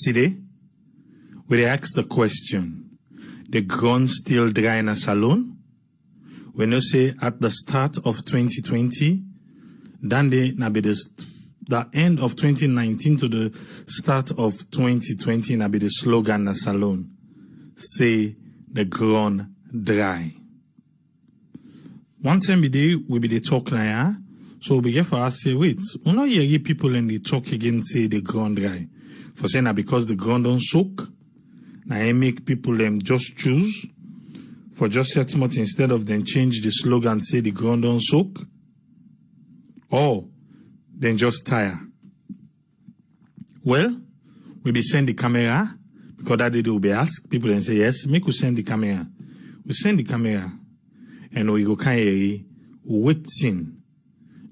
Today, we ask the question, the Gron still dry in a salon? We know say at the start of 2020, then the end of 2019 to the start of 2020 na be the slogan na salon. Say the Gron dry. One time we be the talk na ya. So we get for us say, wait, we not hear people and they talk again say the Gron dry. For saying that because the Gron don't soak, now I make people them just choose for just set months instead of them change the slogan say the Gron don't soak, or then just tire. Well, we be send the camera because that day will be asked people and say yes, make we send the camera. We send the camera and we go kind waiting.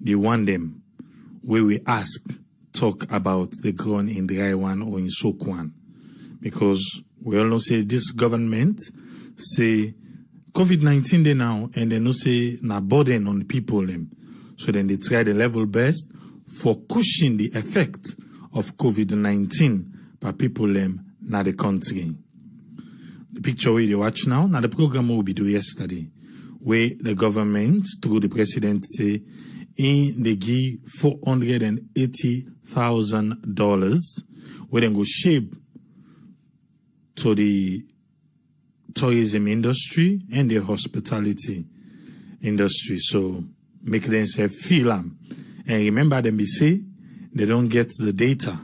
They want them where we ask talk about the Gron in dry one or in soak one, because we all know say this government say COVID-19 they now and they know say na burden on people them, so then they try the level best for cushioning the effect of COVID-19 by people them na the country. The picture we watch now the program we be do yesterday, where the government through the president say they give $480,000 where they go shape to the tourism industry and the hospitality industry. So make themselves feel them. And remember them be say they don't get the data.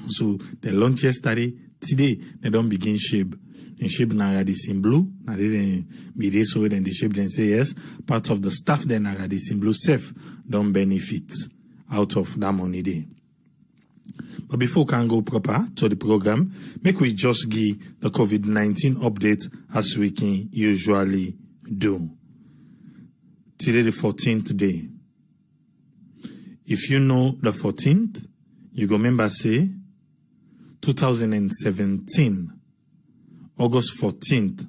So they launch yesterday, today they don't begin shape. And shape na this in blue. Now they didn't be this so then the shape then say yes. Part of the staff then are this in blue safe don't benefit out of that money there. But before we can go proper to the program, make we just give the COVID-19 update as we can usually do. Today the 14th day. If you know the 14th, you go remember say 2017. August 14th,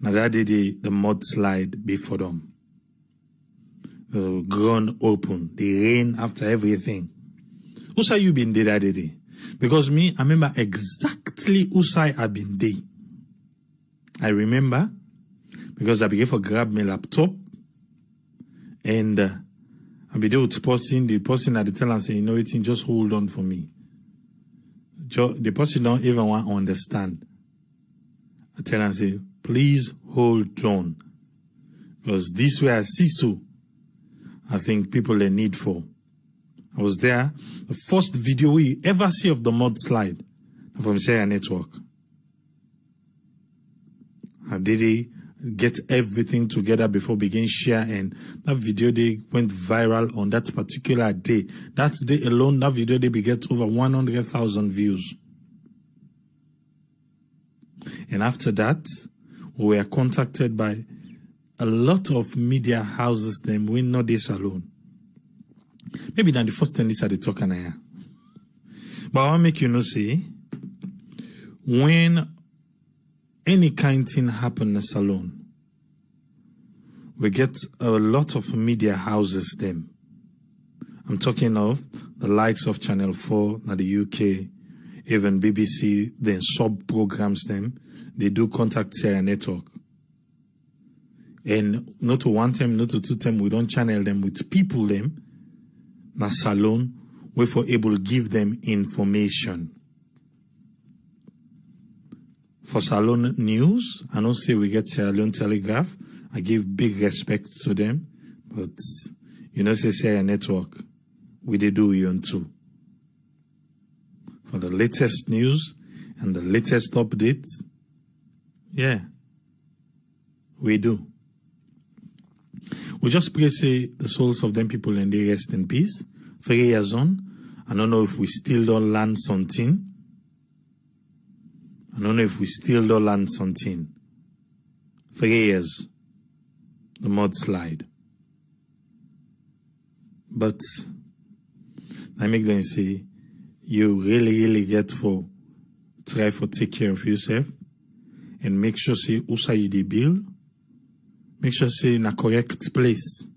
now that day the mudslide before them. The ground open, the rain after everything. Who's you been there that day? Because me, I remember exactly who's I been there. I remember because I began to grab my laptop and I began with the person at the tell and say, you know it, just hold on for me. The person don't even want to understand. I tell and say, please hold on. Because this way I see so, I think people are need for. I was there. The first video we ever see of the mudslide from Share Network. I did get everything together before begin share, and that video they went viral on that particular day. That day alone, that video they get over 100,000 views. And after that, we were contacted by a lot of media houses. Them we know this alone. Maybe not the first time this are the talk and I. But I want make you know say when any kind thing happen in a salon, we get a lot of media houses. Them. I'm talking of the likes of Channel 4 in the UK, even BBC. Then sub programs them. They do contact Share Network. And not to one time, not to two time, we don't channel them with people them. Na salon, we for able to give them information. For salon news, I don't say we get Salon Telegraph. I give big respect to them. But, you know, say Share Network, we they do you too. For the latest news and the latest updates, yeah, we do. We just pray say the souls of them people and they rest in peace. 3 years on, I don't know if we still don't learn something. I don't know if we still don't learn something. 3 years, the mudslide. But I make them say, you really get for try for take care of yourself. And make sure say usa you the bill. Make sure say in a correct place.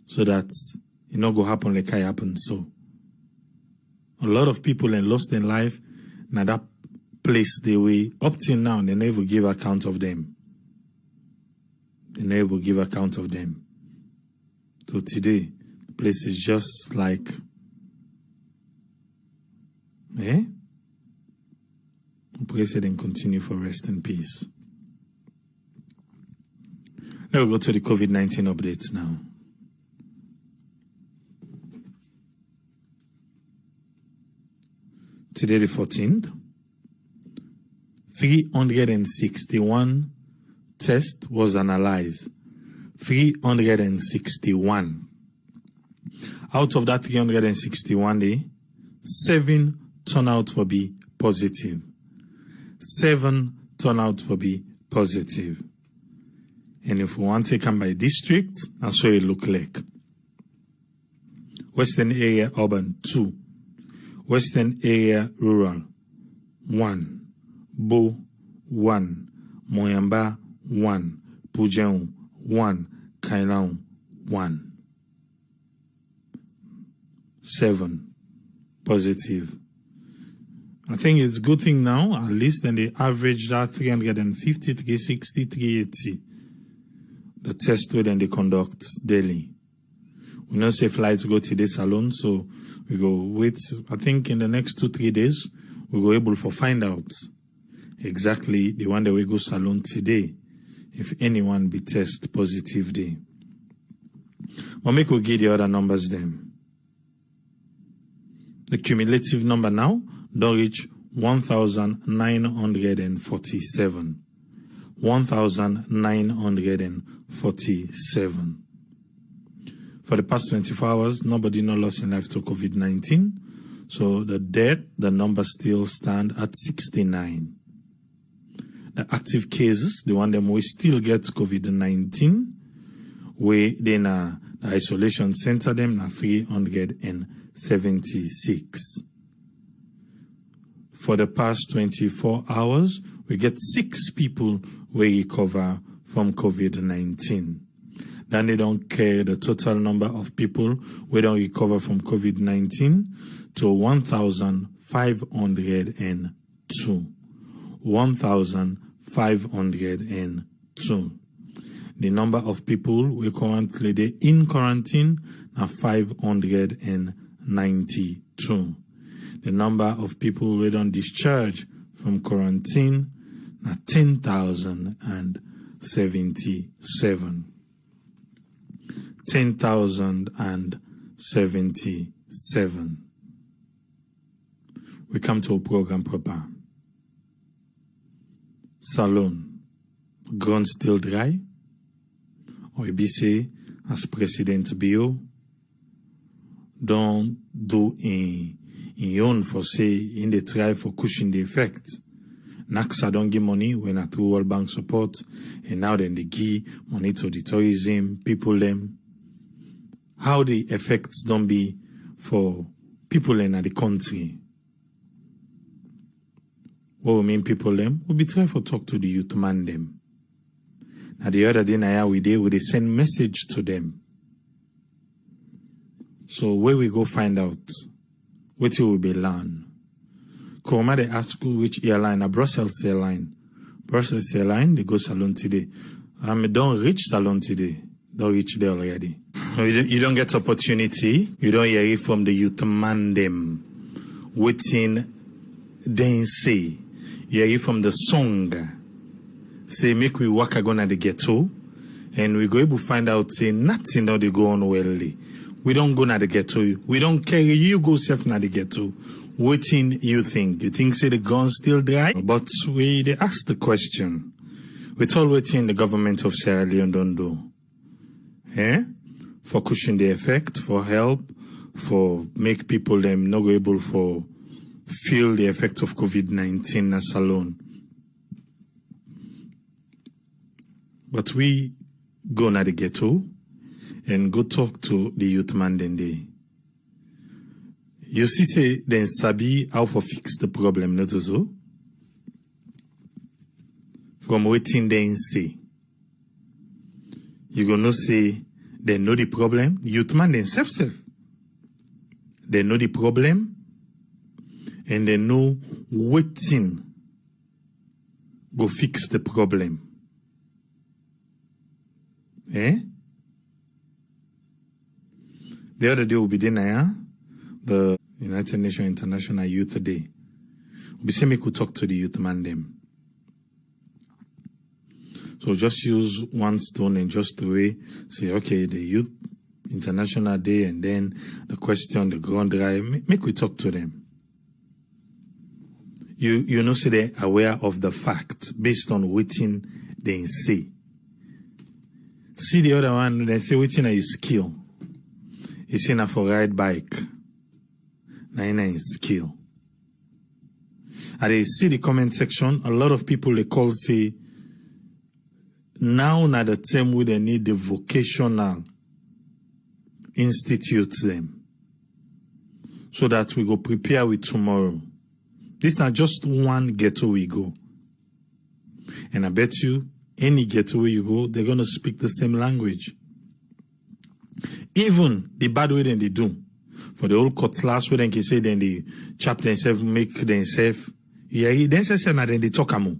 So that it not go happen like I happen so. A lot of people and lost their life. Now that place they were up till now, they never give account of them. They never give account of them. So today, the place is just like, praise it and continue for rest and peace. Now we go to the COVID-19 updates now. Today the 14th, 361 tests was analyzed. 361. Out of that 361, 7 turn out for be positive. 7 turn out for be positive. And if we want to come by district, that's what it look like. Western area urban 2. Western area rural 1. Bo 1. Moyamba 1. Pujeon 1. Kailaon 1. 7 positive. I think it's a good thing now, at least, then they average that 350, 360, 380. The test where then they conduct daily. We don't say flights go to this alone, so we go wait. I think in the next 2-3 days, we go able to find out exactly the one that we go salon today, if anyone be test positive day. But make we get the other numbers then. The cumulative number now don't reach 1,947. 1,947. For the past 24 hours, nobody no lost in life to COVID-19. So the number still stand at 69. The active cases, the one them we still get COVID-19, we then the isolation center them na 376. For the past 24 hours, we get 6 people we recover from COVID-19. Then they don't carry the total number of people we don't recover from COVID-19 to 1,502. 1,502. The number of people we currently in quarantine are 592. The number of people we don't discharge from quarantine are 10,077. 10,077. We come to a program proper. Salon. Gron still dry. Or be say, as President Bio, don't do in own for say, in the try for cushion the effect. NACSA don't give money when at World Bank support, and now then they give money to the tourism, people them. How the effects don't be for people in the country. What we mean people them? We be trying to talk to the youth man them. Now the other day we send message to them. So where we go find out, what will be learn. Koma they ask you which airline, a Brussels airline. Brussels airline, they go salon today. Don't reach salon today. Don't reach there already. You don't get opportunity. You don't hear it from the youth man them. Waiting, then say. You hear it from the song. Say, make we walk again at the ghetto. And we go able to find out, say, nothing that they go on well. We don't go na the ghetto. We don't carry you go safe na the ghetto. Waiting, you think? You think, say, the gun still dry? But they ask the question. With all waiting the government of Sierra Leone don't do. For cushion the effect, for help, for make people them not able for feel the effect of COVID-19 as alone. But we go na the ghetto and go talk to the youth man then day. You see say then sabi how for fix the problem, not so? From waiting then say. You gonna say they know the problem. Youth man themselves. They know the problem. and they know waiting go fix the problem. Eh? The other day will be dinner, the United Nations International Youth Day. We say we could talk to the youth man them. So just use one stone and just the way say, okay, the Youth International Day, and then the question, the Gron drive, make we talk to them. You know, say they're aware of the fact based on waiting they say. See the other one, they say waiting are your skill. It's enough for ride bike. Nine is skill. And they see the comment section, a lot of people they call say, now na the time where they need the vocational institutes them. So that we go prepare with tomorrow. This is not just one ghetto we go. And I bet you, any ghetto where you go, they're going to speak the same language. Even the bad way that they do. For the old cutlass, where they can say, then they chop themselves, make themselves. Yeah, then they talk amo.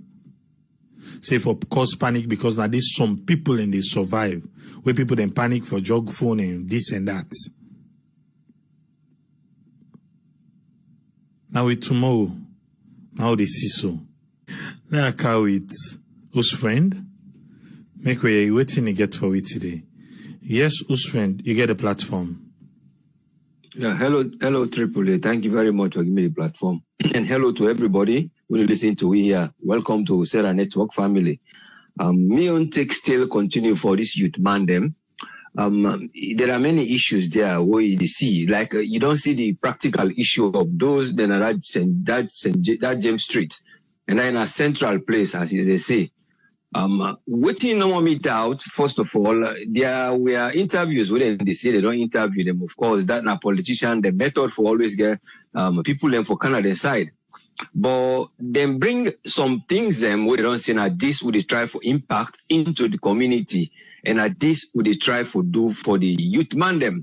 Say for cause panic, because now there's some people and they survive. Where people then panic for jog phone and this and that. Now with tomorrow, now they see so. Now I call with whose friend. Make way waiting to get for it today. Yes, whose friend, you get a platform. Yeah, hello, Triple A. Thank you very much for giving me the platform. And hello to everybody who listen to we here. Welcome to Sarah Network family. Me on take still continue for this youth man them. There are many issues there where you see, like you don't see the practical issue of those then that James Street, and then a central place, as they say. Waiting no meet out. First of all, there were interviews when they say they don't interview them. Of course, that na politician. The method for always get people them for Canada side, but then bring some things them where they don't say that this would they try for impact into the community, and that this would they try for do for the youth man them.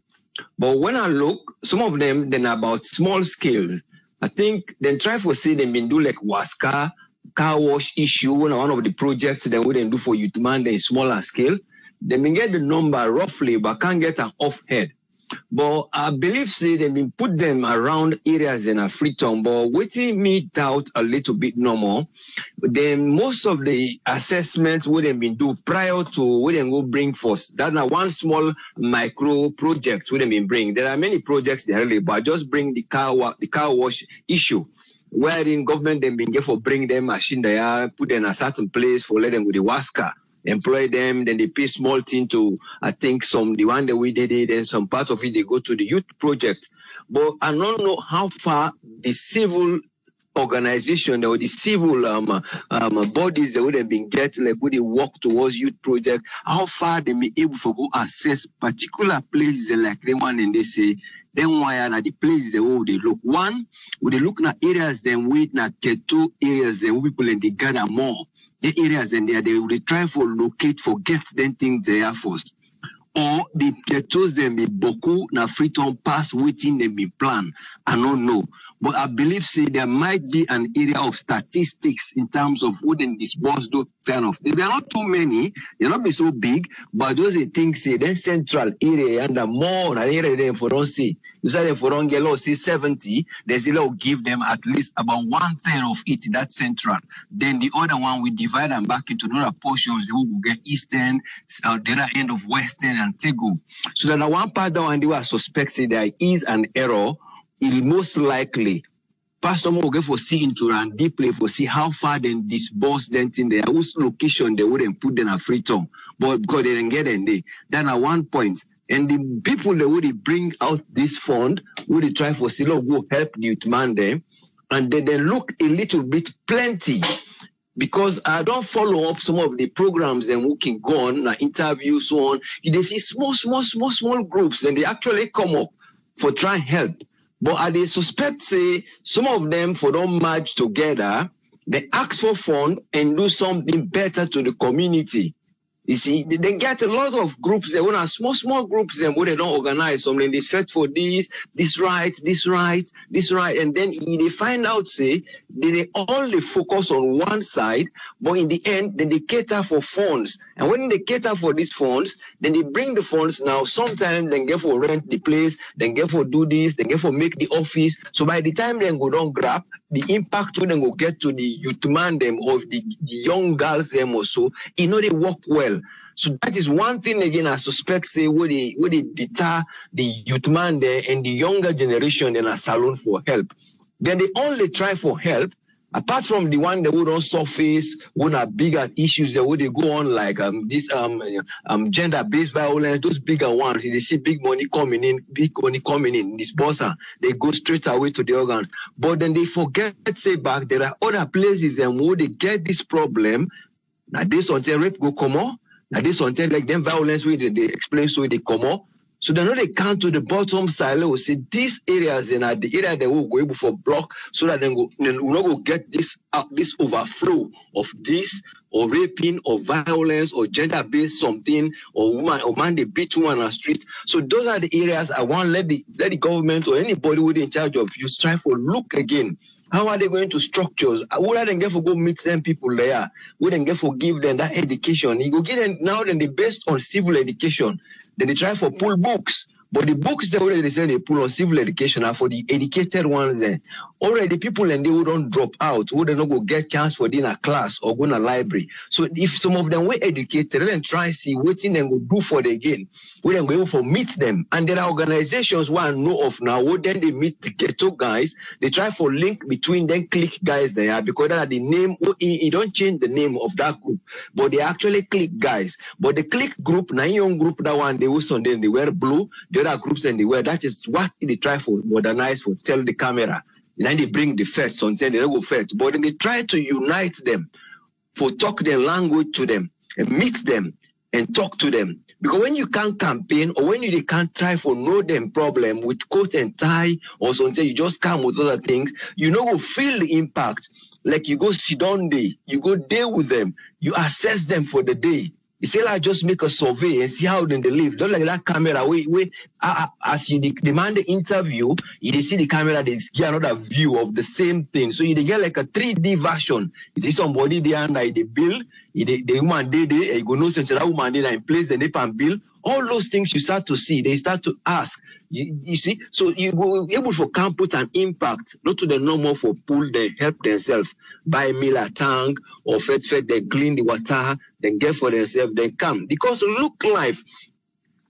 But when I look, some of them then about small scale. I think then try for say them been do like Waska car wash issue, one of the projects that we didn't do for youth man, then smaller scale. They may get the number roughly, but can't get an off head. But I believe say they been put them around areas in a Freetown, but waiting me out a little bit no more. Then most of the assessments would have been do prior to we then go bring forth. That's not one small micro project would have been bring. There are many projects there, but just bring the car wash issue. Wherein government then been for bring them machine there, put them in a certain place for let them with the Waska, employ them, then they pay small thing to I think the one that we did it, and some part of it they go to the youth project. But I don't know how far the civil organization or the civil bodies that would have been get like would they work towards youth project, how far they may able to go assess particular places like the one and they say then why are the places they will they look. One, would they look at areas then with not get two areas then people and they gather more. The areas and they would try for locate for get them things there first. Or they ghettos them be boku na Freetown pass waiting them be plan. I don't know. But I believe say there might be an area of statistics in terms of who then disburse those kind of things. There are not too many, they're not be so big, but those are things say then central area and the more an area them for don't see. You say them for don't get low, say 70, they say they'll give them at least about 1/3 of it, that central. Then the other one we divide them back into other portions, they will get eastern, the other end of western and Tego. So that the one part that one they were suspect say there is an error, it most likely Pastor Mo will get for see into and deeply for see how far then disburse them in there, whose location they wouldn't put them a Freetown. But because they didn't get in there, then at one point, and the people that would bring out this fund would try for see, look, go help the youth man there, and they look a little bit plenty. Because I don't follow up some of the programs and who can go on, interviews, so on. They see small groups and they actually come up for try help. But I they suspect say some of them for don't merge together, they ask for fund and do something better to the community. You see, they get a lot of groups. They want small groups. Them where they don't organize something. They fight for this right, and then they find out say they only focus on one side, but in the end, then they cater for funds. And when they cater for these funds, then they bring the funds. Now, sometimes they get for rent the place, then get for do this, then get for make the office. So by the time they go down grab, the impact when they go get to the youth man them or the young girls them also, they work well. So that is one thing again I suspect say where they deter the youth man there and the younger generation in a salon for help. Then they only try for help, apart from the one that would on surface, would have bigger issues that would they go on like this gender-based violence, those bigger ones. They see big money coming in, this bossa, they go straight away to the organ. But then they forget, say back, there are other places and where they get this problem. Now this until rape go come on. Now this until like them violence where they explain so they come up. So they know they come to the bottom side. They will say these areas and are the area they will go able for block so that then we not go get this overflow of this or raping or violence or gender-based something or man they beat woman on the street. So those are the areas I want let the government or anybody who is in charge of you strive for look again. How are they going to structures? Would I then get for go meet them people there? Would then get for give them that education? You go get them now then they based on civil education. Then they try for pull books. But the books they already say they pull on civil education are for the educated ones there. Already people and they wouldn't drop out, would not go get chance for dinner class or go to a library. So if some of them were educated, then try see what thing they go do for the again. We then go for meet them. And there are organizations who I know of now, who then they meet the ghetto guys, they try for link between them click guys there because that are the name, you don't change the name of that group, but they actually click guys. But the click group, na young group, that one they was on them, they wear blue, the other groups and they wear, that is what they try for modernize for tell the camera. And then they bring the first, so they don't go first. But then they try to unite them, for talk their language to them, and meet them, and talk to them. Because when you can't campaign, or when you can't try for know them problem with coat and tie, or something, you just come with other things, you know, go feel the impact. Like you go sit down there, you go there with them, you assess them for the day. You say, like, just make a survey and see how then they live. Don't like that camera. As you demand the interview, you see the camera, they get another view of the same thing. So you get like a 3D version. It is somebody there under the bill, the woman there, you go know since that woman there in place, the nip and bill. All those things you start to see, they start to ask. You see, so you go able for can put an impact, not to the normal for pull, they help themselves, buy meal a tank or fed, they clean the water, then get for themselves, then come. Because look life,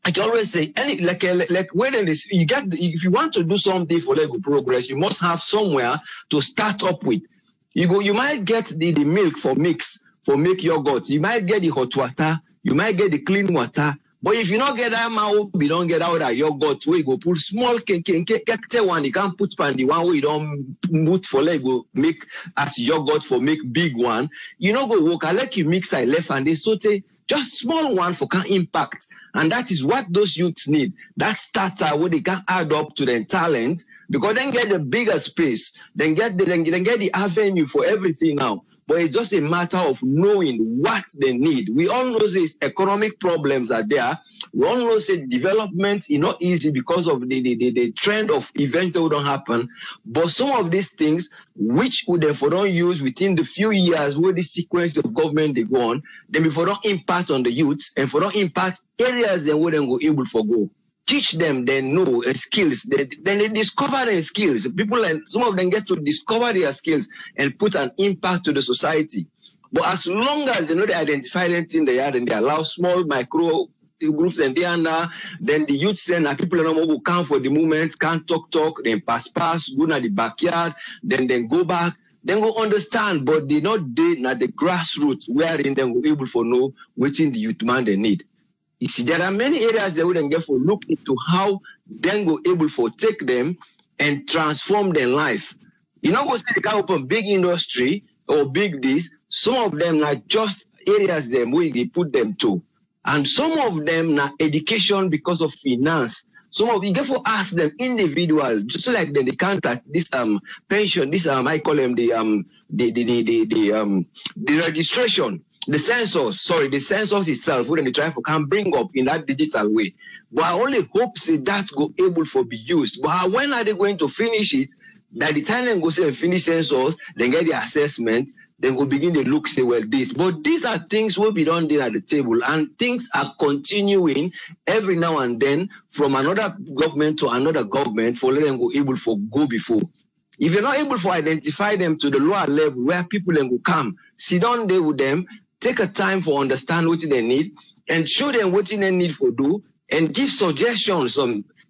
I can always say, like when you get, if you want to do something for legal progress, you must have somewhere to start up with. You might get the milk for make yogurt, you might get the hot water, you might get the clean water. But if you don't get that man, we don't get out that yogurt where you go put small one, you can't put pan the one where you don't put for leg go make as yogurt for make big one. You know go work. I like you mix I left and they saute just small one for can impact. And that is what those youths need. That starter where they can add up to their talent because then get the bigger space, then get the avenue for everything now. But it's just a matter of knowing what they need. We all know this economic problems are there. We all know that development is not easy because of the trend of events that don't happen. But some of these things, which would therefore don't use within the few years where the sequence of government they go on, then before don't impact on the youths and for don't impact areas they wouldn't go able for go. Teach them their know skills. Then they discover their skills. People and some of them get to discover their skills and put an impact to the society. But as long as they know they identify anything they are and they allow small micro groups and they are then the youth and people who come for the moment, can't talk, then pass, go to the backyard, then go back. Then go understand, but they not there at the grassroots wherein they will able to know what in the youth man they need. You see, there are many areas they wouldn't get for look into how then go able for take them and transform their life. You know, go say they can open big industry or big this. Some of them are just areas them where they put them to, and some of them are education because of finance. Some of you get for ask them individual, just like they can't this pension, this I call them the registration. the census itself, when they try to can bring up in that digital way. But I only hope say that go able for be used. But when are they going to finish it? By the time they go say and finish census, then get the assessment, then go begin to look, say, well, this. But these are things will be done there at the table, and things are continuing every now and then from another government to another government for letting them go able for go before. If you're not able to identify them to the lower level where people then will come, sit down there with them, take a time for understand what they need, and show them what they need for do, and give suggestions.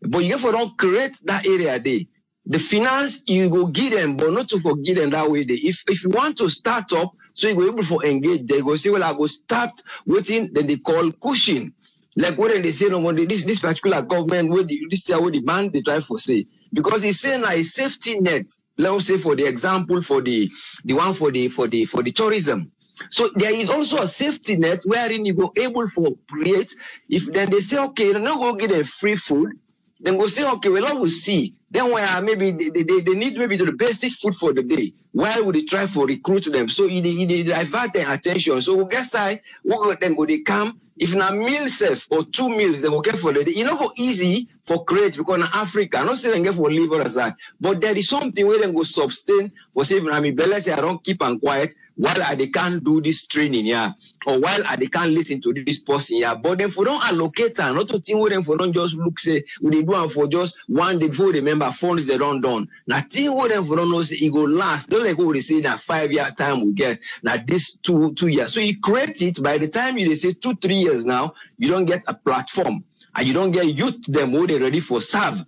But you have to don't create that area there. The finance, you go give them, but not to forget them that way. If you want to start up, so you go able to engage, they go say, well, I go start waiting, then they call cushion. Like what they say, no, this particular government, this is what the man they try to say. Because he's saying a safety net, let's say for the example, for the one for the tourism. So there is also a safety net wherein you go able to create. If then they say, okay, now go get them free food, then go say, okay, well, we'll see. Then where maybe they need maybe the basic food for the day. Why would they try to recruit them? So they divert their attention. So we get side, then go they come. If na meal safe or 2 meals, they go get for the day. It's not go easy for create because in Africa, I'm not saying get for liver aside, but there is something where they go sustain for saying, I mean, say I don't keep and quiet while they can't do this training, yeah, or while they can't listen to this person, yeah. But then for don't allocate and not to think with them for don't just look say we they do and for just one day before they remember funds they don't done. Now think with them for don't know say it go last. Don't like what they say that 5 year time we get now this 2 years. So you create it by the time you they say 2-3 years now, you don't get a platform. And you don't get youth them who they ready for serve.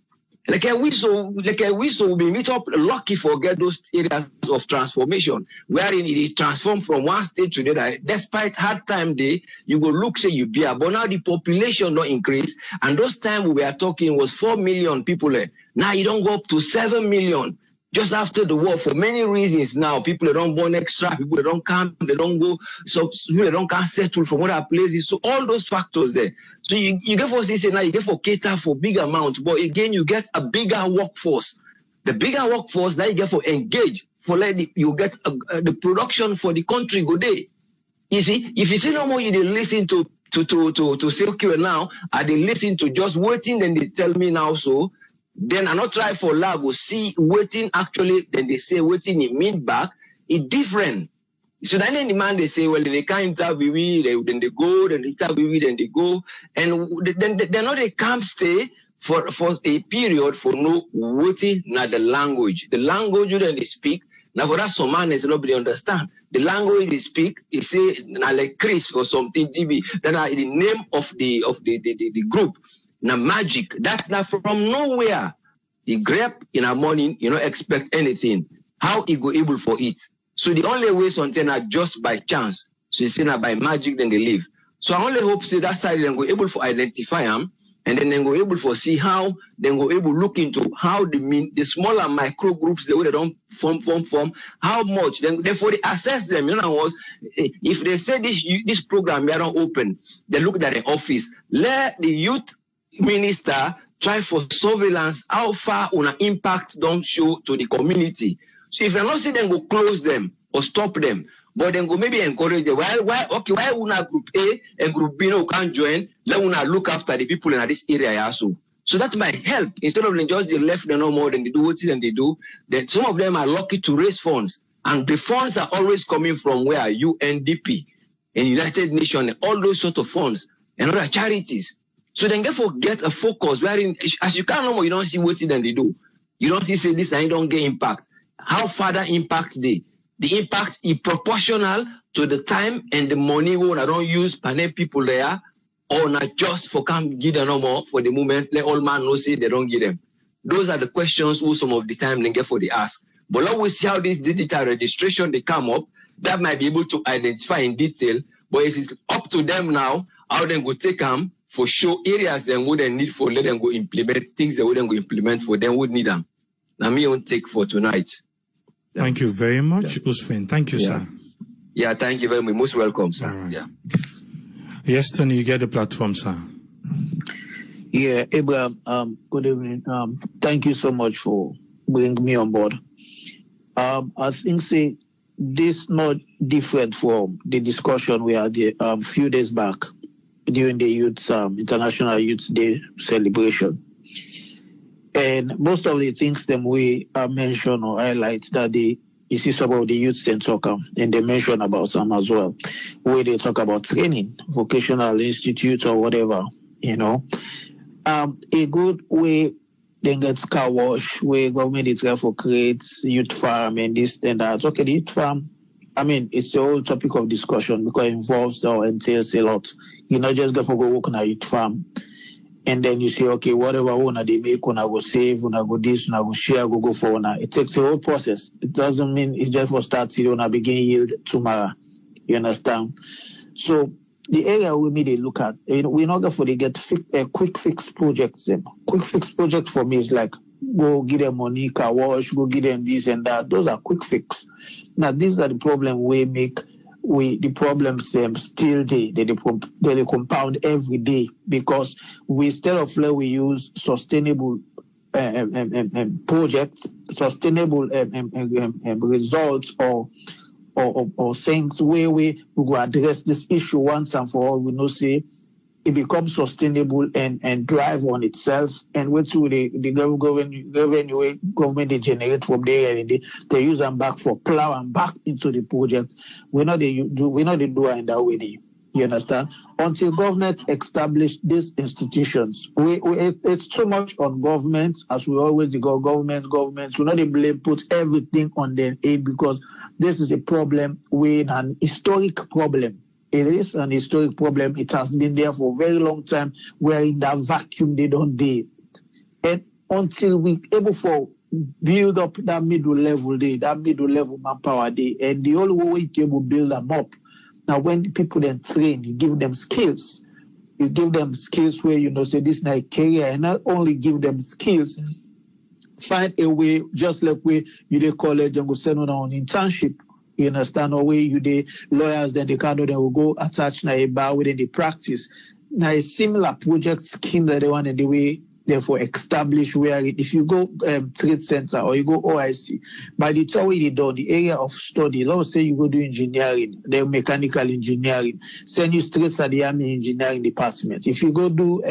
Like we be meet up lucky for get those areas of transformation, wherein it is transformed from one state to the other. Despite hard time day, you go look say you be but now the population don't increase. And those time we were talking was 4 million people there. Now you don't go up to 7 million. Just after the war, for many reasons now, people that don't born extra, people that don't come, they don't go, so people that don't come settle from other places. So all those factors there. So you get for this now, you get for cater for big amount, but again, you get a bigger workforce. The bigger workforce that you get for engage, for let you get the production for the country go there. You see, if you see no more, you dey listen to Self-reliance now, I they listen to just waiting, then they tell me now so. Then I not try for lab will see waiting actually, then they say waiting in mid back, it's different. So then the man they say, well, they can't interview me, then they go, then they interview me, then they go, and then they know they can't stay for a period for no waiting, not the language. The language that they speak, now for that some man is nobody understand. The language they speak, they say like Chris or something, GB, that are the name of the group. Now magic, that's not from nowhere. He grab in the morning, you don't expect anything. How he go able for it? So the only way something are just by chance. So you say now by magic then they live. So I only hope say that side then go able for identify them, and then go able for see how then go able look into how the smaller micro groups they don't form how much then therefore they assess them. You know what? If they say this program they don't open, they look at the office. Let the youth minister try for surveillance how far on an impact don't show to the community. So if you're not saying them go close them or stop them, but then go maybe encourage them. Why una group A and group B no can't join? Let una look after the people in this area also. So that might help. Instead of them just they left them no more than they do what they do. Then some of them are lucky to raise funds. And the funds are always coming from where? UNDP and United Nations, all those sort of funds and other charities. So then therefore get a focus wherein as you can't no more, you don't see what then they do. You don't see say this and you don't get impact. How further impact the impact is proportional to the time and the money when I don't use panel people there, or not just for come give them no more for the moment. Let all man know say they don't give them. Those are the questions who some of the time they get for the ask. But let we see how this digital registration they come up. That might be able to identify in detail. But it is up to them now how they go take them. For sure, areas they wouldn't need for let them go implement things they wouldn't go implement for them would need them. Now me on take for tonight. Thank you very much, Usman. Thank you, sir. Yeah, thank you very much. Most welcome, sir. Right. Yeah. Yes, Tony, you get the platform, sir. Yeah, Abraham, good evening. Thank you so much for bringing me on board. I think say this not different from the discussion we had a few days back during the International Youth Day celebration. And most of the things that we mention or highlight that you see some of the youths then talk and they mention about some as well, where they talk about training, vocational institute or whatever, a good way then gets car wash, where government is there for create youth farm and this and that. Okay, the youth farm, it's the whole topic of discussion because it involves or entails a lot. You not just go for go work on a youth farm and then you say, okay, whatever owner they make, una go save, una go this, una go share, go for una. It takes a whole process. It doesn't mean it's just for start till una begin yield tomorrow. You understand? So the area we need to look at, we're not going to get quick fix projects. Quick fix project for me is like, go give them money, car wash, go give them this and that. Those are quick fix. Now, these are the problem the problems still they compound every day because instead of we use sustainable projects, sustainable results or things where we will address this issue once and for all. We know say it becomes sustainable and drive on itself, and what will the government they generate from there and they use them back for plow and back into the project. We know they do in that way. You understand? Until government establish these institutions, it's too much on government, as we always go government. We not blame put everything on their aid because this is a problem with an historic problem. It is an historic problem. It has been there for a very long time. Where in that vacuum they don't do. And until we able to build up that middle level manpower day, and the only way we can build them up. Now, when people then train, you give them skills. You give them skills where, say this is a career, and not only give them skills, find a way, just like where you they college and go send on an internship. You understand? Or where you the lawyers, then they can will go attach na a bar within the practice. Now, a similar project scheme that they want in the way, therefore, establish where if you go trade center or you go OIC, by the time you do the area of study, let's say you go do engineering, then mechanical engineering, send you straight to the army engineering department. If you go do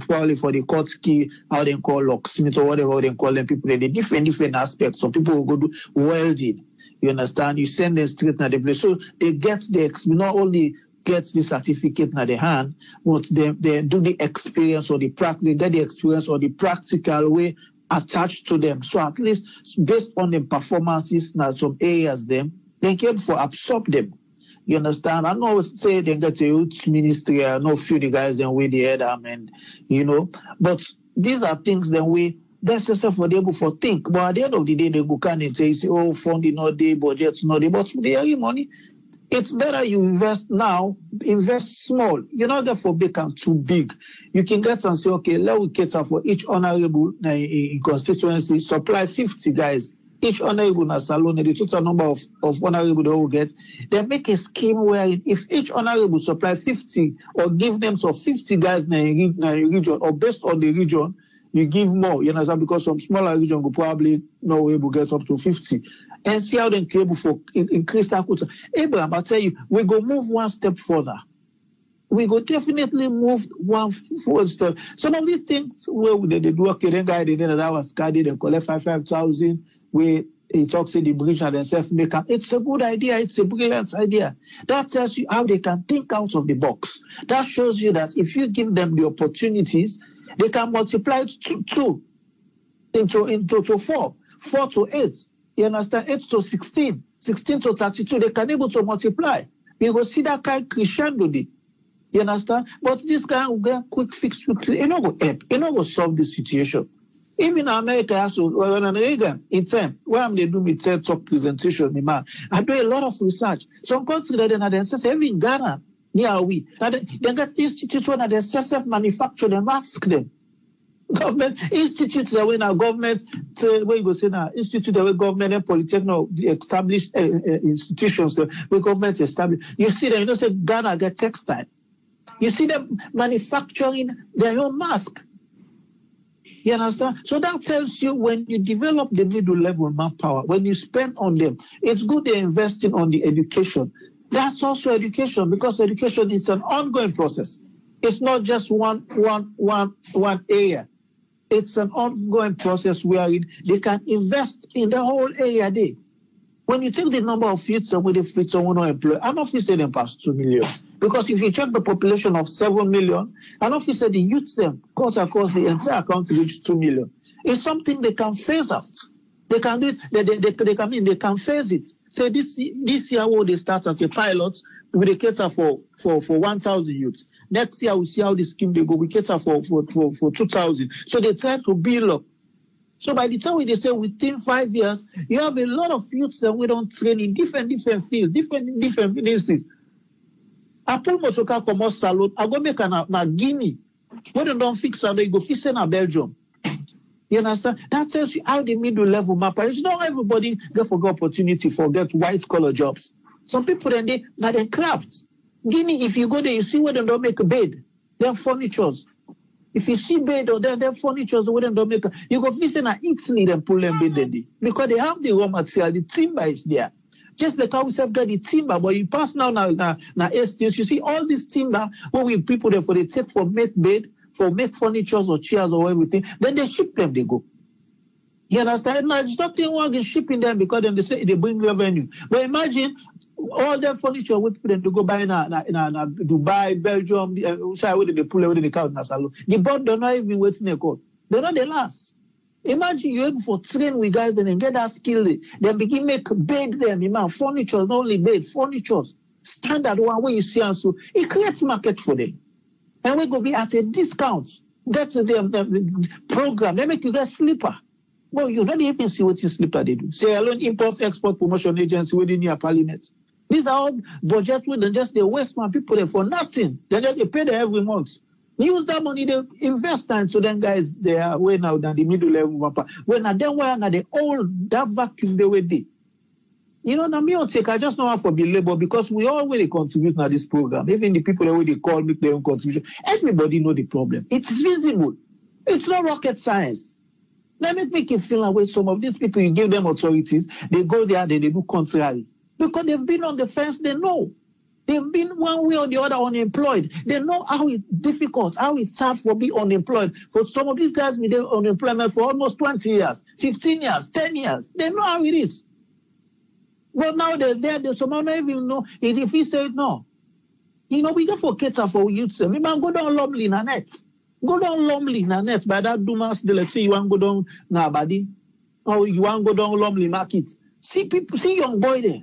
probably for the court key, how they call locksmith or whatever they call them, people, they different aspects. So people will go do welding. You understand? You send them straight to the place. So they get not only get the certificate in their hand, but they do the experience or the practice, they get the experience or the practical way attached to them. So at least based on the performances in some areas they can for absorb them. You understand? I know say they get a youth ministry, I know few the guys then way they head them and but these are things that that's just for them for think. But at the end of the day, they go can and say, oh, funding not day, budgets not day, but for the money. It's better you invest now, invest small. You're not there for big and too big. You can get and say, okay, let we cater for each honorable in constituency, supply 50 guys. Each honorable na salon, the total number of honorable they will get. They make a scheme where if each honorable supply 50 or give them 50 guys in a region or based on the region, you give more, you understand, because some smaller region will probably not able to get up to 50. And see how they can able for increase that quota. Abraham, I tell you, we go move one step further. We go definitely move one forward step. Some of these things where they do okay, then guy they did that was carried, they collect 5,000, where he talks in the bridge and then self-make up. It's a good idea, it's a brilliant idea. That tells you how they can think out of the box. That shows you that if you give them the opportunities, they can multiply 2 into 4 to 8. You understand? 8 to 16, 16 to 32. They can able to multiply. You will see that kind of crescendo. You understand? But this guy will get quick fix quickly. It not go help. It not go solve the situation. Even America has to, when I'm Reagan, in time, when they do me TED Talk presentation, I do a lot of research. Some countries that they say, even in Ghana, near we, they get institutes where they self-manufacture them, ask them. Government institutes that when our government, where you go say now, institute that where government and polytechnic established institutions where government established. You see them, say Ghana get textile. You see them manufacturing their own mask. You understand? So that tells you when you develop the middle level manpower, when you spend on them, it's good they're investing on the education. That's also education, because education is an ongoing process. It's not just one area. It's an ongoing process where they can invest in the whole area there. When you take the number of youths and with the free someone unemployed, an officer them past 2 million. Because if you check the population of 7 million, an officer the youths them cut across the entire country reach 2 million. It's something they can phase out. They can do it. They can phase it. So this year when they start as a pilot, we cater for 1,000 youths. Next year we see how the scheme they go. We cater for 2,000. So they try to build up. So by the time they say within 5 years, you have a lot of youths that we don't train in different fields, different ministries. I pull motoka come salute. I go make na Guinea. When they don't fix it, they go fix it in Belgium. You understand? That tells you how the middle level map. It's not everybody get for opportunity for get white collar jobs. Some people then they craft. Guinea, if you go there, you see where they don't make a bed. They're furnitures. If you see bed or they're furnitures where they don't make you go visit in Italy and pull them bed there. Because they have the raw material, the timber is there. Just like how we have got the timber, but you pass now estates, you see all this timber where we people there for they take for make bed, for make furnitures or chairs or everything, then they ship them, they go. You understand? Now, it's not wrong in shipping them because then they say they bring revenue. But imagine all that furniture we put them to go buy in Dubai, Belgium, where they pull away the count in salon. The board don't not even wait in a call. They're not the last. Imagine you're able to train with guys and then get that skill. Then begin make bed them, furniture, not only bed, furniture, standard one where you see and so it creates market for them. And we go be at a discount. That's the program. They make you get sleeper. Well, you don't even see what your sleeper they do. Say alone import export promotion agency within your parliament. These are all budget with them just they waste my people there for nothing. Then they pay them every month. Use that money, they invest time. So then guys they are way now than the middle level mapper. When then where now they all that vacuum they were there. You know, now me on take I just know how for be labor because we all really contribute now this program. Even the people that way they call make their own contribution. Everybody know the problem. It's visible. It's not rocket science. Let me make you feel like some of these people you give them authorities, they go there and they do contrary. Because they've been on the fence, they know. They've been one way or the other unemployed. They know how it's difficult, how it's sad for being unemployed. For some of these guys, been unemployment for almost 20 years, 15 years, 10 years. They know how it is. But now they're there, they somehow not even know if he said no. You know, we go for cater for youth. We man go down Lumley na net. Go down Lumley na net by that Dumas, let's say you want to go down Nabadi, or you want to go down Lumley Market. See people, see young boy there.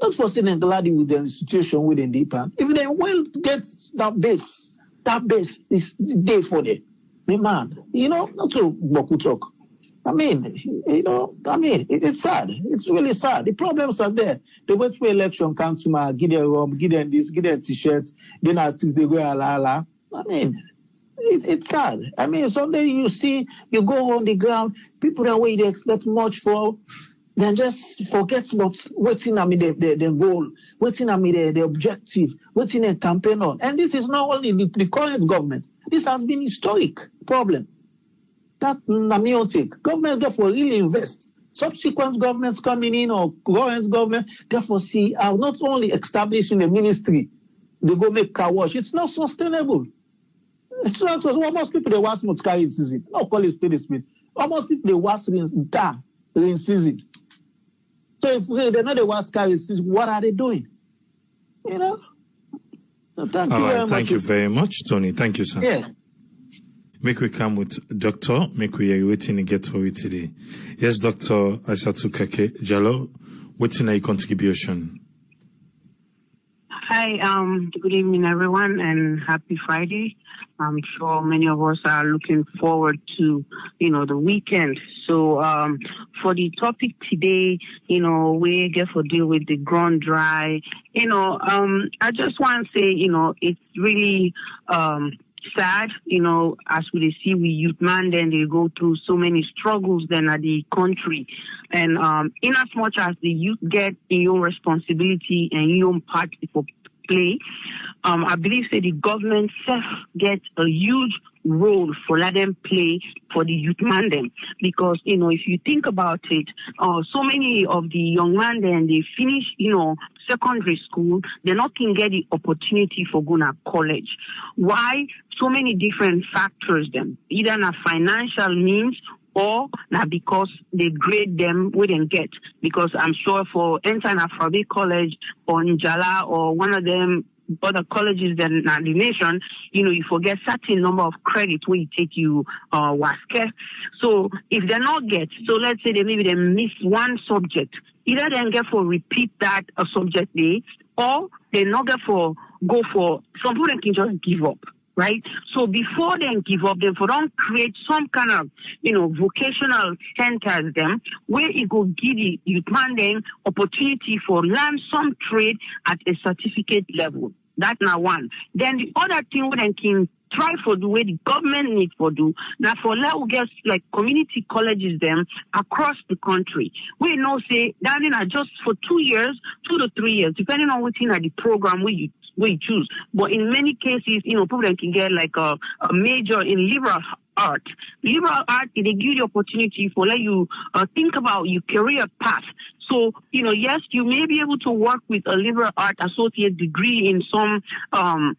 Not for saying glad with the situation within deep end. If they will get that base is there for them. Man, you know, not to Boku talk. I mean, you know, it's sad. It's really sad. The problems are there. The wait for election comes to give them rum, give them this, give them t-shirts, then I still they go la. I mean, it's sad. I mean, someday you see, you go on the ground, people that way they expect much for, then just forget what waiting at me the goal, waiting at me the objective, waiting a campaign on. And this is not only the current government. This has been historic problem. That namiotic. Government therefore really invest. Subsequent governments coming in or current government therefore see are not only establishing a ministry, they go make car wash. It's not sustainable. It's not almost people they wash much carry season. No call it spirit. Almost people they wash in season. So if they're not the wash carry season, what are they doing? You know? So thank you very much, Tony. Thank you, sir. Yeah. Make we come with Doctor. Make we are waiting to get for it today. Yes, Dr. Aissatou Kake Jallow. What's in your contribution? Hi, good evening, everyone, and happy Friday. I'm sure many of us are looking forward to, the weekend. So, for the topic today, we get to deal with the Gron dry. I just want to say, it's really, sad, as we see we youth man, then they go through so many struggles then at the country. And in as much as the youth get your responsibility and your part for play, I believe that the government self gets a huge role for let them play for the youth man them. Because, if you think about it, so many of the young men then they finish, secondary school, they not can get the opportunity for going to college. Why? So many different factors them, either na financial means or not because they grade them wouldn't get. Because I'm sure for entering Afrobeat College or Njala or one of them other colleges in the nation, you forget certain number of credits where you take you waske. So if they not get, so let's say maybe they miss one subject, either they get for repeat that subject day, or they not get for go for some people can just give up. Right? So before they give up, they don't create some kind of, vocational centers them where it will give the youth man them opportunity for learn some trade at a certificate level. That's not one. Then the other thing we can try for the way the government needs for do. Now for let we get like community colleges them across the country. We know say that in just for 2 years, 2 to 3 years, depending on what in the program we choose. But in many cases, people can get like a major in liberal art. Liberal art, they give you the opportunity for let you think about your career path. So, yes, you may be able to work with a liberal art associate degree in some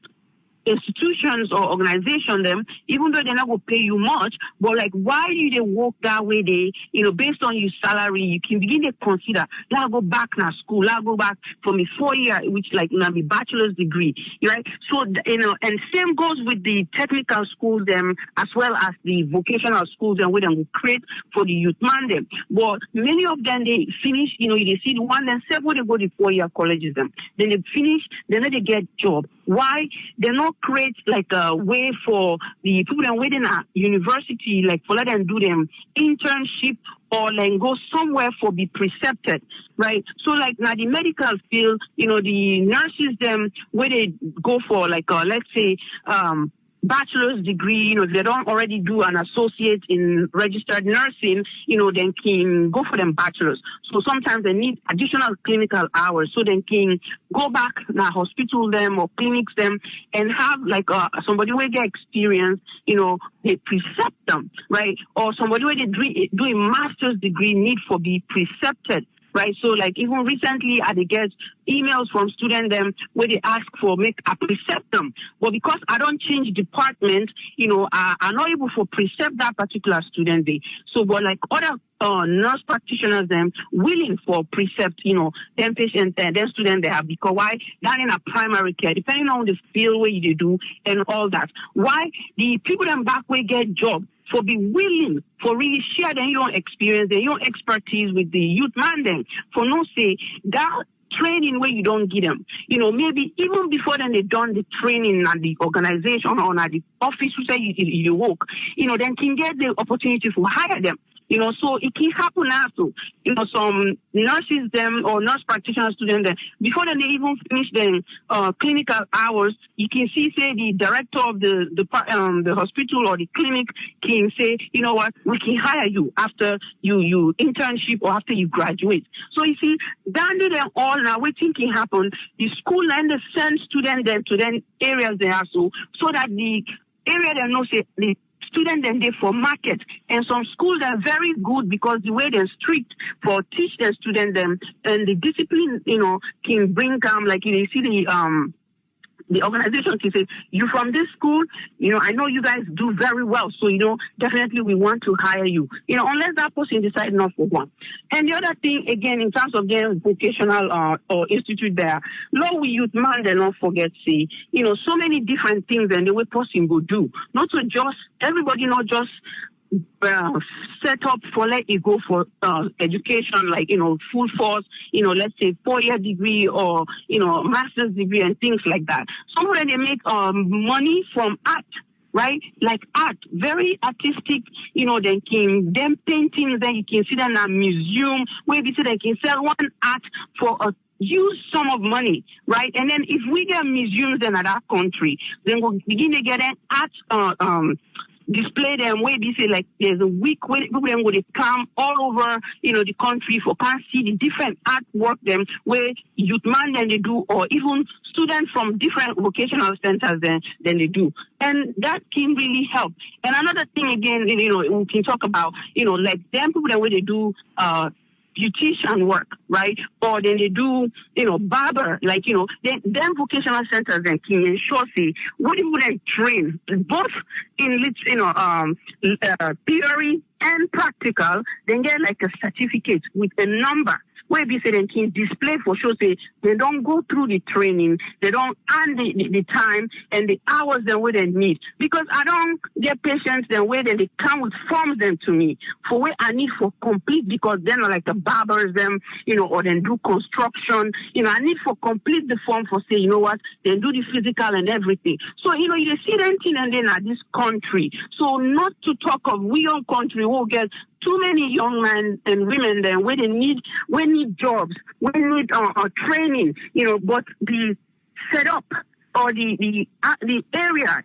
institutions or organizations them, even though they're not going to pay you much, but like why do they work that way? They, based on your salary, you can begin to consider, I'll go back to school, I'll go back from a 4-year, which like my bachelor's degree, right? So, and same goes with the technical schools them, as well as the vocational schools them, where they will create for the youth man them. But many of them, they finish, they see the one, then several they go to 4-year colleges them. Then they finish, then they get job. Why? They not create like a way for the people that waiting at university, like for let them do them internship or like go somewhere for be precepted, right? So like now the medical field, the nurses them where they go for like let's say bachelor's degree, if they don't already do an associate in registered nursing, then can go for them bachelors. So sometimes they need additional clinical hours, so they can go back to hospital them or clinics them and have like somebody where get experience, they precept them, right? Or somebody where they do a master's degree need for be precepted. Right, so like even recently I get emails from students them where they ask for make a precept them, but because I don't change department, I'm not able to precept that particular student day. So, but like other nurse practitioners them willing for precept, them patients them students they have, because why? That in a primary care, depending on the field where you do and all that. Why the people them back where get job for be willing for really share their own experience, their own expertise with the youth man then, for no say that training where you don't give them. Maybe even before then they done the training at the organization or at the office where you work, then can get the opportunity to hire them. So it can happen also. Some nurses them or nurse practitioner students them, before then they even finish their clinical hours, you can see, say, the director of the hospital or the clinic can say, you know what, we can hire you after you internship or after you graduate. So you see, down to them all now, what can happen, the school and the send students them to them areas they are so that the area they know say the students then they for market, and some schools are very good because the way they're strict for teach their students them, and the discipline can bring like you see the organization can say, you from this school, I know you guys do very well, so definitely we want to hire you, unless that person decides not for one. And the other thing again, in terms of their vocational or institute there, law we youth man, they don't forget say, so many different things and the way person will do, not to just everybody, not just set up for let you go for education, like full force, let's say 4-year degree or master's degree and things like that. Somewhere they make money from art, right? Like art, very artistic, them paintings, then you can see them in a museum where they can sell one art for a use sum of money, right? And then if we get museums in that country, then we'll begin to get an art display them where they say like there's a week where people them go to come all over, the country for can see the different artwork them where youth man then they do, or even students from different vocational centers then they do. And that can really help. And another thing again, we can talk about, like them people that where they do beautician work, right? Or then they do, barber, like, then vocational centers then can ensure, say, what people then train, both in, theory and practical, then get like a certificate with a number where they say they can display for sure, say they don't go through the training, they don't earn the time and the hours that where they need. Because I don't get patients then where they come with forms then to me for where I need for complete, because then like the barbers them, or then do construction, I need for complete the form for say, then do the physical and everything. So, you see them thing and then at this country. So not to talk of we own country who get too many young men and women then where they need jobs, we need training, but the setup or the area,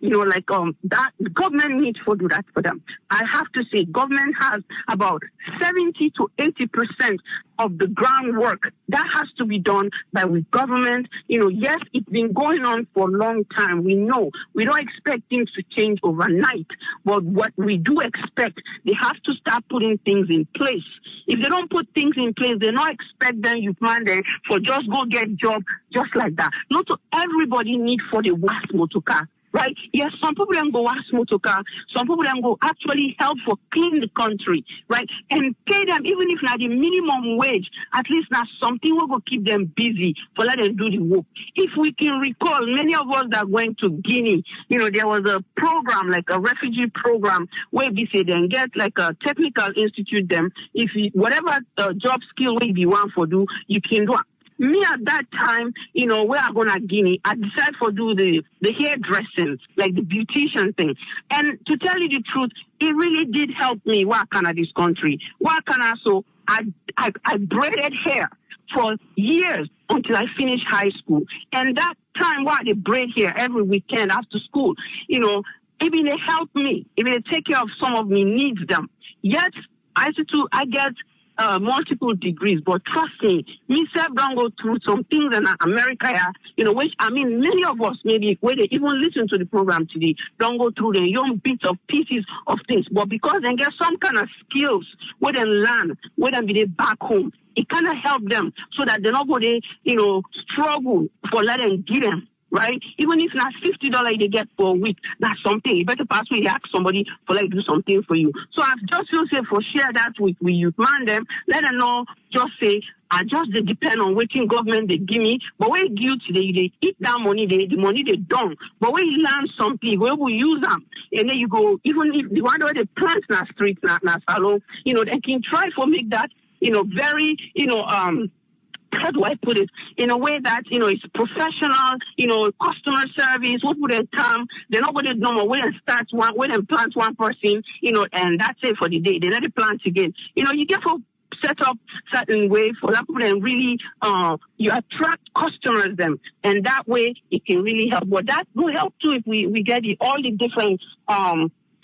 that the government needs to do that for them. I have to say, government has about 70 to 80% of the groundwork that has to be done by the government. Yes, it's been going on for a long time. We know we don't expect things to change overnight, but what we do expect, they have to start putting things in place. If they don't put things in place, they don't expect them, you plan them for just go get job just like that. Not everybody need for the wash motor car. Right? Yes, some people then go wash motor car. Some people then go actually help for clean the country, right? And pay them, even if not the minimum wage, at least now something will go keep them busy for let them do the work. If we can recall, many of us that went to Guinea, there was a program, like a refugee program, where we say then get like a technical institute them. If you, whatever job skill will be one for do, you can do. Me at that time, where I go to Guinea, I decided to do the hairdressing, like the beautician thing. And to tell you the truth, it really did help me work in this country. So I braided hair for years until I finished high school. And that time while they braid hair every weekend after school, even they help me, even they take care of some of me needs them. Yet I get multiple degrees, but trust me, myself don't go through some things in America, which many of us maybe where they even listen to the program today don't go through the young bits of pieces of things, but because they get some kind of skills where they learn, where they be back home, it kind of help them so that they're not going to, struggle for letting get them. Right? Even if not $50 they get for a week, that's something. You better pass me, ask somebody for like do something for you. So I've just feel say for share that with youth man them, let them know, just say, I just depend on what government they give me. But when you today, they eat that money, the money they don't. But when you learn something, where we use them, and then you go, even if the one where they plant in the street, na salon, they can try for make that, very, how do I put it? In a way that, it's professional, customer service, what would they come? They're not going to know where they start one, where they plant one person, and that's it for the day. They let it plant again. You get for set up certain way for that people and really, you attract customers them. And that way it can really help. But that will help too if we get all the different,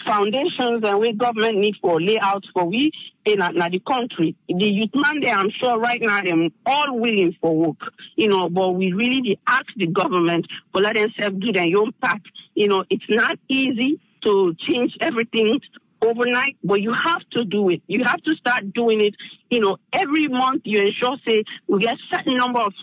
foundations and where government needs for layouts for we in the country. The youth man there, I'm sure right now they're all willing for work, but we really ask the government for let themselves do their own part. It's not easy to change everything overnight, but you have to do it. You have to start doing it. Every month you ensure say we get certain number of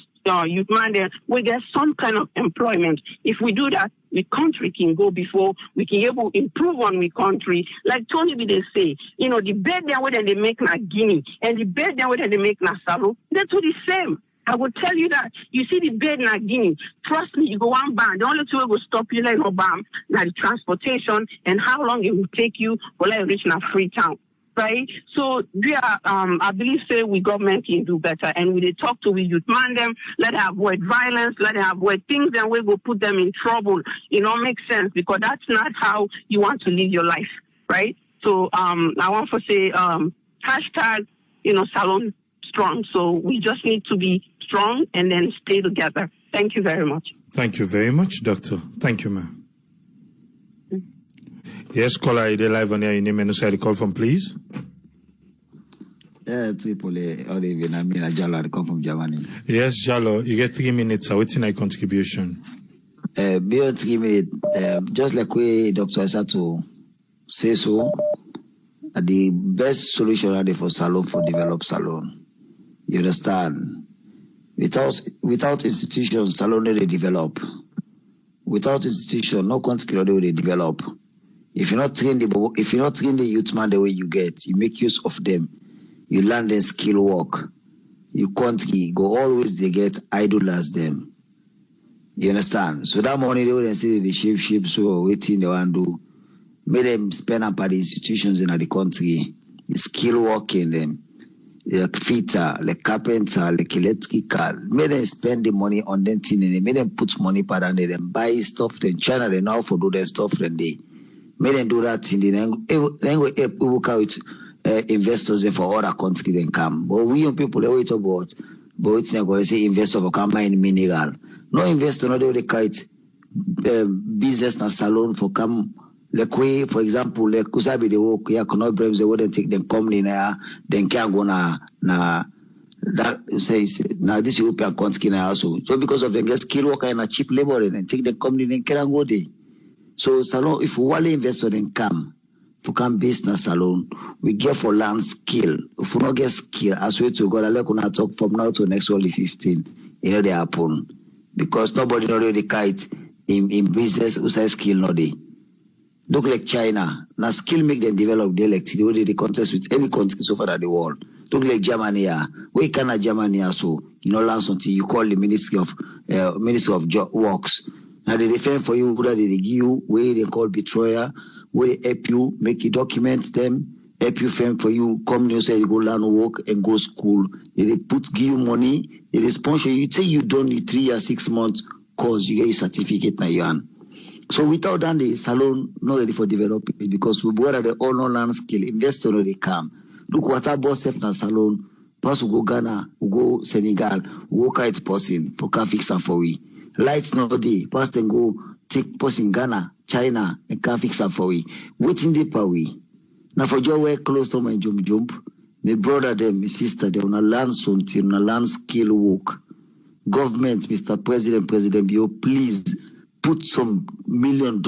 youth man there, we get some kind of employment. If we do that, the country can go before we can able improve on the country. Like Tony B they say, the bed there where they make na Guinea and the bed there where they make na Salo, they're two the same. I will tell you that. You see the bed na Guinea. Trust me, you go one band. The only two will stop you like no bam, now the transportation and how long it will take you for like reach na Freetown. Right? So I believe say we government can do better, and we they talk to we youth man them, let them avoid violence, let them avoid things and we will put them in trouble. Makes sense because that's not how you want to live your life, right? So I want to say hashtag Salon strong. So we just need to be strong and then stay together. Thank you very much. Thank you very much, Doctor. Thank you, ma'am. Yes, caller, you're live on air. Your name and where you call from, please. Tripoli, or even Amina Jallo, I come from Germany. Yes, Jallo, you get 3 minutes. What's in my contribution? Beyond 3 minutes, just like we Dr. Isato say so, the best solution are for salon for develop salon. You understand? Without institutions, salon they develop. Without institution, no country they develop. If you not train the youth man the way you get, you make use of them. You learn their skill work. You country go always they get idle as them. You understand? So that money they will say the shape so waiting they want to do. Make them spend up at the institutions in the country. The skill work in them. Like fitter, like carpenter, like electrical. Make them spend the money on them thing and they make them put money per and them buy stuff. Then China they now for do their stuff then they make them do that thing. Then go work out investors for other countries then come. But we young people they wait about. But it's not going to say investor for come mine mineral. No investor no they kite business na salon for come. Like we, for example, like Kusabi they work here, cannot brave they wouldn't take them company now, then can't go na that says now this European country now also. So because of the skill worker and a cheap labor and take the company then can't go there. So salon if we investor then come for come based na salon, we get for land skill. If we not get skill, as we to go like we not talk from now to next only 15, you know they happen. Because nobody know the kite in business who say skill no they. Look like China. Now skill make them develop the electricity. They contest with any country so far in the world. Look like Germany. We cannot Germany so you know learn something. You call the Ministry of Works. Now they defend for you whether they give you where they call betrayer, where they help you, make you document them, help you firm for you, come you say you go learn work and go school. They give you money, they sponsor you. You say you don't need 3 or 6 months course, you get a certificate now you earn. So without that, the salon not ready for development because we bought the all non skill investor no they come. Look what our boss have na salon. Pass we go Ghana, we go Senegal, we go kite person for can fix and for we. Lights no day. Pass then go take person Ghana, China and can fix and for we. Waiting the per we. Now for your work close to my jump. My brother them, my sister they wanna learn something, wanna learn skill work. Government, Mr. President Bio, please put some $1 million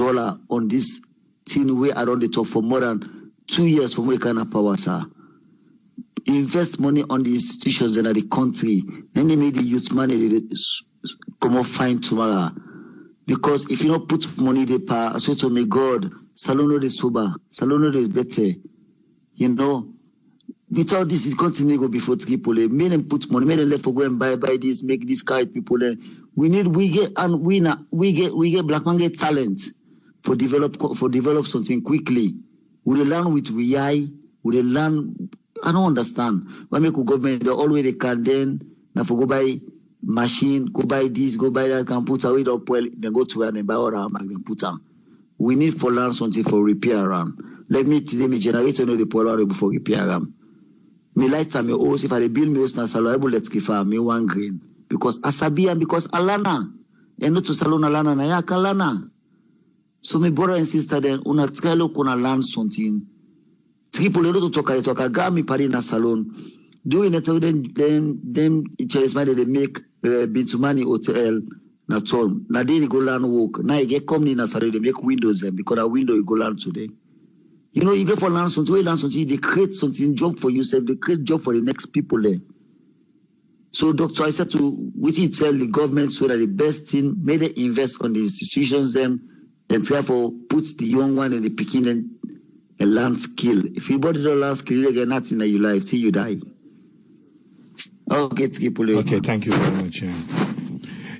on this thing way around the top for more than 2 years from where kind of power, sir. Invest money on the institutions in the country. Then they make the youth money they come up fine tomorrow. Because if you don't put money the power, I swear to me, God, Salono de sober, Salono de better. You know, without this, it continue go before Tripoli. Make them put money, make them left for go and buy this, make this kite people. We get black man get talent for develop something quickly. We learn with we learn. I don't understand. Why make government they always they can then now for go buy machine, go buy this, go buy that, can put away the oil, then go to and buy all our and put on. We need for learn something for repair around. Let me today me generator know the power before repair around. Me light time me house if I build me house na salon able let kifa me one green because asabia because alana and not to salon alana na ya kalana. So me brother and sister then una try look una learn something. Tripoli to talk gami pari na salon. Doing it then interest money they make Bintumani hotel na town. Na they go learn work. Now you get company na salon they make windows them because a window you go learn today. You know, you get for learn something, they create something, job for yourself, they create job for the next people there. So, Doctor, I said to, which you tell the government so that the best thing, may they invest on the institutions them, and therefore put the young one and the picking and learn skill. If you body don't learn skill, you get nothing in your life till you die. Okay, thank you very much.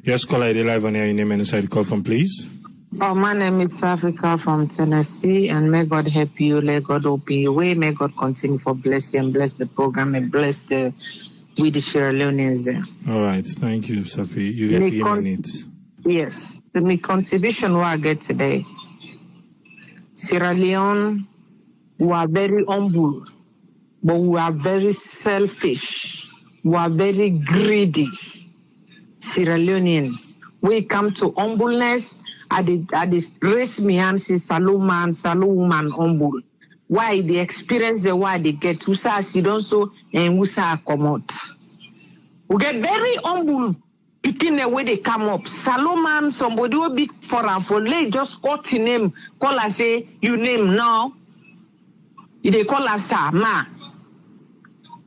Yes, caller, live on air, your name and inside call from, please. Oh, my name is Africa from Tennessee, and may God help you, let God open your way, may God continue for bless you and bless the program and bless the Sierra Leoneans. All right, thank you, Safi. You get 3 minutes. Yes, the contribution what I get today. Sierra Leone, we are very humble, but we are very selfish. We are very greedy. Sierra Leoneans, we come to humbleness I did raise me and say salon man, salon woman humble. Why the experience the why they get who say sit down so and who say come out. We get very humble picking the way they come up. Salon man, somebody will be for lay just got in name, call and say you name now. They call us ma.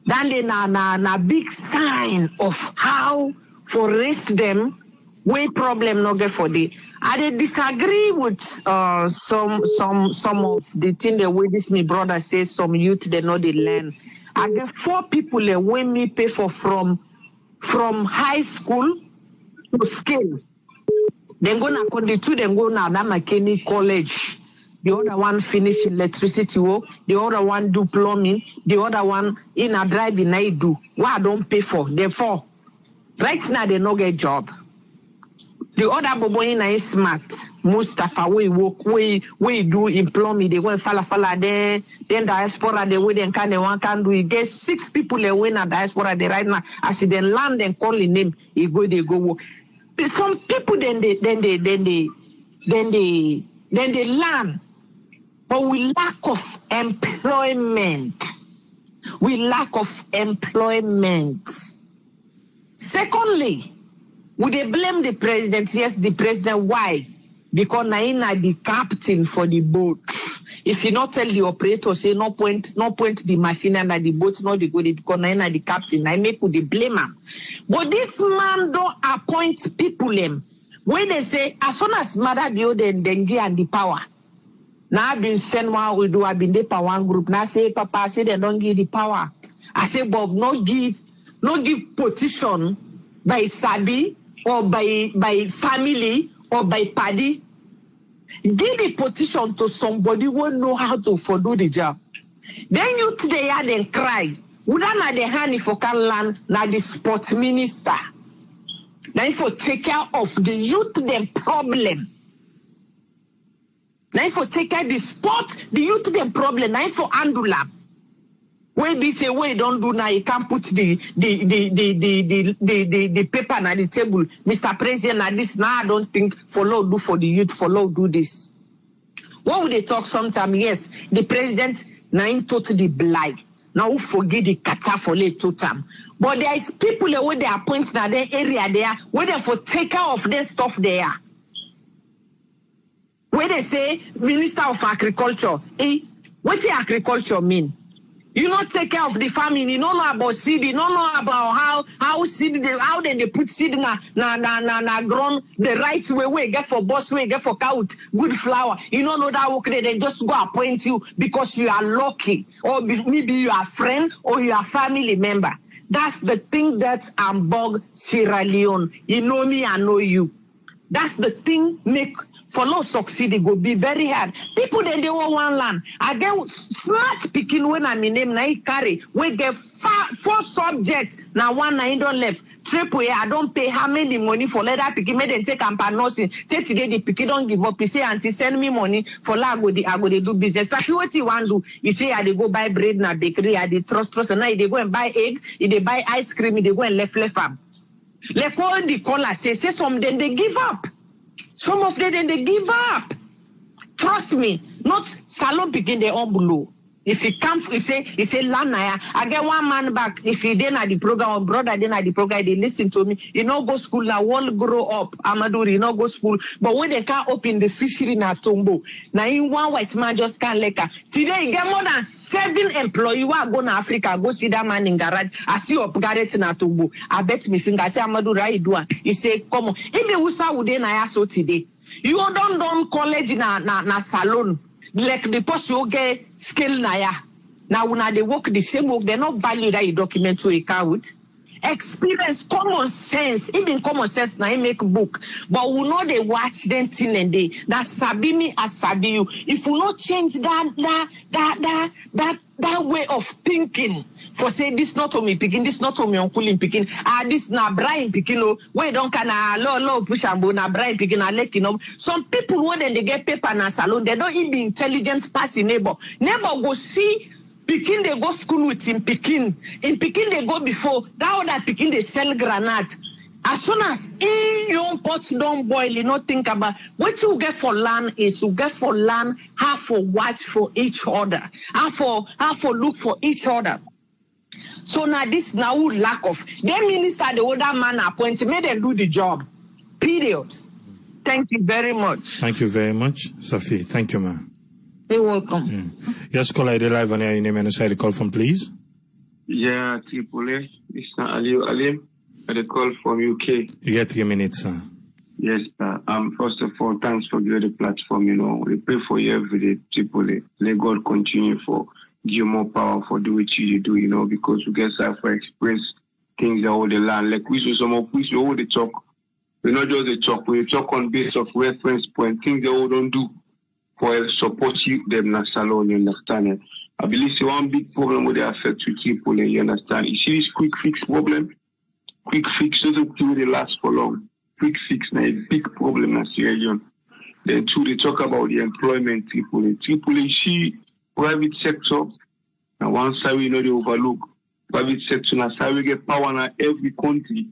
Then they na big sign of how for raise them way problem no get for the. I disagree with some of the thing the way this my brother says some youth they know they learn. I get 4 people that when me pay for from high school to scale. Then go now the 2 then go now that mechanic college. The other one finish electricity work. The other one do plumbing. The other one in a driving I do. What I don't pay for. Therefore, right now they no get job. The other bobo in is smart. Mustafa we work we do in plumbing. They go fala there. Then diaspora they way they can do. He get 6 people they win at diaspora they right now. As they land and call the name, they go work. Some people then they learn. But we lack of employment. Secondly, would they blame the president? Yes, the president. Why? Because na the captain for the boat. If you not tell the operator, say no point the machine and the boat not the good because na the captain. I make with the blame him. But this man don't appoint people him. When they say as soon as mother the then give and the power. Now I've been sent one we do. I've been there for one group. Now I say Papa, I say they don't give the power. I say Bob, no give position by Sabi or by family or by party. Give the position to somebody who know how to do the job. Then you today had and cry. Would not the hand for can land now the sports minister. Now for take care of the youth them problem. Now for take care the sport, the youth them problem. Now for andula. Where they say where don't do now, you can't put the paper on the table. Mr. President, now this now I don't think follow do for the youth, follow do this. What would they talk sometime? Yes, the president now in totally blind. Now who forget the kata for late total. But there is people where they appoint now their area there, where they for take care of their stuff there. Where they say Minister of Agriculture, what does agriculture mean? You not take care of the farming. You don't know about seed. You don't know about how seed how they put seed na Gron the right way get for boss way get for cow good flour. You don't know that work they just go appoint you because you are lucky or maybe you are a friend or you are a family member. That's the thing that bug Sierra Leone. You know me, I know you. That's the thing make. For no succeed, it will be very hard. People then they want one land. I get smart picking when I'm in name na carry. We get 4 subjects. Now one I don't left. Triple I don't pay how many money for leather picking. Made them take nursing. Take today the picking don't give up. You say auntie send me money for I go they do business. But what you want to do? You say I they go buy bread na bakery. I they trust and now they go and buy egg. If they buy ice cream, they go and left farm. Like all the callers say some then they give up. Some of them they give up. Trust me, not salon picking their own below. If he comes, he say Lanaya. I get one man back. If he didn't at the program, or brother didn't at the program, they listen to me. You know, go school now, won't grow up. Amadou, you know, go school. But when they can't open the fishery na Tombo, now in one white man just can't like her. Today, you get more than 7 employees who are going to Africa, go see that man in garage. I see up garret na Tombo. I bet me finger. I say Amadou, right do. He say, come on. If you say would they na so today, you don't college na salon. Like the person who get skill naya. Now when they work the same work, they're not value that you document to account. Experience, common sense, even common sense now make book. But we know they watch them thing and they that sabi me as sabi you. If we not change that way of thinking, for say this not to me picking, this not to me uncle in picking, this na Brian picking, no, where don't can low push and bone na Brian picking a leg, you know. Some people when they get paper na salon, they don't even intelligent passing neighbor. Neighbor go see Pikin they go school with him Pikin. In Pikin they go before. That other Pikin they sell granite. As soon as your pot don't boil, you not think about what you get for land is you get for land, how for watch for each other, how for look for each other. So now this now lack of the minister, the older man appointed, made them do the job. Period. Thank you very much. Thank you very much, Safi. Thank you, ma'am. You're welcome. Yes, call ID live on air. Your name and the call from, please. Yeah, Tripoli. Mr. Ali. The call from UK. You get 3 minutes, sir. Yes, sir. First of all, thanks for giving the platform. We pray for you every day, Tripoli. Let God continue for give you more power for do what you do, because we get for experience things that all the land. Like we some of we all the talk. We not just the talk. We talk on base of reference point. Things they all don't do for support you them na salon. You understand it? I believe it's one big problem with the affect with Tripoli. You understand? You see this quick fix problem. Quick fix doesn't really last for long. Quick fix is a big problem in Sierra Leone. Then two, they talk about the employment Tripoli. Tripoli, private sector, and one side we know they overlook. Private sector, and side we get power in every country.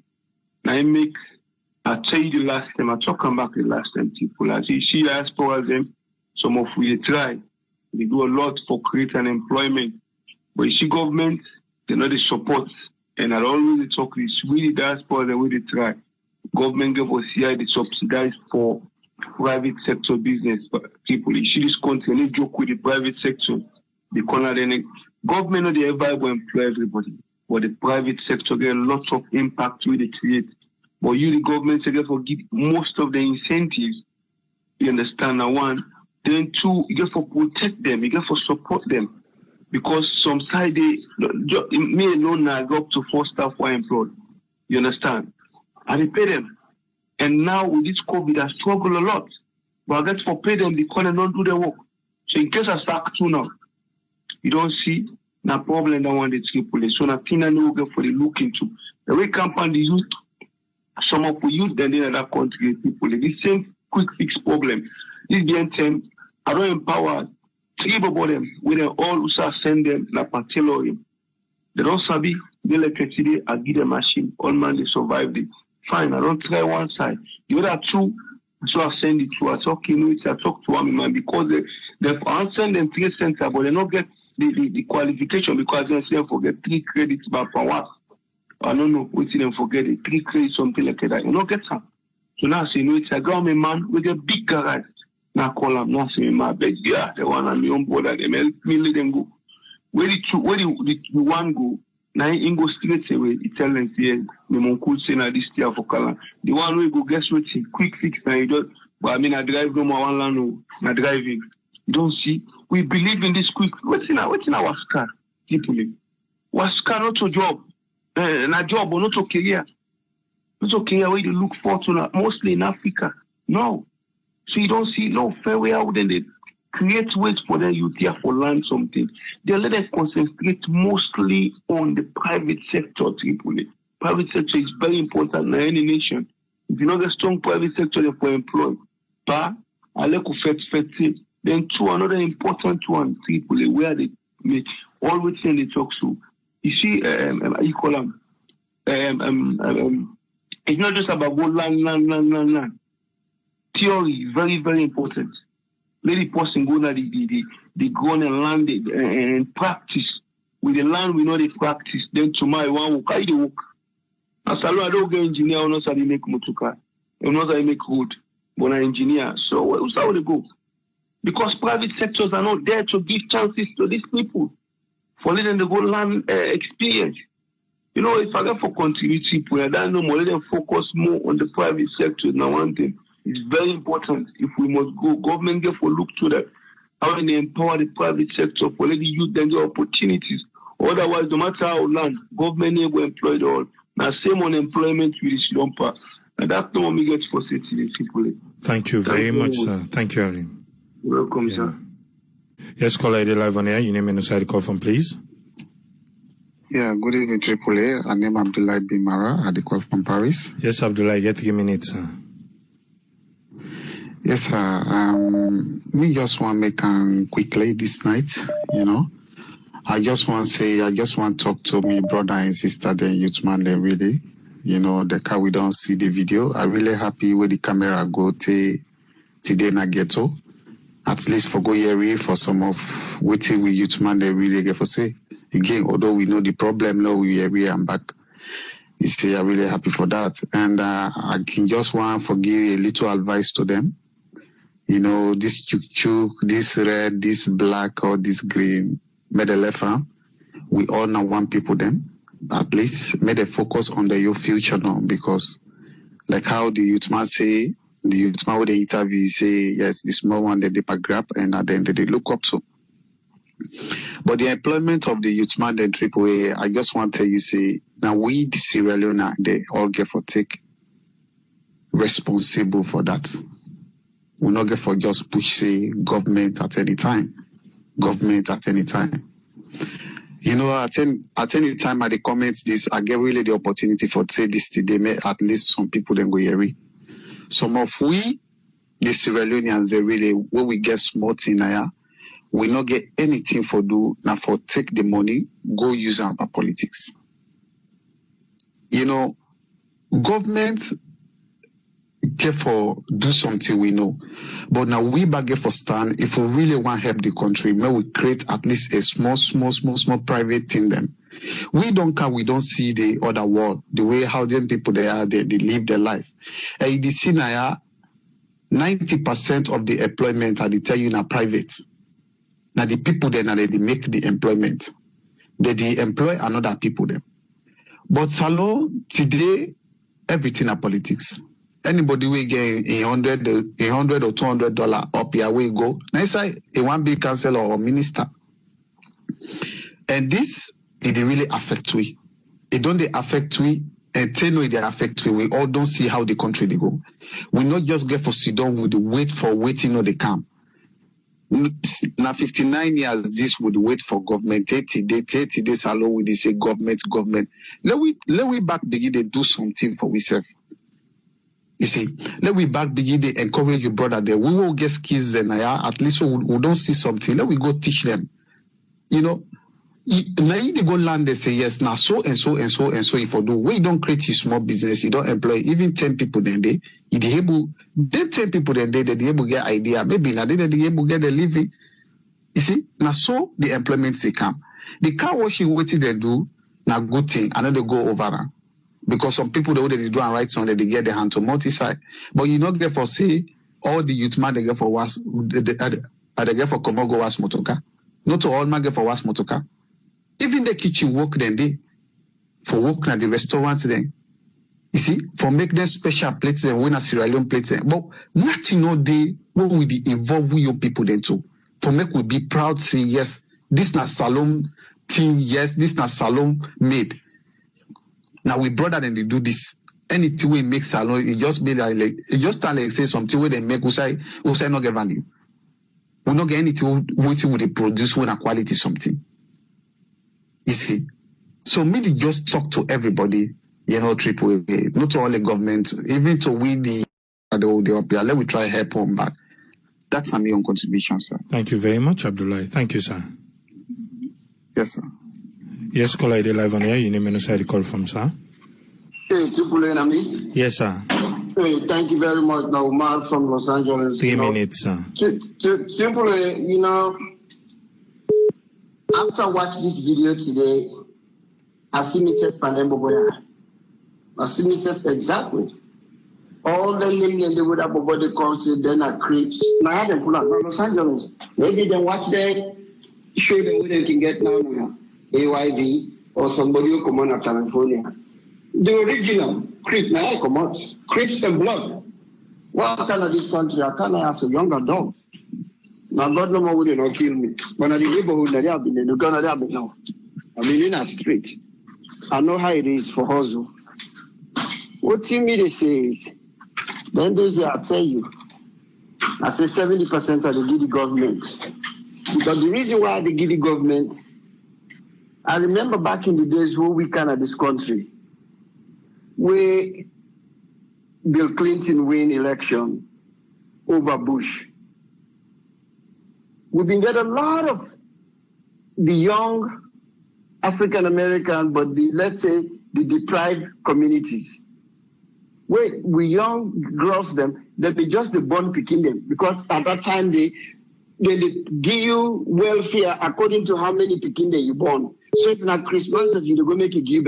Now I tell you the last time, I talk back the last time, Tripoli. I see as far as them, some of we try. They do a lot for creating employment. But you see government, they know the support. And I always talk this really diaspora the way they try. Government give us here the subsidize for private sector business people. You see this country, they joke with the private sector. The corner then government not they ever employ everybody, but the private sector get a lot of impact with they create. But you the government they get for give most of the incentives. You understand now one. Then two, you get for protect them, you get for support them. Because some side they me alone now go up to 4 staff who are employed. You understand? And they pay them. And now with this COVID I struggle a lot. But I get for pay them because they don't do their work. So in case I start to now, you don't see no problem that one the Tripoli. So nothing I know get for the look into. The way campaign the youth, some of the youth then in that country people. The same quick fix problem. This BN10, I don't empower 3 about them, we then all also send them na patelo. They don't sabi, they like today, I give them machine, all man they survived it. Fine, I don't try one side. The other 2, so I send it to us. Okay, I talk to one man because they've send them 3 center, but they don't get the qualification because they say forget 3 credits back for what. I don't know, we see them forget it, 3 credits, something like that. You don't get some. So now I say, I government man with a big garage. Now call them, now say, my beg, yeah, the one on me on board, and me let them go. Where the one go, now in go straight away, it tell them, say, me mon cool say na this year for Kala. The one way go guess what, quick fix, now you don't, but I mean, I drive no more one land, no, na driving. You don't see, we believe in this quick, what's in our scar, people? What's scar not a job, na job or not a career. Not a career where you look for to, mostly in Africa. No. So you don't see no fair way out then they create ways for them youth here for learn something. They let us concentrate mostly on the private sector, Tripoli. Private sector is very important in any nation. If you know the strong private sector they for employ. But I like to then 2 another important one, Tripoli, where they make always send the talk to. You see you call them it's not just about go land. Theory is very, very important. Let the person go now the Gron and land and practice. With the land we know they practice. Then tomorrow one will carry the work. As I don't get engineer, I know how they make motorcar. I know how they make road. But an engineer. So where's how they go? Because private sectors are not there to give chances to these people. For letting them go land experience. If I go for continuity, I don't know more. Let them focus more on the private sector. Now one thing. It's very important if we must go. Government get for look to that. How they empower the private sector for letting youth them get opportunities. Otherwise, no matter how land, government will employ all. Now same unemployment with the slumper. And that's not what we get for city people. Thank you very much, sir. Thank you, Ali. Welcome, sir. Yes, call ID live on air. Your name and the side call from, please. Yeah, good evening, Tripoli. I name Abdullah Bimara. I call from Paris. Yes, Abdullah, get 3 minutes, sir. Yes, sir. Me just want to make quickly this night, I just want to talk to me brother and sister, the youth man, they really. the car we don't see the video. I'm really happy where the camera go today na ghetto. At least for go here for some of waiting with youth man they really get for say. Again, although we know the problem now, we are back. You see, I'm really happy for that. And I can just want to give a little advice to them. This chuk, this red, this black, or this green, made a left hand. We all now want people them. At least made a focus on your future now, because like how the youth man say, the youth man with the interview say, yes, this small one they grab and at the end they look up to. But the employment of the youth man then AAA, I just want to tell you, say, now we, the Sierra Leone, they all get for take responsible for that. We not get for just push, say, government at any time. Government at any time. At any time at the comments this, I get really the opportunity for say this today, may at least some people then go here. Some of we, the Sierra Leoneans, they really, when we get smart in here, we not get anything for do, now for take the money, go use them for politics. Government get for do something we know. But now we back get for stand, if we really want to help the country, may we create at least a small private thing then. We don't see the other world, the way how them people they are, they live their life. And you see now, 90% of the employment are they tell you now private. Now the people then they make the employment. They employ another people then. But Salon today, everything are politics. Anybody will get $100 or $200 up here we go. Next a one big councillor or minister. And this it really affect we. It don't they affect we and tell no they affect we. We all don't see how the country they go. We not just get for sit down with the waiting or they come. Now 59 years this would wait for government 30 days alone with they say government. Let we back begin to do something for ourselves. You see, let we back begin to encourage your brother there. We will get skills then at least we don't see something. Let we go teach them. Now they go land, they say yes, now so and so if you do. We don't create a small business, you don't employ even 10 people then they able 10 people then they able get idea. Maybe now they able get a living. You see, now so the employment they come. The car washing waiting they do, now good thing, and then they go over. Because some people they do and right on that they get their hand to multi-site. But you not get for say all the youth man they get for was they get for Komogo was motoka. Not all man get for was motoka. Even the kitchen work then they for work at the restaurants then. You see, for make them special plates then when a Sierra Leone plates then. But nothing no day what will be involved with young people then too. For make we be proud say yes, this not salon team, yes, this not salon made. Now we brother then they do this. Anything we make salon, it just be like it just start like say something where they make who say not get value. We not get anything waiting with they produce when a quality something. You see. So maybe just talk to everybody, AAA, not to all the government, even to we the up here. Let we try help them back. That's my own contribution, sir. Thank you very much, Abdullah. Thank you, sir. Yes, sir. Yes, caller, live on air. You name and the call from, sir. Hey, AAA, yes, sir. Hey, thank you very much, Omar from Los Angeles. 3 minutes, sir. Simply, after watching this video today, I see myself Pandemboboya. I see myself exactly. All the limb they would have about the concert, then are creeps. Now I had them pull out from Los Angeles. Maybe they watch that, show them where they can get now, AYV, or somebody who come on to California. The original creep, now I come out. Creeps and blood. What kind of this country? I can't ask a younger dog. Now God no more will not kill me. But I the neighborhood that have been in the gun have been now. I mean in a street. I know how it is for hustle. What to me they say is, then they say I tell you, I say 70% of the giddy government. Because the reason why the giddy government, I remember back in the days when we kind of this country, where Bill Clinton win election over Bush. We've been getting a lot of the young African American, but let's say the deprived communities. We young girls them, they be just the born picking them, because at that time they give you welfare according to how many picking they you born. So if not Christmas, if you go make a give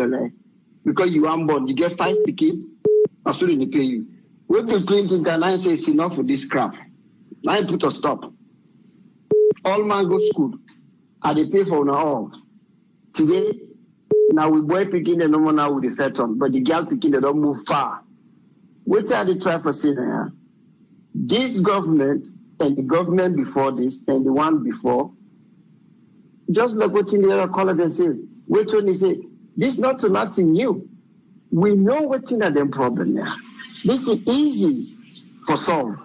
because you are born, you get 5 picking, as soon as they pay you. We Bill Clinton can I say it's enough for this crap. I put a stop. All man go to school, and they pay for now all. Today, now we boy picking the number now with the feton, but the girl picking they don't move far. What are they trying for saying here? This government and the government before this and the one before, just like what in the other color they say, which one they say, this is not nothing new. We know what's in them problem now. This is easy for solve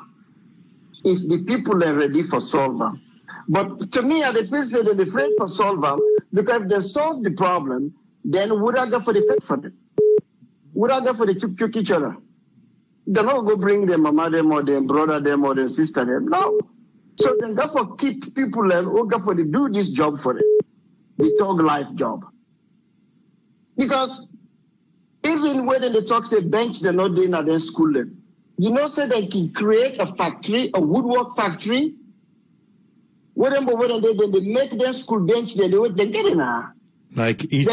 if the people are ready for solve them. But to me, the people say they're afraid for solve them, because if they solve the problem, then would I go for the faith for them? Would I go for the chuk each other? They're not going to bring their mama them or their brother them or their sister them. No. So then go for keep people them who go for to do this job for them. The thug life job. Because even when they talk say bench, they're not doing at their school them. You know, say they can create a factory, a woodwork factory. When they make their school bench, they get it now. Like each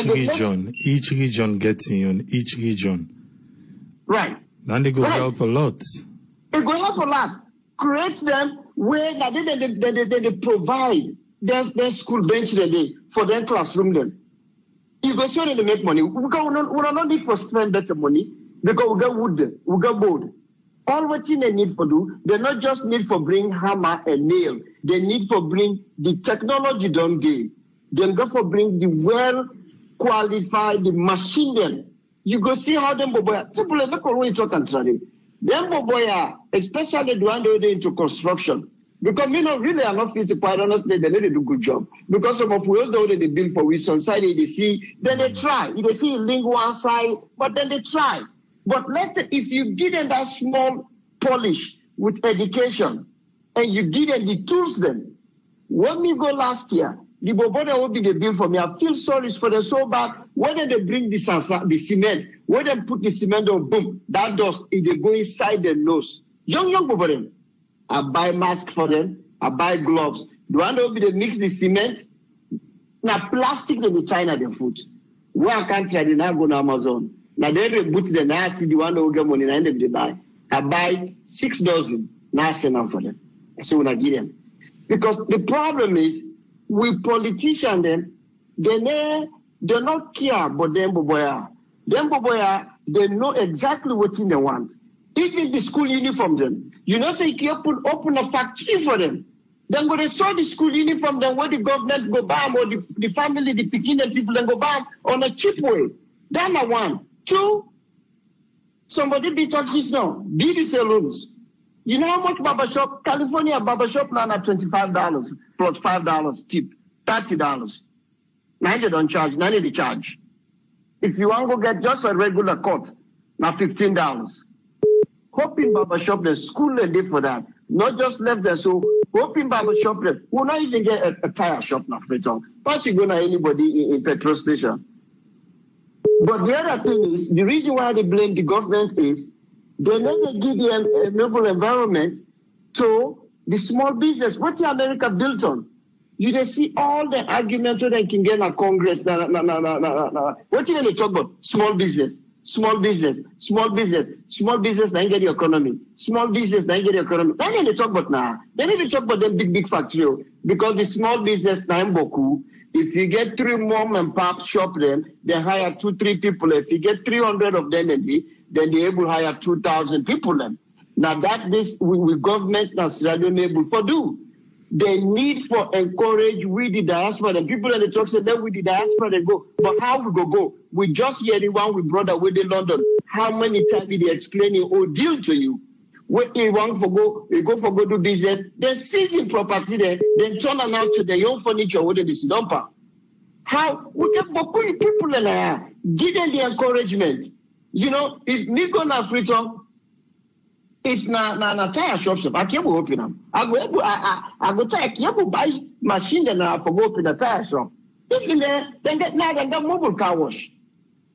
region gets in each region. Right. Then they go help a lot. It go help a lot. Create them where they provide their school bench for their classroom then. You go show them to make money. We don't need for spend better money because we got wood, we got board. All what they need for do, they not just need for bring hammer and nail. They need for bring the technology don't give. They go for bring the well qualified the machine them. You go see how them boboya. People look at what you talk contrary. Them boboya, especially the one they into construction. Because me not really are not physical, quite honestly, they need to do good job. Because some of us though they build for we on side they see, then they try. They see link one side, but then they try. But if you give them that small polish with education and you give them the tools then, when we go last year, the boboda will be the bill for me. I feel sorry for them so bad. When they bring the cement, when they put the cement on, boom, that dust, they go inside their nose. Young boboda. I buy mask for them. I buy gloves. The one that will be they mix the cement. Now plastic in the China they food. Where country they now go to Amazon. Now they reboot the now see the one that will get money and they buy. I buy 6 dozen. Now I send them for them. I say when I give them. Because the problem is we politicians them, they not care about them boboya. Them boboya, they know exactly what they want. Even the school uniform them. You know, say you open a factory for them. Then go they saw the school uniform, then where the government go bam or the family, the Pekinese people, then go bam on a cheap way. That's my one. 2, somebody be talk this now. Beauty salons. You know how much barbershop? California barbershop now at $25 plus $5 tip, $30. Now they don't charge, now they charge. If you want to go get just a regular cut, now $15. Hoping barbershop, the school they did for that. Not just left there. So hoping barbershop, will not even get a tire shop now. First you go to anybody in petrol station. But the other thing is, the reason why they blame the government is they never give the enable environment to the small business. What the America built on? You they see all the arguments that they can get in Congress. What do they talk about? Small business. Small business, small business, small business, then get the economy. Small business, then get the economy. Then they talk about now. Then they talk about them big factory. Because the small business, now in Boku, if you get 3 mom and pop shop them, they hire 2-3 people. If you get 300 of them, then they able to hire 2,000 people then. Now that this with government now able for do. They need for encourage with the diaspora. The people in the talk say then with the diaspora they go. But how we go? We just hear the one with brother with the London. How many times did they explain it or deal to you? When they want for go, we go for go do business. They seizing property there. Then turn around to their own furniture with the dumper. How we get people in there? Give them the encouragement. You know, if me go na freedom. If na tire shops, I can't open them. I go tire, can't buy machine and I go open the tire shop. If then get now they got mobile car wash.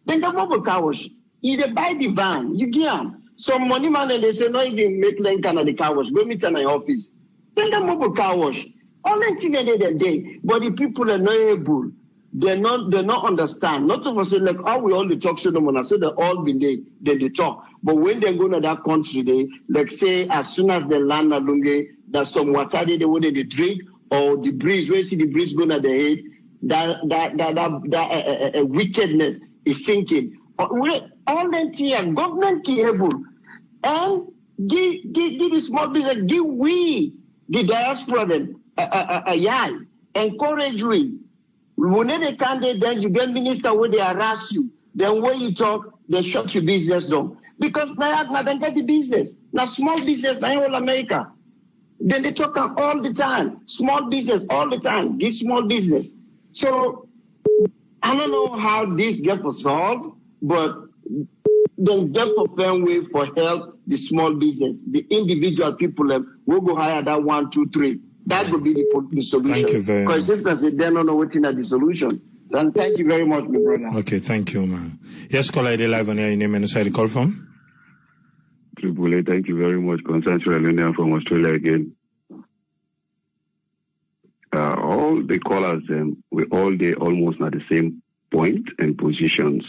Then the mobile car wash. You dey buy the van, you give them. Some money man and they say, no, even make them kind of the car wash. Go meet in my office. Then the mobile car wash. All the things they day, but the people are not able. They not understand. Not of us say like how we all the talk to them when I say they all been they talk. But when they go to that country, they like say as soon as they land at Lunge, there's some water they want they drink or the breeze. When you see the breeze going at their head, that wickedness is sinking. All them things government is able and give the small business, give we the diaspora them encourage we. When they can't, then you get minister where they harass you. Then when you talk, they shut your business down. Because now they get the business. Now small business, now all America. Then they talk all the time. Small business, all the time. This small business. So I don't know how this gets solved, but then get for fair way for help the small business. The individual people will go hire that 1, 2, 3. That would be the solution. Thank you very much. Because if they don't know what is the solution, then thank you very much, my brother. Okay, thank you, man. Yes, caller, ID live on your name and side call from. Triple A, thank you very much. Consensual Leone from Australia again. All the callers, we all they almost at the same point and positions.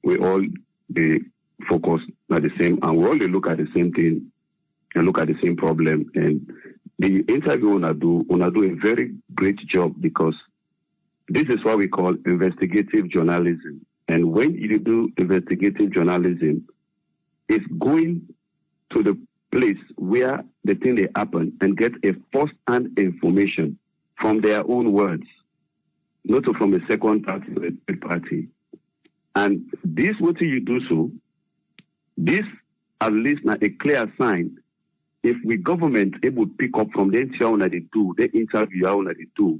We all they focus at the same, and we all they look at the same thing and look at the same problem. And the interview wanna do a very great job because this is what we call investigative journalism. And when you do investigative journalism, it's going to the place where the thing they happen and get a first-hand information from their own words, not from a second party or a third party. And this, what you do so, this at least now a clear sign. If we government able to pick up from the interview that they do, the interview that they do,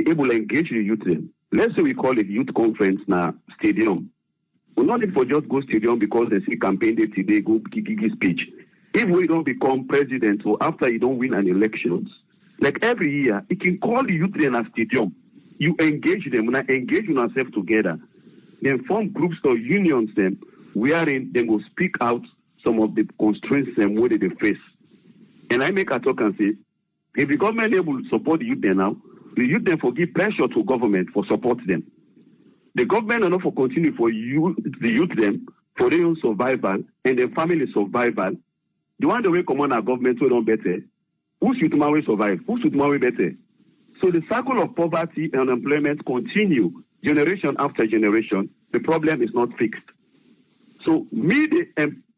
able to engage the youth them. Let's say we call it youth conference now stadium. We not need for just go stadium because they see campaign day today, go give speech. If we don't become president or after you don't win an elections, like every year, you can call the youth in a stadium. You engage them, when I engage yourself together, then form groups or unions them, wherein they will speak out some of the constraints and what they face. And I make a talk and say, if the government able to support the youth there now, the youth then forgive pressure to government for support them. The government will not for continue for you, the youth them, for their own survival and their family survival. The one the way come on our government will not better. Who should tomorrow survive? Who should tomorrow better? So the cycle of poverty and unemployment continue generation after generation. The problem is not fixed. So we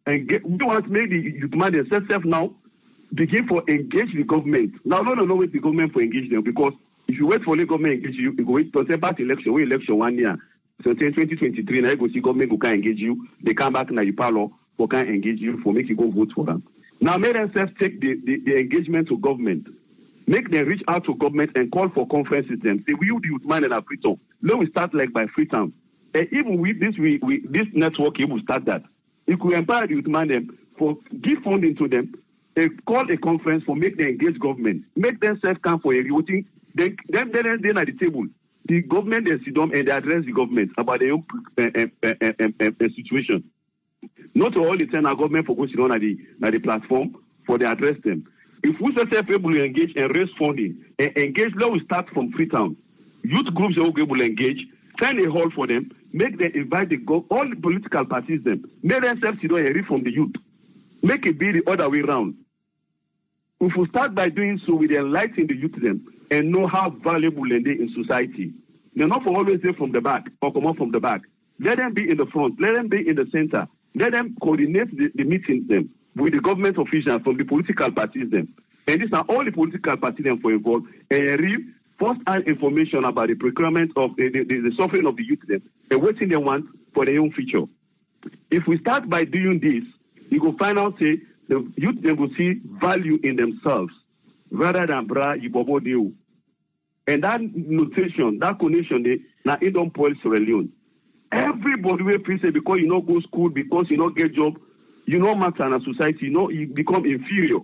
want to make the youth man themselves now begin for engage the government. Now, no wait the government for engage them because if you wait for the government engage you, you go wait for the election, election 1 year. So 2023, now you go see government who can engage you. They come back now you parlor for can engage you for make you go vote for them. Now make themselves take the engagement to government. Make them reach out to government and call for conferences them. Say we the youth man and Freetown. Let we start like by Freetown. And even with this this network, you will start that. If we empower the youth man them for give funding to them, call a conference for make them engage government, make themselves come for a voting. Then at the table, the government they sit down and they address the government about their own situation. Not all the time our government for going on at the platform for they address them. If we say able to engage and raise funding and engage, let we start from Freetown. Youth groups are able to engage, find a hall for them, make them invite all the political parties them, make themselves sit down and read from the youth. Make it be the other way around. If we start by doing so, we enlighten the youth them and know how valuable they are in society. They're not for always there from the back or come up from the back. Let them be in the front. Let them be in the center. Let them coordinate the meetings them with the government officials from the political parties them. And these are all the political parties them for involved and real first-hand information about the procurement of the suffering of the youth them and what they want for their own future. If we start by doing this, you will find out say the youth they will see value in themselves rather than bra ibobo deu. And that notation, that connection, now it don't spoil Sierra Leone. Everybody will feel say because you not go school, because you not get job, you not matter in a society, you become inferior.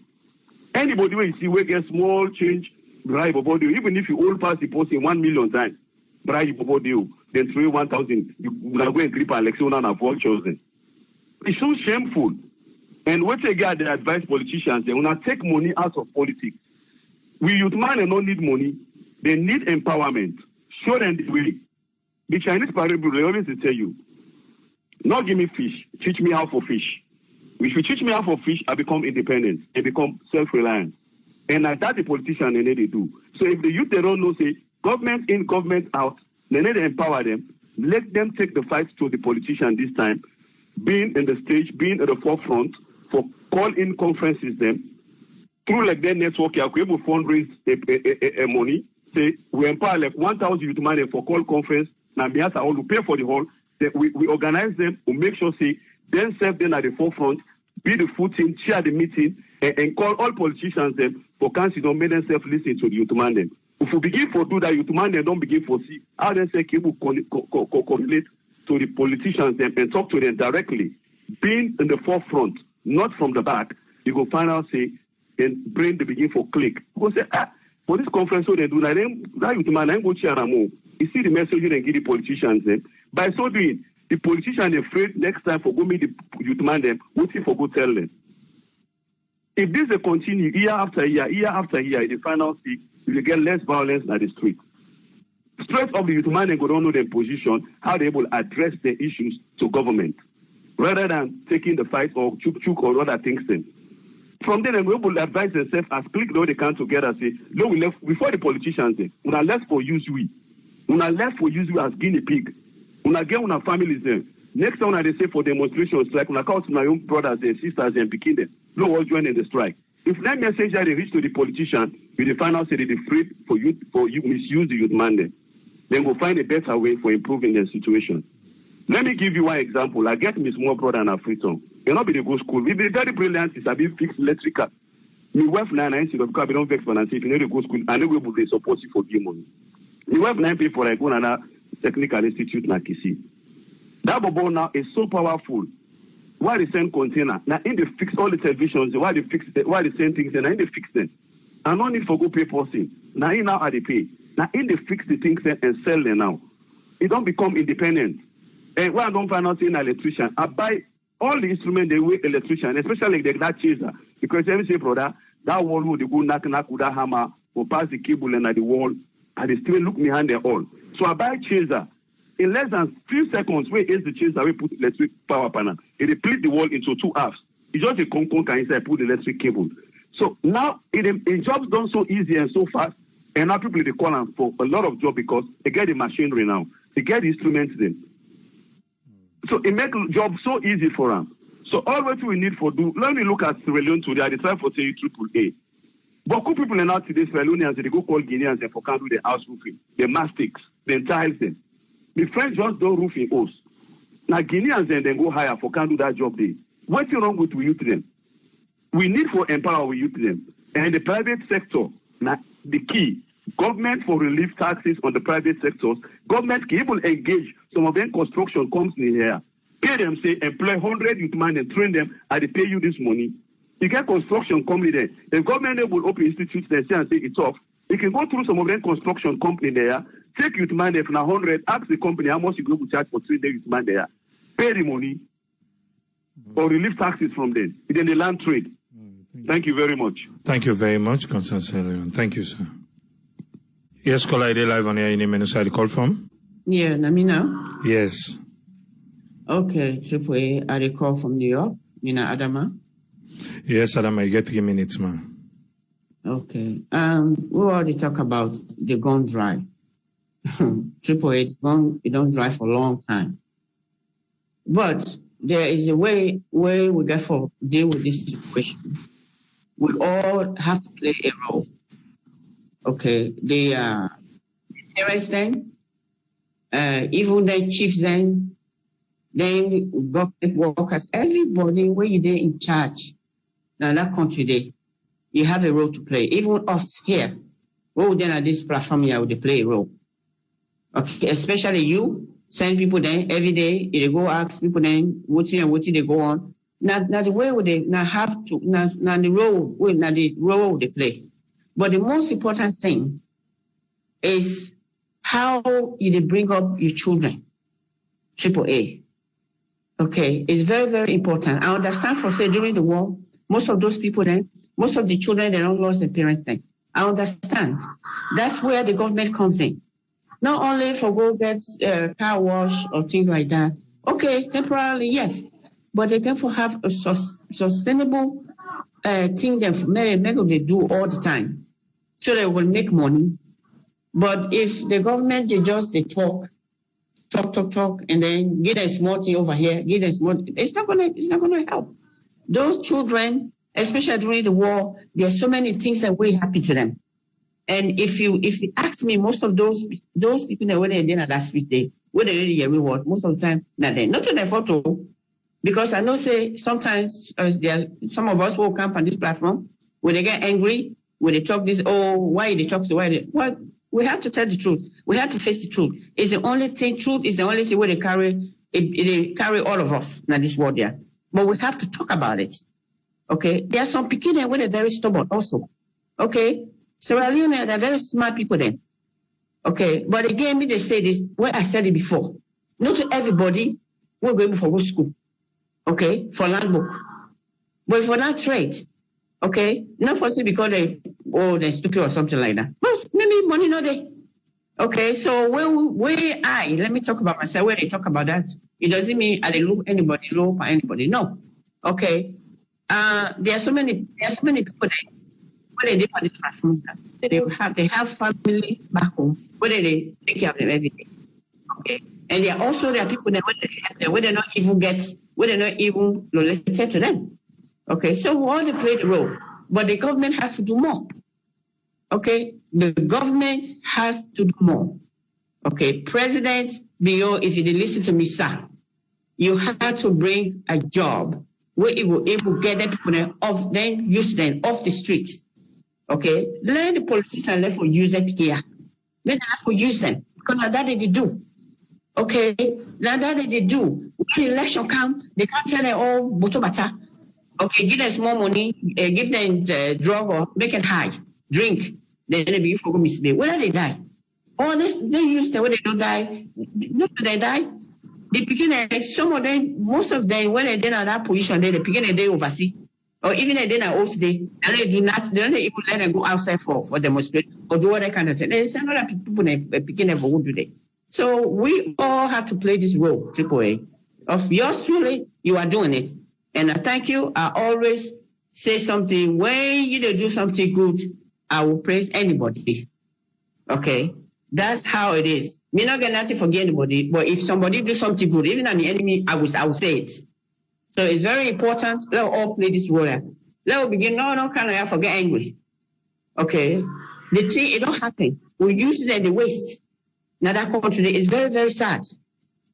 Anybody where you see where get small change, bribe about you, even if you all pass the post in 1 million times, bribe about you. then 1,000. You are going to grip an election and avoid chosen. It's so shameful. And what they get, they advise politicians, they will not take money out of politics. We youth man and don't need money. They need empowerment. Show them the way. The Chinese parable, they always tell you, not give me fish, teach me how for fish. If you teach me how for fish, I become independent. I become self-reliant. And that's the politician they need to do. So if the youth, they don't know, say, government in, government out, they need to empower them. Let them take the fight to the politician this time, being in the stage, being at the forefront, for call-in conferences them, through like their network, you are able to fundraise money. Say, we empower like 1,000 youth money for call conference, now we have to all pay for the whole. We organize them, we make sure, say, then serve them at the forefront, be the footing, chair the meeting, and call all politicians them for council don't make themselves listen to the youth man them. If we begin to do that, youth man them don't begin to see how they say people correlate to the politicians them and talk to them directly, being in the forefront, not from the back. You go find out, say, and brain the begin for click. Because say, for this conference, so they do that youth man, I go chair more. You see the message they give the politicians them. By so doing, the politician is afraid next time for go meet the youth man them, what's he for go tell them? If this will continue year after year, in the final stage, you will get less violence in the street. Stress of the youth man and go don't know their position, how they will address their issues to government, rather than taking the fight or chuk or other things then. From then, we will advise themselves as click the way they can together, say, no, we left before the politicians say, we are left for use we. We are left for use we as guinea pig. We are get our families there. Next time they say for demonstrations, like when I call to my own brothers and sisters and picking them, no one join in the strike. If that message that they reach to the politician, we find out that they afraid for you misuse the youth man then we'll find a better way for improving their situation. Let me give you one example. I get my small brother and a freeton. You know, be the go school. We be very brilliant is a bit fixed electrical. My wife 9 because we don't vex finance. If you know the go school, I know we will be support you for give money. My wife 9 people I go another technical institute na Kisi. That bubble now is so powerful. Why they send container? Now in the fix all the televisions, why they send things and now in the fix them. I no need for go pay person. Now in now are they pay. Now in the fix the things and sell them now. It don't become independent. And when I don't find out in an electrician, I buy all the instruments they weigh electrician, especially like that chaser. Because every say brother, that wall would go knock with that hammer or pass the cable and at the wall and they still look behind there all. So I buy chaser. In less than few seconds, where is the chaser we put electric power panel? It split the wall into two halves. It's just a concon can inside put the electric cable. So now it jobs done so easy and so fast, and now people they call them for a lot of job because they get the machinery now, they get the instruments then. So it makes job so easy for them. So all what we need for do. Let me look at Sierra Leone today. They try for say AAA. But good people are now today Sierra Leoneans, they go call Guineans and for can do the house roofing, the mastics, the tiles them. The French just don't roof in us. Now Guineans then go higher for can do that job there. What's wrong with we youth them? We need for empower we youth them. And the private sector, now the key, government for relief taxes on the private sectors, government can even engage some of them construction companies here. Pay them, say, employ 100 youth men and train them, and they pay you this money. You get construction company there. The government will open institutes there and say it's off. You can go through some of them construction company there, take youth man there for 100, ask the company how much you go to charge for 3 days youth man there, pay the money, or relief taxes from them. Then the land trade. Thank you very much. Thank you very much, Constance. Thank you, sir. Yes, caller, are live on air in a minute. Side call from? Yeah, Namina. Yes. Okay, Triple I recall from New York. Mina Adama. Yes, Adama, you get 3 minutes, man. Okay. We already talk about the gun drive. Triple A, it don't drive for a long time. But there is a way we get for deal with this situation. We all have to play a role. Okay, the parents then, even the chiefs then government workers, everybody where you there in charge. Now that country there, you have a role to play. Even us here, we then at this platform here, we play a role. Okay, especially you send people then every day. They go ask people then what they go on. Now the way they now have to now the role they play. But the most important thing is how you bring up your children, AAA. Okay, it's very, very important. I understand for say during the war, most of those people then, most of the children, they don't lose their parents then. I understand. That's where the government comes in. Not only for go get car wash or things like that. Okay, temporarily, yes. But they can for have a sustainable thing that maybe they do all the time. So they will make money. But if the government, they talk, and then get a small thing over here, get a small, it's not gonna help. Those children, especially during the war, there are so many things that really happen to them. And if you ask me, most of those people that went in at last week day, when they really get reward, most of the time, not to their photo, because I know say sometimes there are some of us will come on this platform when they get angry, when they talk this, why they talk so what? We have to tell the truth. We have to face the truth. It's the only thing. Truth is the only thing where they carry all of us in this world there. But we have to talk about it. Okay. There are some people there where they're very stubborn also. Okay. Sierra Leone, they're very smart people then. Okay. But again, they say this, where I said it before. Not to everybody will go for school. Okay. For land book. But for that trade. Okay. Not for say because they're stupid or something like that. But maybe money not there. Okay. So let me talk about myself. When they talk about that, it doesn't mean I look anybody low for anybody. No. Okay. There are so many people there. When they live on this platform, they have family back home where they take care of them every day. Okay. And there are people that where they're not even related to them. Okay. So we all play the role. But the government has to do more. Okay. The government has to do more. Okay. President Bio, if you did listen to me, sir, you have to bring a job where it will able to get the people use them off the streets. Okay. Let the politicians let for use them here. Let them for use them. Because now that they do. Okay. Now that they do. When the election comes, they can't tell them all botobata. Okay, give them small money, give them drug or make it high, drink. Then they be for misbehave. Whether they die, or they use the way they don't die. Not they die. They begin some of them, most of them, when they're in that position, they begin a day overseas, or even a day na host day, and they do not. They don't even let them go outside for demonstrate or do other kind of thing. There's a lot of people begin never would do that. So we all have to play this role, AAA. Of yours truly, you are doing it. And I thank you. I always say something. When you do something good, I will praise anybody. Okay? That's how it is. Me not get nothing for anybody, but if somebody do something good, even an enemy, I will say it. So it's very important. Let us all play this role. Let us begin. No, kind of forget angry. Okay? The thing, it don't happen. We use it and the waste. Now that country is very, very sad.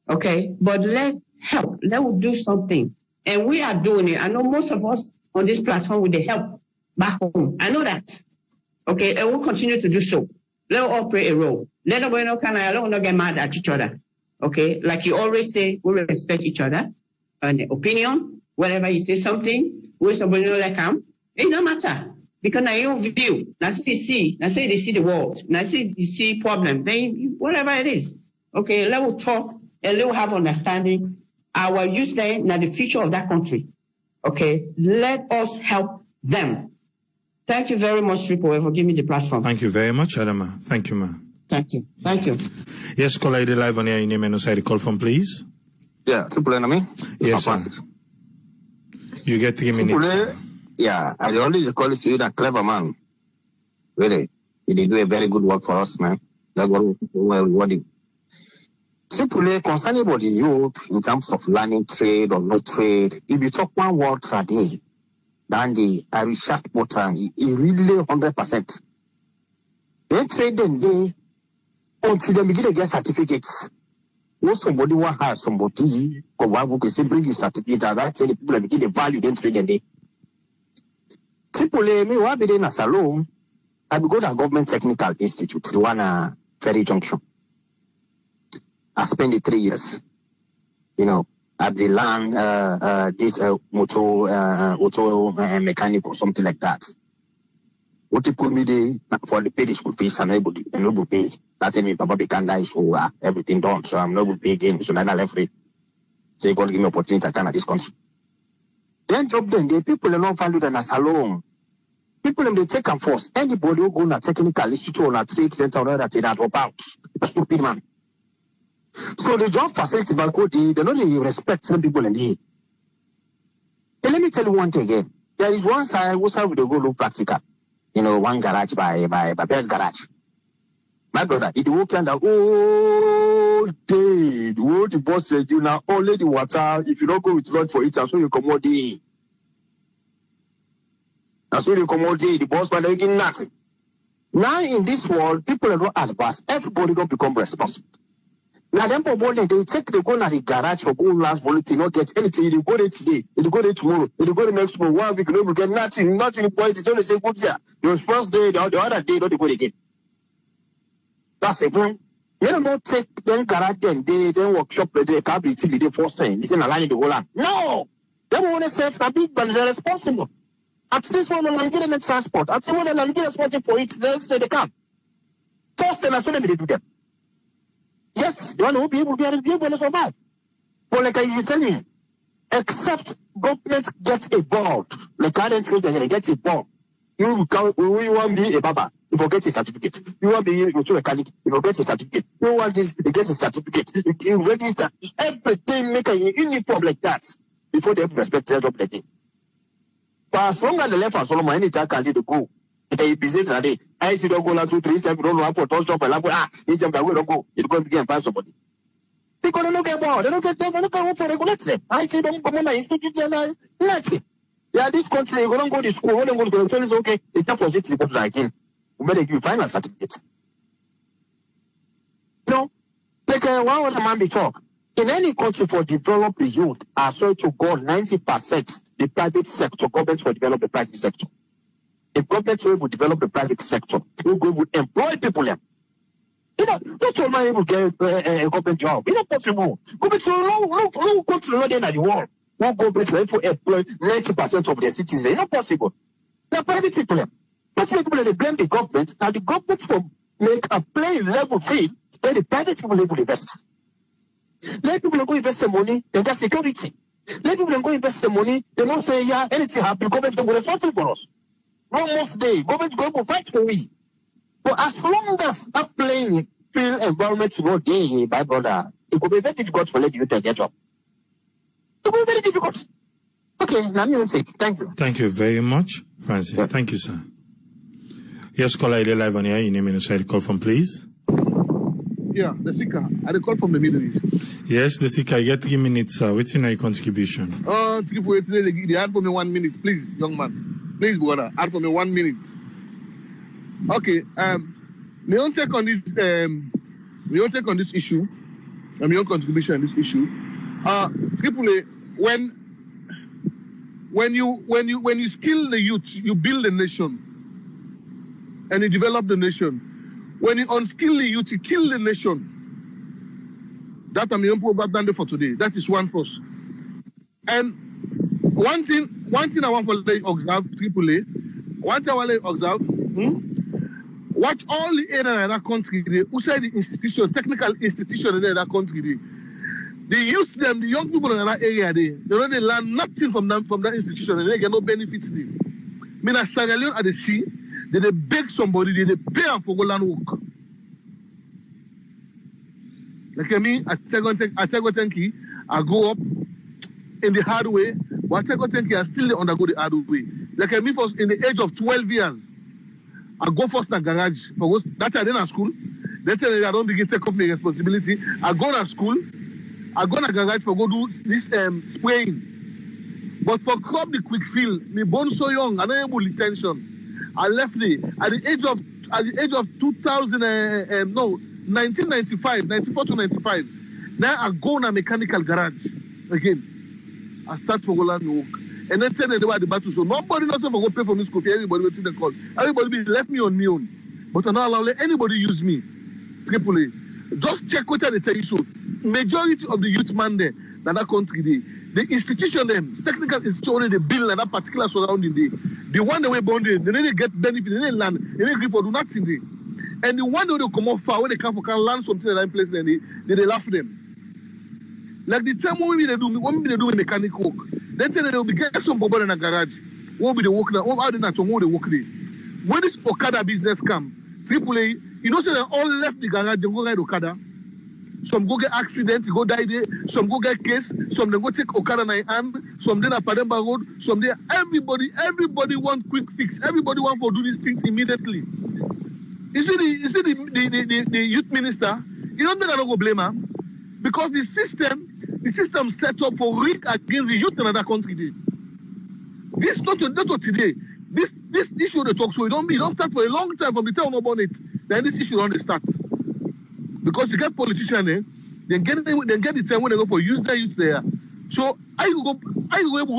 Okay? But let's help. Let us do something. And we are doing it. I know most of us on this platform with the help back home. I know that. Okay, and we'll continue to do so. Let us all play a role. Let us not get mad at each other. Okay, like you always say, we respect each other. And opinion, whenever you say something, we somebody don't like them. It don't matter. Because now your view, now say they see the world. Now say you see problem. Then whatever it is. Okay, let us talk and let us have understanding. Our youth then are the future of that country. Okay, let us help them. Thank you very much, Triple, for giving me the platform. Thank you very much, Adama. Thank you, ma. Thank you. Thank you. Yes, caller, ID live on your name and also the call from, please. Yeah, Triple enemy. Yes, sir. You get 3 minutes. Triple, yeah, I always call you that clever man. Really, he did do a very good work for us, man. That's what he. Simply concerning about the youth in terms of learning trade or no trade, if you talk one word trade, then the Irish sharp button, it really 100%. They trade then they until they begin to get certificates. When somebody will have somebody who can say bring you certificate, and that's the people begin to value then trade then they. Triple me what be in a salon, I go to a government technical institute, the one Ferry Junction. I spent the 3 years, at the land, this auto mechanic or something like that. What you put me there for the pay the school fees and nobody pay. That's me, Papa become guy, so everything done. So I'm not going to pay again. So then I left free. Say God give me opportunity I can at this country. Then drop them. The people are not valued as alone. People in the take and force. Anybody who go to technical institute or a trade center or that they drop out. A stupid man. So the job facility by Cody, they don't even respect some people in the. And let me tell you one thing again. There is one side who side we go look practical. One garage by best garage. My brother, it walk under all day. What the boss said, you now only the water. If you don't go with lunch for it, that's when you come all day. That's when you come all day. The boss man don't get nothing. Now in this world, people are not advanced. Everybody don't become responsible. Now them people they go to the garage for go last volunteer, not get anything. You go there today, you go there tomorrow, you go there next month, 1 week, you don't get nothing. Point. It's only say good year. The first day, the other day, don't go again. That's it, man. You don't take them garage then workshop they can't be till the first time. It's in a line to go on. No! They want to say a big but they're responsible. At this one on get them transport. At this one on get us wanting for it, the next day they come. First time I saw them they do them. Yes, you want to be able to survive. But like I tell you, except government gets a board, like current they get a board. You want to be a baba, you forget a certificate. You want to be a mechanic, you forget a certificate. You want this, you get a certificate. You register everything, make a uniform like that before they respect their job like that. But as long as the left and Solomon, any time can do to go. They busy today. I see don't go like 2, 3, 7, don't have for touch shop and this time we don't go. You go begin find somebody. Because they don't get bored, they don't go for regulate them. I say don't come on my institute and let's it. Yeah, this country, you don't go to school, you don't go to the it's okay. It's not for it to go to again. We better give you final certificate. Like one other man be talk. In any country for develop the youth, I swear to God, 90% the private sector, government will develop the private sector. If government will develop the private sector, will employ people there. That's all my will get a government job. It's not possible. Government will go to the world. Who government will employ 90% of their citizens. It's not possible. They're private people there. But people they blame the government, and the government will make a playing level field, then the private people will invest. Let people go invest the money, then that's security. Let people go invest the money, they don't say, yeah, anything happen, government will be responsible for us. Almost day, government going to fight for we. But as long as that playing field environment is not there, my brother, it will be very difficult for let you take their job. It will be very difficult. Okay, now me take. Thank you. Thank you very much, Francis. Yeah. Thank you, sir. Yes, caller, you're live on here. Your name and side call from, please. Yeah, the Sika. I call from the Middle East. Yes, the Sika. You get 3 minutes, sir. What's in your contribution? They add for me 1 minute, please, young man. Please, brother, add for me 1 minute. Okay. Me on take on this issue. Me on contribution on this issue. Triple when you skill the youth, you build a nation, and you develop the nation. When you unskill the youth, you kill the nation. That I'm your propaganda for today. That is one first. And one thing I want to observe, AAA. One thing I want to observe. Watch all the area in that country. Who say the institution, technical institution in that country. The youth, them, the young people in that area, they don't learn nothing from that institution, and they get no benefits. Me na Sierra Leone at the sea. They beg somebody, they pay them for go land work. Like me, I go up in the hard way, but I still undergo the hard way. Like me, first in the age of 12 years, I go first to garage. That I didn't at school. That's I don't begin to take up my responsibility. I go to school, I go to garage for go do this spraying. But for crop the quick field, me born so young, I don't able retention. I left it at the age of 1995, 94 to 95. Now I go in a mechanical garage again. I start for Golan work. And then tell them about the battle. So nobody knows if I go pay for me school fee. Everybody will see the call. Everybody be left me on my own. But I'm not allowing anybody use me. AAA. Just check what they tell you. So majority of the youth man there, that country there, the institution them, technical institution, they build in that particular surrounding there. The one that we born there, they didn't get benefit, they didn't land, they didn't agree for do nothing there. And the one that they come off far, when they come for can land something in that place, then they laugh at them. Like the time when they do mechanic work, they tell them they'll be getting some people in a garage. What will be the work now? How they not to they work there? When this Okada business come, AAA, you know, so they all left the garage, they go ride Okada. Some go get accident, go die there. Some go get case. Some they go take Okada in hand. Some then at Pademba Road. Some there. Everybody want quick fix. Everybody want to do these things immediately. You see the youth minister. You don't think I don't go blame her because the system set up for rig against the youth in another country. Today. This not today. This issue they talk so it don't start for a long time from the time about it. Then this issue don't start. Because you get politicians there, then get the time when they go for use their youth there. So I go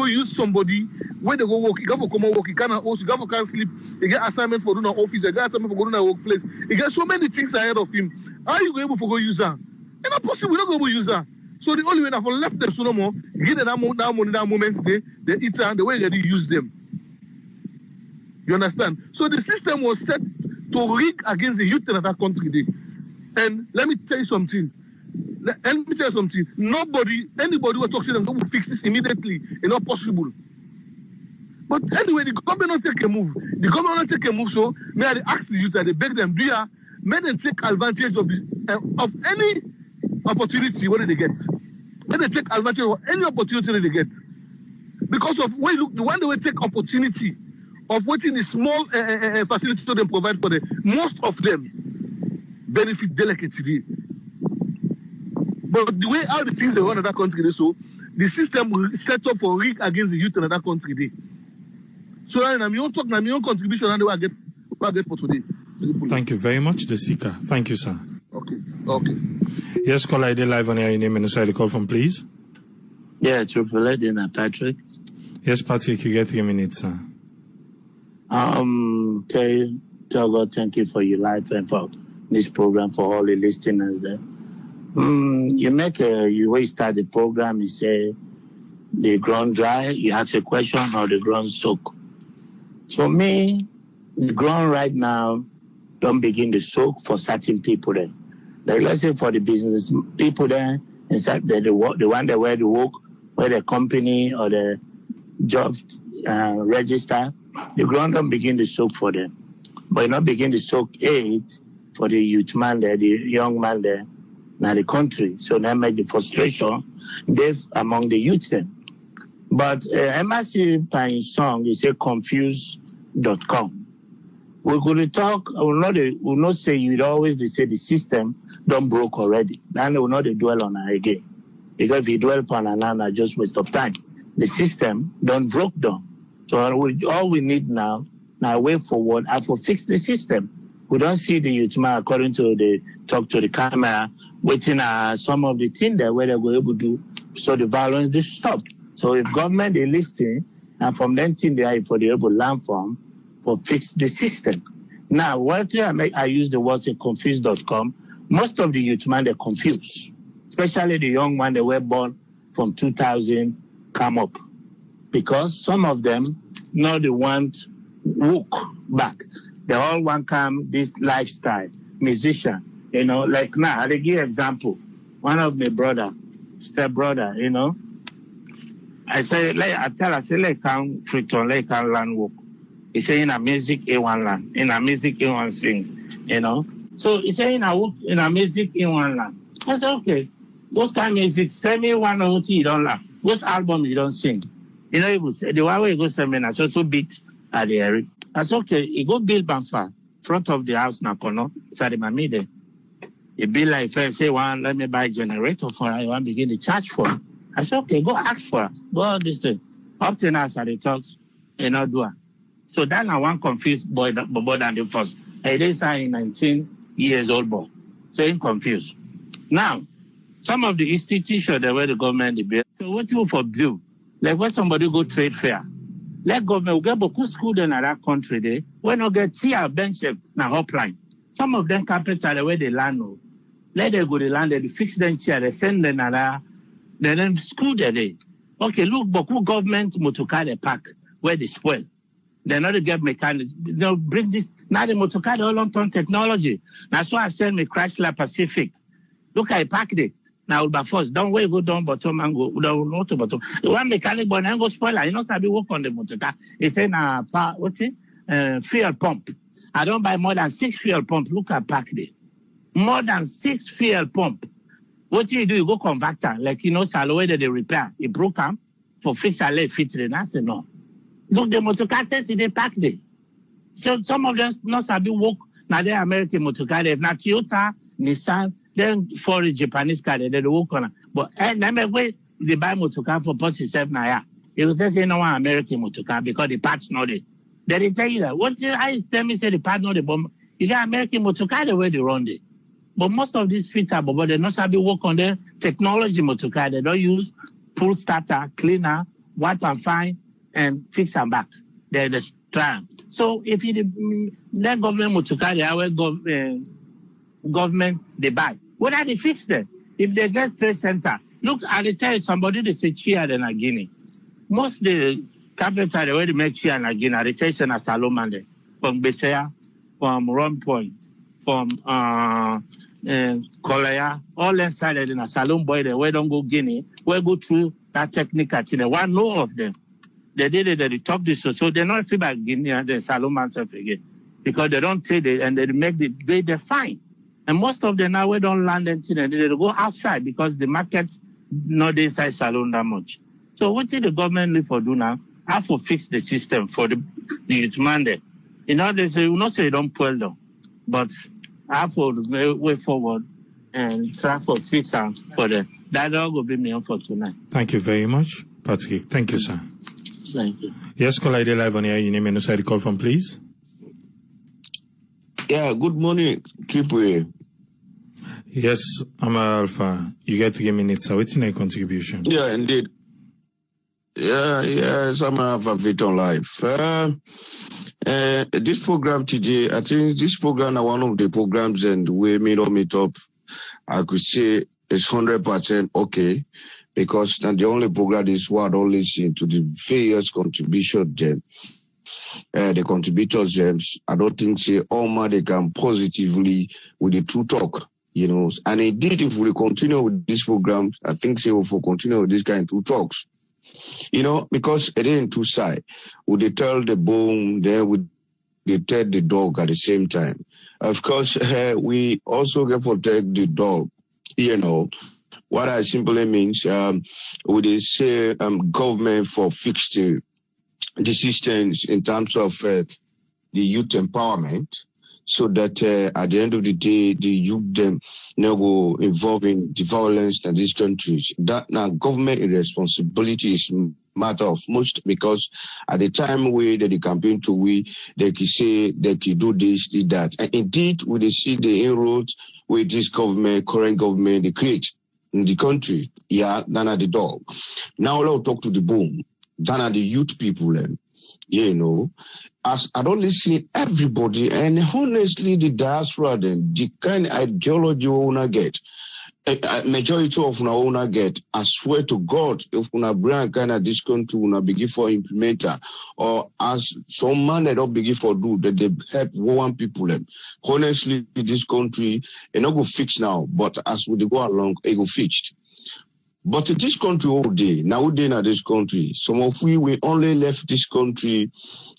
use somebody when they go work, you got for come work, you can't host, you got for can't sleep, you get assignment for doing an office, you get assignment for going to a workplace. You get so many things ahead of him. How you go able to go use that? It's not possible, we're not going to use that. So the only way that for left them so no more, give them that moment they eat and the way they use them. You understand? So the system was set to rig against the youth in that country there. And let me tell you something. Anybody who talks to them will fix this immediately. It's not possible. But anyway, the government don't take a move. So may I ask the youth, they beg them, may they take advantage of any opportunity what they get. May they take advantage of any opportunity they get. Because of when look, the one they will take opportunity of what in the small facility they provide for them, most of them benefit delicately. But the way how the things they run in that country, so the system will set up for rig against the youth in that country. So I'm talk my own contribution and what I get for today. Thank you very much, the seeker. Thank you, sir. Okay. Yes, caller ID live on your name and inside the call from, please. Yeah, Triple A, Patrick. Yes, Patrick, you get 3 minutes, sir. Tell God thank you for your life and for this program for all the listeners there. You start the program, you say the Gron dry, you ask a question or the Gron soak. For me, the Gron right now don't begin to soak for certain people there. Like let's say for the business people there, inside the one that where the work, where the company or the job register, the Gron don't begin to soak for them. But not begin to soak aid for the youth man there, the young man there, now the country. So that make the frustration there among the youth then. But Embassy by song, you say confused.com. We could talk, we will not say you'd always say the system don't broke already. Then they will not dwell on it again. Because if you dwell upon another, just waste of time. The system don't broke down. So all we need now way forward and for fix the system. We don't see the youth man according to the talk to the camera, waiting some of the things there where they were able to do so the violence is stopped. So if government is listening and from then thing they are for the able to learn from for fix the system. Now what I use the word confused.com, most of the youth man they're confused. Especially the young man that were born from 2000 come up. Because some of them now they want walk back. They all want come this lifestyle, musician, like now, I'll give you an example. One of my step brother, I say, come Freetown, come land walk. He say in a music, A1 land, in a music, A1 sing, So he say in a music, A1 land. I said, okay, what kind of music? Send me one or two you don't laugh. What album you don't sing? He will say, the one way you go seminar, so beat at the area. That's okay. He go build Banfa, front of the house, Nakono, Sadimamide. He be like, say, let me buy a generator for her. I want to begin to charge for her. I said, okay, go ask for her. Go all this thing. Up to now, the talks, not do it. So then I want confused boy than the first. It is a 19 years old boy. So I'm confused. Now, some of the institutions that were the government debate. So what you for do? Like when somebody go trade fair. Let government get boku school in that country there. When you get tier bench na hotline. Some of them capital where they land. Let them go to land, they fix them chair, they send them then school there. Okay, look, boku government motocar the park where they spoil. They not get mechanics. They'll bring this. Now the motor car, all long-term technology. That's why I send me Chrysler Pacific. Look, I packed it. Now, by force, don't wait, go down bottom and go down not to bottom. The one mechanic, but I go spoiler. You know, so I be work on the motor car. It's in what's it? Fuel pump. I don't buy more than 6 fuel pump. Look, I packed it. More than 6 fuel pump. What you do, you go converter. Like, you know, Salaway that they repair. It broke them for fix a lay fit. And I said, no. Look, the motor car they packed it. So some of them not sabi work. Now they're American motor car. If not Toyota, Nissan, then for the Japanese car, they work on it. But way they buy motor car for 47 naira. It was just no one American motor car because the parts not it. They didn't tell you that. What I tell me say the parts not the bomb. You got American motor car the way they run it. But most of these fitter, but they not sabi work on their technology motor car. They don't use pull starter, cleaner, wipe and fine, and fix and back. They're the try. So if you then government motor car, government they buy. What are they fix them? If they get trade center, look, I tell you somebody they say chair than a Guinea. Most the carpenter they already make chair and a Guinea. They tell you a Salomon from Besea, from Run Point, from Kolaya, all inside in a salon boy they don't go Guinea, we go through that technique at one know of them. They did it, they talk this so they're not feel like Guinea and the salon myself again. Because they don't trade it and they make the way they're fine. And most of them now we don't land anything and they go outside because the market's not inside salon that much. So what did the government need for do now? Have to fix the system for the youth mandate. You know, they say, not say don't pull them, but have to way forward and try for fix them for them. That all will be me on for tonight. Thank you very much, Patrick. Thank you, sir. Thank you. Yes, call ID live on air. Your name and the call from, please. Yeah, good morning, Triple A. Yes, I'm Alpha. You get 3 minutes. So what's your contribution? Yeah, indeed. Yes, I'm Alpha Fit on Life. This program today, I think this program is one of the programs and we made it up. I could say it's 100% okay because the only program is what I don't listen to the various contribution them. The contributors, I don't think say all they can positively with the true talk, you know. And indeed, if we continue with this program, I think say if we continue with this kind of true talks, you know, because it ain't two sides. Would they tell the bone, then would they tell the dog at the same time? Of course, we also get to take the dog, you know. What I simply means, would they say government for fixed the systems in terms of the youth empowerment, so that at the end of the day, the youth them now go involved in the violence in these countries. That now government responsibility is matter of most because at the time we the campaign to they can say they can do this, do that, and indeed we they see the inroads with this government, current government, they create in the country. Yeah, than at the dog. Now let's talk to the boom. Than at the youth people then, you know, as I don't listen everybody and honestly the diaspora then the kind of ideology we wanna get, majority of una wanna get, I swear to God, if una bring kind of this country una begin for implementer or as some man that don't begin for do that they help one people them. Honestly, this country it not go fix now, but as we go along, it go fixed. But in this country all day, nowadays in this country, some of we only left this country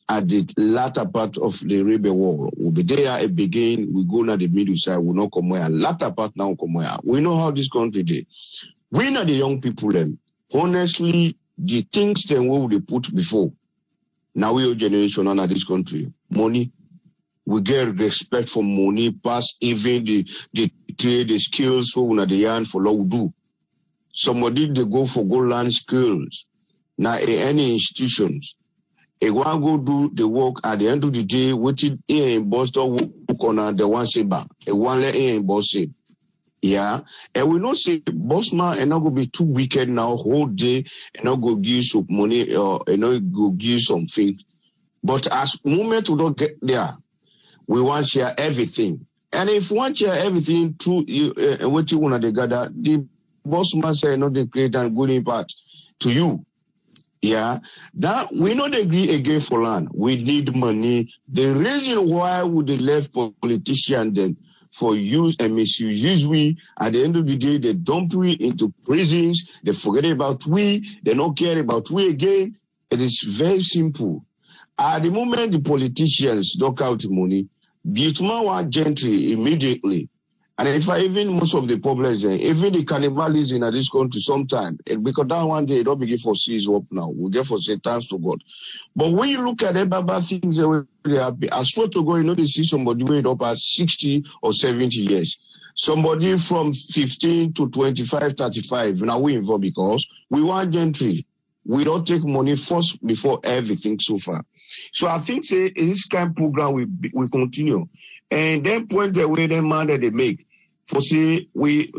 at the latter part of the Rebel War. We'll be there at begin, we go na the middle side, we not come where, latter part now come where. We know how this country did. We know the young people them. Honestly, the things them we would put before. Now we are generation under this country. Money. We get respect for money, past even the trade, the skills, we na the yarn for law we do. Somebody they go for go learn skills. Now any institutions, they want go do the work at the end of the day. Waiting in Boston work on the one saber. A one let in boss it. Yeah, and we not say boss man and not go be too wicked now whole day and not go give some money or and not go give something. But as moment we don't get there, we want share everything. And if we want share everything through you, what you want to gather the boss man say not the create and good impact to you. Yeah, that we not agree again for land. We need money. The reason why would they left politicians then for use and misuse we, at the end of the day, they dump we into prisons. They forget about we. They don't care about we again. It is very simple. At the moment the politicians dock out money, Butman want gentry immediately. And if I even most of the problems, even the cannibalism in this country sometime, because that one day it don't begin for seize up now. We therefore say thanks to God. But when you look at the bad things, I swear to God, you know, they see somebody wait up at 60 or 70 years. Somebody from 15 to 25, 35. Now we involved because we want gentry. We don't take money first before everything so far. So I think say this kind of program we continue. And then point the way the man that they make. For say we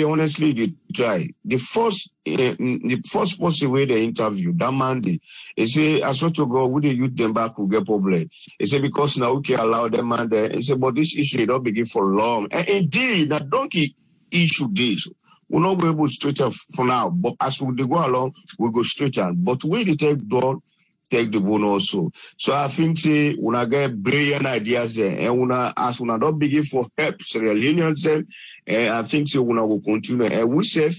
honestly they try. The first person where they interview that man they say I swear to God would they use them back will get problem. They say because now we can allow them man there. They say but this issue don't begin for long. And indeed that donkey issue this. We'll not be able to straight up for now, but as we go along, we go straight on. But we take the bone also. So I think say when I get brilliant ideas there, and when I don't begin for help Sierra Leoneans them, I think say when I will continue. And we say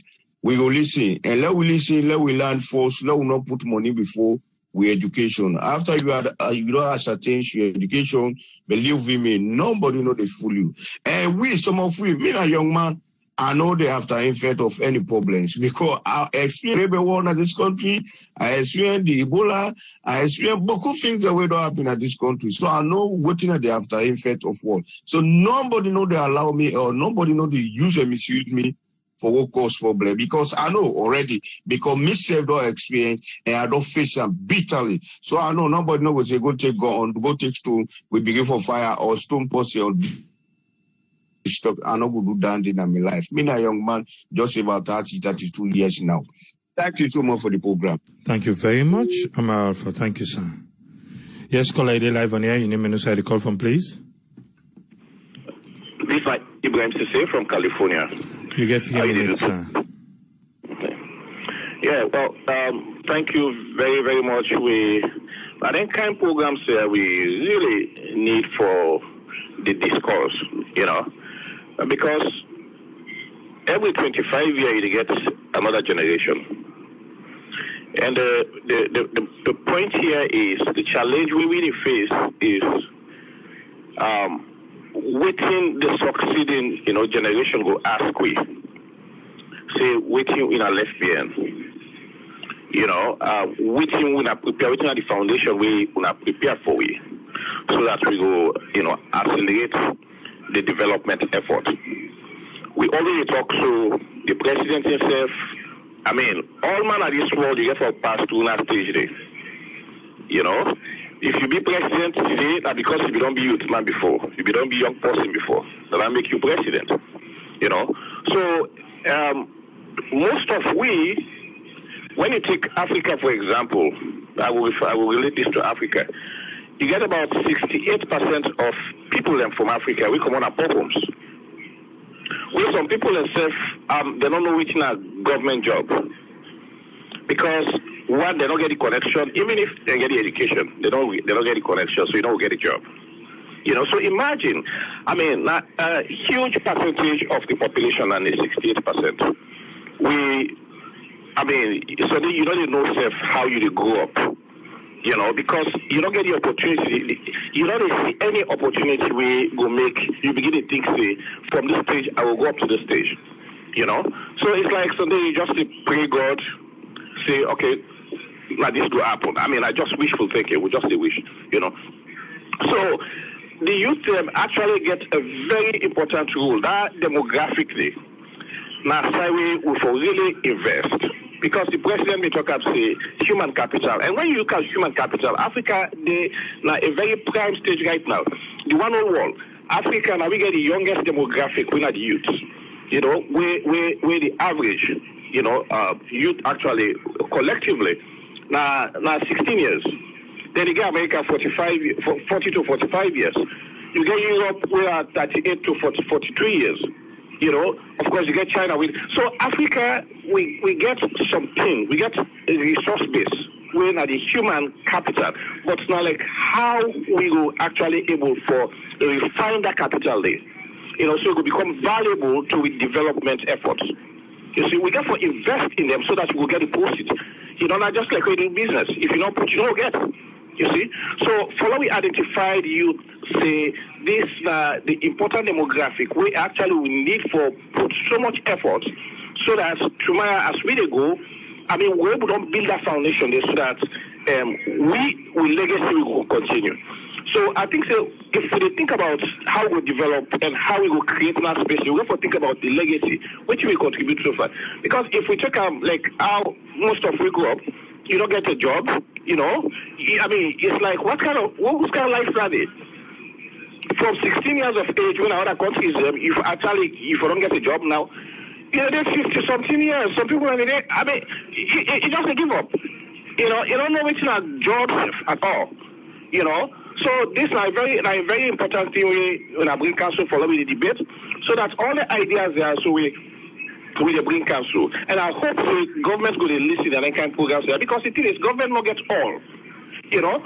we will listen, and let we learn first. Let we not put money before we education. After you don't ascertain your education, believe me, nobody know they fool you. And we, some of we, me a young man. I know they have time effect of any problems because I experienced rebel war in this country. I experienced the Ebola. I experienced beaucoup things that don't happen in this country. So I know what in the after effect of war. So nobody know they allow me or nobody know they use and misuse me for what cause problem because I know already because myself don't experience and I don't face them bitterly. So I know nobody know what they go take gun, go take stone, we begin for fire or stone posse or I not go do that in my life. Me a young man, just about 32 years now. Thank you so much for the program. Thank you very much, Amar Alpha. Thank you, sir. Yes, caller ID live on air. Your name and where you call from, please. This is Ibrahim Sisse from California. You get 3 minutes, sir. Okay. Yeah, well, thank you very, very much. I think kind of programs we really need for the discourse, you know. Because every 25 years you get another generation. And the point here is the challenge we really face is waiting the succeeding, generation go ask we. Say waiting in a left behind. Waiting we not prepare, waiting at the foundation we not prepare for we. So that we go, accelerate the development effort. We already talk to the president himself. I mean, all man of this world, you get for past to that stage there. If you be president today, that's because you don't be youth man before. You don't be young person before. That make you president. So most of we, when you take Africa for example, I will relate this to Africa. You get about 68% of people from Africa, we come on a problems. With some people themselves, they don't know which is a government job. Because one, they don't get the connection, even if they get the education, they don't get the connection, so you don't get a job. So imagine, a huge percentage of the population, and it's 68%. So you don't know self how you grow up. Because you don't get the opportunity, you don't see any opportunity where go make, you begin to think, say, from this stage, I will go up to this stage, So it's like something you just pray God, say, okay, like this will happen. I just wishful thinking, we just say wish, So the youth actually get a very important role, that demographically. Now, we will really invest. Because the president may talk about, say, human capital. And when you look at human capital, Africa, they are a very prime stage right now. The one whole world. Africa, now we get the youngest demographic, we're not the youth. Where the average, youth actually, collectively, now 16 years. Then you get America 40 to 45 years. You get Europe, we are 38 to 43 years. Of course, you get China with. So Africa, we get something. We get a resource base. we're not the human capital, but now like how we will actually able for refine that capital there. You know, so it will become valuable to with development efforts. You see, we got to invest in them so that we will get the proceeds. You know, not just like we do business. If you don't put, you don't get. You see? So, follow we identified you say this the important demographic we actually we need for put so much effort so that tomorrow as we go, I mean we don't build that foundation there so that we legacy will continue. So I think so if we think about how we develop and how we will create that space, we have to think about the legacy which we contribute so far. Because if we check out like how most of we grow up, you don't get a job, you know. I mean, it's like what kind of life are they? From 16 years of age, when other countries, if you don't get a job now, you know, they're 50 something years. Some people are there. I mean, you just give up. You know, you don't know which are jobs at all. You know, so this is a very important thing when I bring council for the debate, so that all the ideas there, so we bring council. And I hope the government going to listen and kind of programs there, because the thing is, government will get all. You know,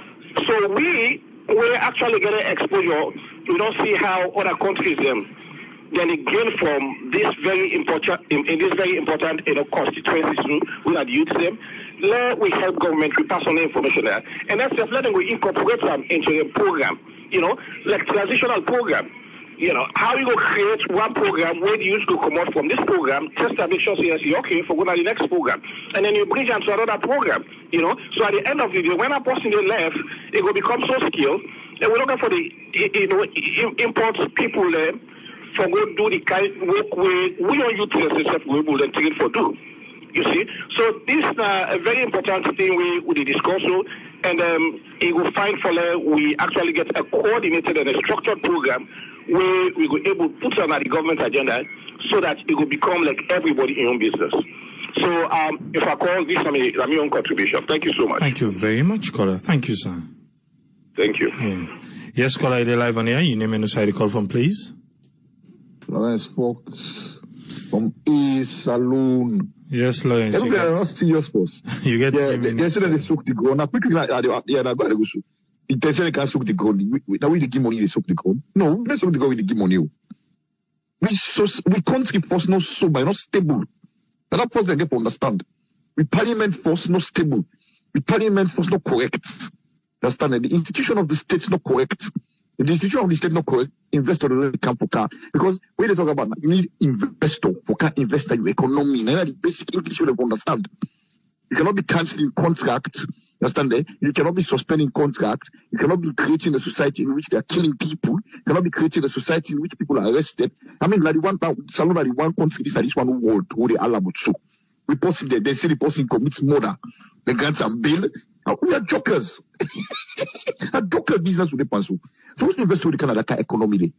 so we actually getting exposure. We don't see how other countries then they gain from this very important in this very important constituencies we are youth them. Let we help government to pass on the information there, and that's just letting we incorporate them into a program. You know, like transitional program. You know, how you go create one program where the youth go come out from this program, test and make sure say, okay, for going to the next program. And then you bring them to another program, you know. So at the end of the day, when a person they left, it will become so skilled, and we're looking for the, you know, import people there for go do the kind of work where we don't utilize the stuff we will take it for do. You see? So this is a very important thing we discuss, and it will find for we actually get a coordinated and a structured program where we will able to put on the government agenda so that it will become like everybody in own business. So if I call this my own contribution. Thank you so much. Thank you very much, caller. Thank you, sir. Thank you. Yeah. Yes, caller, you're live on air. Your name and where you call from, please. Lawrence Fox from A Saloon. Yes, Lawrence. Everybody are not serious, boss. You get they said they soak the ground. Now quickly, I got to go soak. They say they can't soak the ground. Now we give money, they soak the ground. No, we don't soak the ground, we give money. We country force not sober, not stable. That force they get to understand. We parliament force not stable. We parliament force not correct. Understand? The institution of the state is not correct. If the institution of the state is not correct, investor don't come for car. Because when they talk about you need investor for car investor your economy. Now the basic English you understand. You cannot be cancelling contract. Understand? You cannot be suspending contract. You cannot be creating a society in which they are killing people. You cannot be creating a society in which people are arrested. I mean, like the one Salon are the one country, this one world where they are about so. We post it, they say the person commits murder. They grant some bail. We are jokers. A joker business with the pencil. So who's invest with the Canada economy?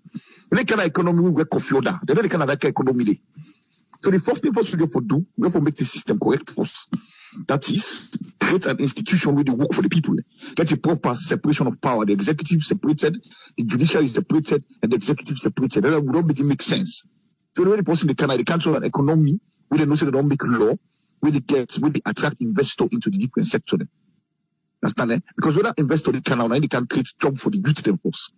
The Canada economy we work off yoda. They know the Canada economy. So the first thing first we have to do, we have to make the system correct first. That is, create an institution where they work for the people. Get a proper separation of power. The executive separated, the judiciary is separated, and the executive separated. That would not begin make sense. So the way the person they control an economy, where they know say they don't make law, where they attract investor into the different sector. Understand it? Because when that investor they can create job for the youth them first.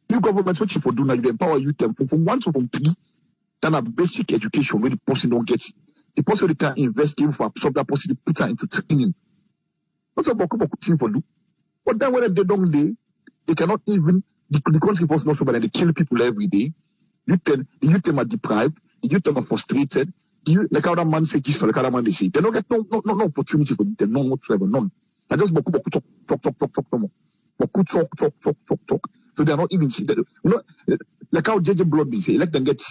You government what you for do now, you empower youth them from 1 to 3. Then a basic education where the person don't get. The person they can invest in for absorb that person, they put her into training. What's about thing for do? But then when they don't they cannot even the country force not so bad, they kill people every day. The youth them are deprived, the youth them are frustrated. Like how that man say this, like how that man they say. They don't get no opportunity for them, none whatsoever, none. I just talk. So they are not even you know, like how JJ Blood say, let them get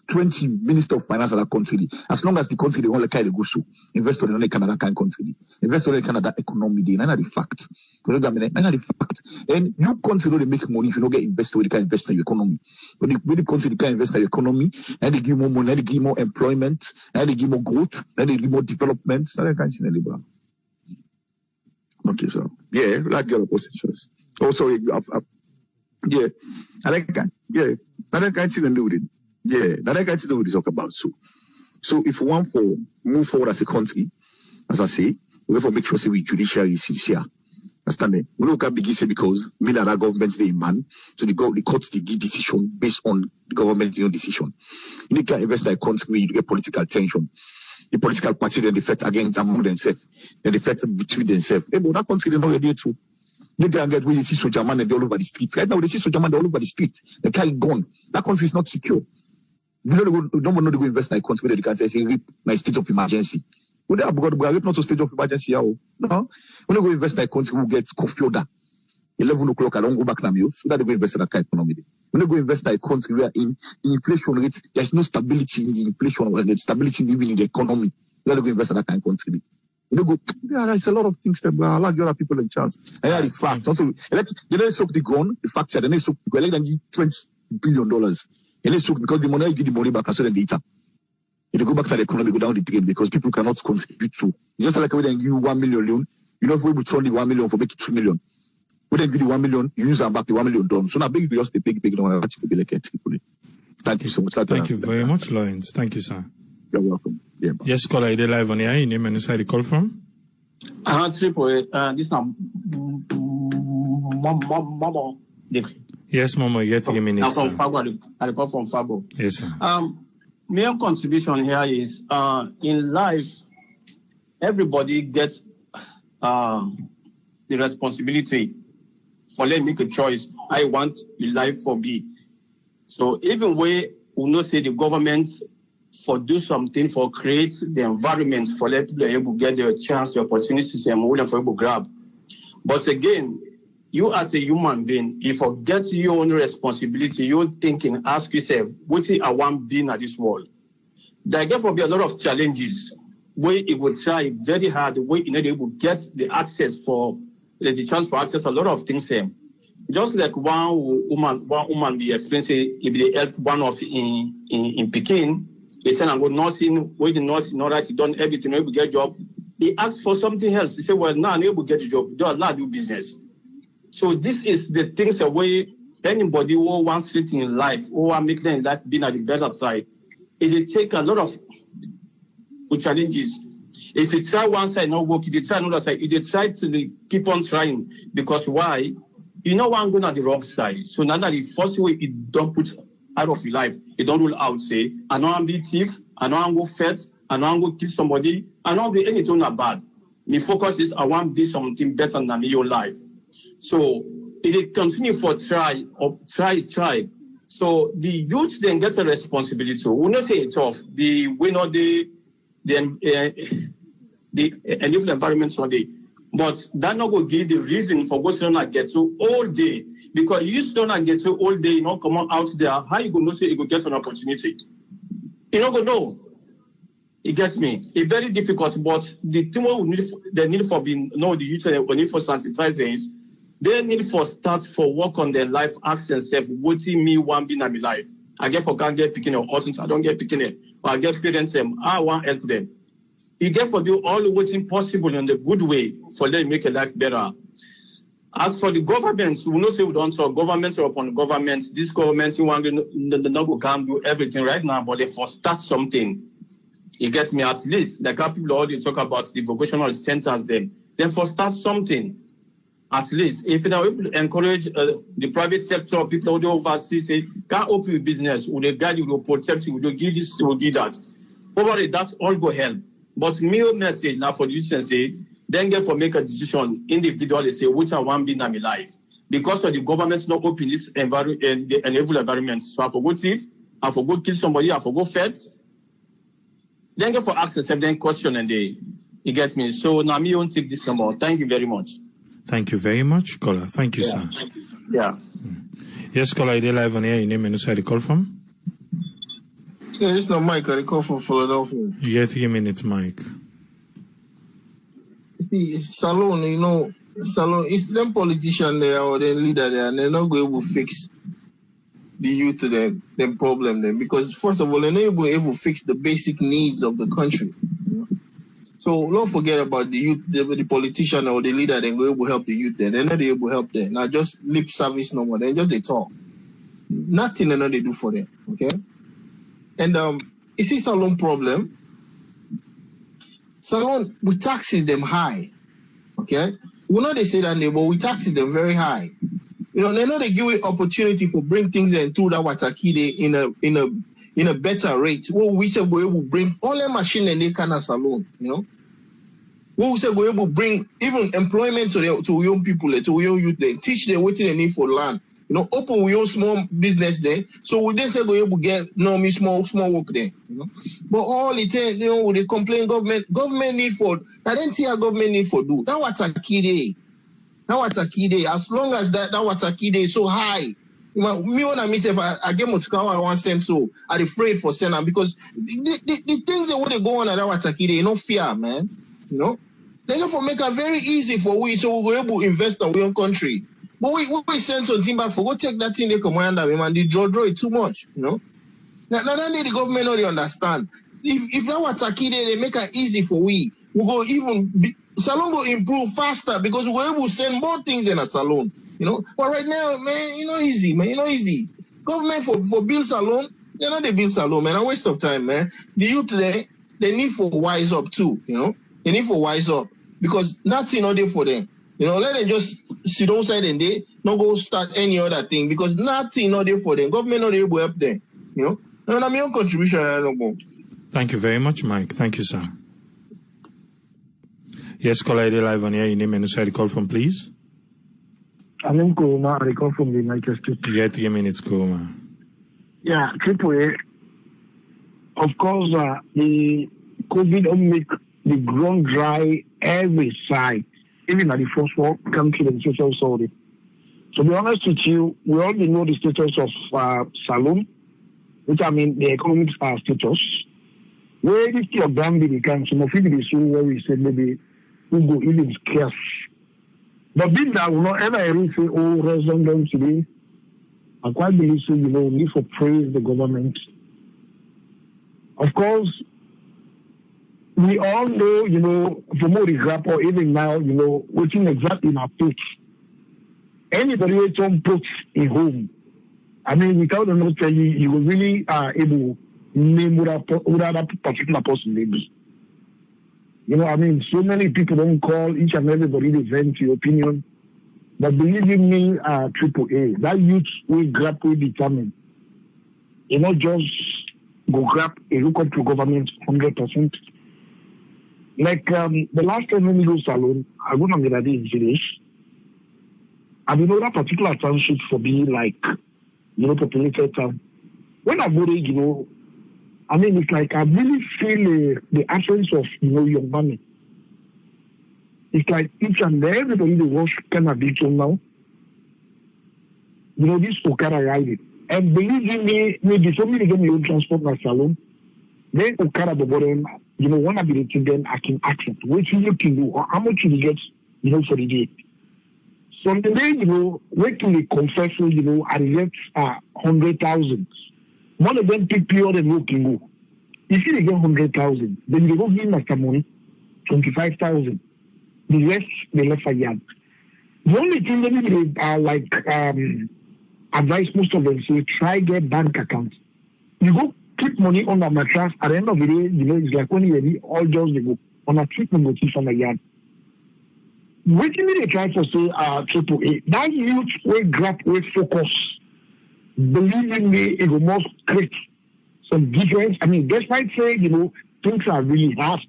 20 Minister of Finance of that country. As long as the country they want like they go so. Investor in Canada kind country. Investor in Canada economy they none of the fact. None of the fact. And you country they make money if you don't get investor, they can invest in your economy. But the country they can invest in your economy, and they give more money, and they give more employment, and they give more growth, and they give more development. So they can't see the liberal. Okay, so yeah, like your positions. Also, yeah, I can't see the do with it. Yeah, that I can't see what we talk about. So if we want to move forward as a country, as I say, We have to make sure say we judiciary is sincere. Understand me? We don't begin say because me that government's the man, so the courts they give decision based on the government's decision. You need to invest like country you get political tension. The political party then defect against among themselves, then defect between themselves. Hey, but that country they're not ready to. They can get when you see soldier man all over the streets. Right now they see soldier man all over the street. They carry gun. That country is not secure. We don't want to go invest in a country where they can say rape my state of emergency. We have got rape not a state of emergency. No, we don't go invest in a country who gets coffee order. 11 o'clock, I don't go back now. So that they go invest in that economy. We don't go invest in a country where in inflation rate there's no stability in the inflation or the stability even in the economy. We don't go invest in that kind of country. We don't go. Yeah, there's a lot of things that allow the other people a chance. And yeah, the fact also, they soak the gun. The fact that they soak the gun. They give $20 billion. And let's because the money give the money back and so then later. If go back to the economy, go down the drain because people cannot contribute to. Just like when they give you 1 million loan, you know if we would turn the 1 million for make it 2 million. When they give you 1 million, you use them back the 1 million done. So now big just the big number to be like a triple. Thank you so much. Thank you very much, Lawrence. Thank you, sir. You're welcome. Yeah. Yes, caller, are they live on the air? Your name and inside the call from? Triple. This now, Mama. Yes, Mama, you get 3 minutes. I'm from Fabo. I call from Fabo. Yes, sir. Main contribution here is in life, everybody gets the responsibility for letting make a choice. I want the life for me. So even where we not say the government for do something for create the environment for let people able to get the chance, the opportunities, and more for able to grab. But again, you as a human being, if you forget your own responsibility, you're thinking, ask yourself, what is I want being at this world? There will be a lot of challenges where it will try very hard, where you know they will get the access for the chance for access a lot of things here. Just like one woman be experiencing if they help one of in Peking, they said I'm going nursing, where the nurse in order she done everything, able to get a job. He asked for something else. He said, well, now I'm able to get a job. Don't allow do business. So this is the things the way anybody who wants it in life, who are making life being at the better side, it will take a lot of challenges. If you try one side not work, if you try another side, if you try to keep on trying, because why? You know one going on the wrong side. So now that the first way it don't put out of your life, it don't rule out, say, I know I'm be thief, I know I'm go fat, I know I'm go kill somebody, I know I'm be anything not bad. My focus is I want to be something better than your life. So it continue for try. So the youth then get a responsibility. We not say it's off. We know the environment Sunday, but that not go give the reason for what you not get to all day. Because you don't not get to all day, you know, come out there. How you gonna say you go get an opportunity? You don't go know. It gets me. It's very difficult, but the thing they need for being the youth we need for sensitizing is they need for start for work on their life, ask themselves, what do me want being in my life? I get for can't get picking it, or I don't get picking it, or I get parents them, I want help them. You get for do all the what's possible in the good way for them make a life better. As for the governments, we not say we don't talk governments or upon governments. This government you want to can't do everything right now, but they for start something. You get me at least like how people already talk about the vocational centers them. Then for start something. At least, if you are able to encourage the private sector, people who overseas say, can't open your business, will they guide you, will protect you, will give this, will give that. Over that, all go help. But me message now for the youth and say, then get for make a decision individually, say, which I want to be in my life. Because of the government's not open this environment. So I forgot thief, I forgot kill somebody, I forgot feds. Then get for access, then question and they, you get me. So now me won't take this number. Thank you very much. Thank you very much, caller. Thank you, sir. Yeah. Yes, caller, are they live on air? Your name and where you call from? Yeah, it's not Mike. I call from Philadelphia. You get 3 minutes, Mike. See, Salon, you know, Salon, it's them politician there or the leader there, and they're not going to fix the youth to them problem then. Because, first of all, they're not able to fix the basic needs of the country. So don't forget about the youth, the politician or the leader. They go able to help the youth there. They're not able to help them. Now just lip service no more. They just they talk. Nothing they know they do for them. Okay. And you see Salon problem. salon, we taxes them high. Okay? We know they say that, but we taxes them very high. You know, they know they give you opportunity for bring things in through that watakide in a better rate. Well, we say we will bring all the machine and they can salon, you know. We say we will bring even employment to young people, to young youth, they teach them what they need for land. You know, open your small business there. So we then say we will get small work there. You know, but all the time, you know, they complain government need for. I don't see a government need for do that. What's a key day? As long as that what's a key day so high. Me and myself, I get much I want send so I'm afraid for sending because the things that want to go on at that what's a key day, no fear, man. You know, they go for make it very easy for we so we're able to invest in our own country. But we send something back for go take that thing they command them and they draw it too much, you know. Now the government already understand. If that was a key they make it easy for we go even salon will improve faster because we go able to send more things in a salon, you know. But right now, man, you know easy, man, you know easy. Government for build salon, they know they build salon, man. A waste of time, man. The youth they need for wise up too, you know. They need for wise up because nothing not there for them. You know, let them just sit outside and they not go start any other thing because nothing not there for them. Government not able to help them. You know, and I'm your contribution. I don't know. Thank you very much, Mike. Thank you, sir. Yes, caller, live on here. Your name and where you call from, please. I'm in Koma. I call from the United States. You get 3 minutes, Koma. Yeah, AAA. Of course, the COVID will make the ground dry every side. Even at the first world country, the social sorry. To be honest with you, we already know the status of Salon, which I mean the economic status. Where is your Gambia can some of it is where we said maybe we go even scarce. But being that will not ever really say, oh, resident today. I quite believe so, you know, we need to praise the government. Of course, we all know, you know, from more example, even now, you know, waiting exactly in our pitch. Anybody who don't put a home, I mean, without a note, you will really able to name what that particular person may be. You know, I mean, so many people don't call each and everybody to vent your opinion. But believe in me, AAA, that youth will grab with determined. You know, just go grab a look up to government 100%. Like the last time when we go salon, I go on the in village. I know that particular township for being like, you know, populated town. When I go there, you know, I mean, it's like I really feel the absence of, you know, young money. It's like each and everybody they watch kind of big now. You know, this Okada riding. And believe in me, maybe somebody get me own transport my salon. Then Okada the bottom. You know, one ability then I can access what you can do or how much you get, you know, for the day. So the day, you know, wait till they confess, you know, I get 100,000. One of them pick pure and look can go. If you get 100,000, then they go give Master money 25,000. The rest they left a yard. The only thing that they are like advise most of them say try get bank accounts. You go keep money on the mattress. At the end of the day, you know, it's like when you ready, all jobs they go on a treatment notice on the yard. What do they try to say AAA? That youth will grab with focus. Believe in me, it will most create some difference. I mean, despite saying, you know, things are really hard.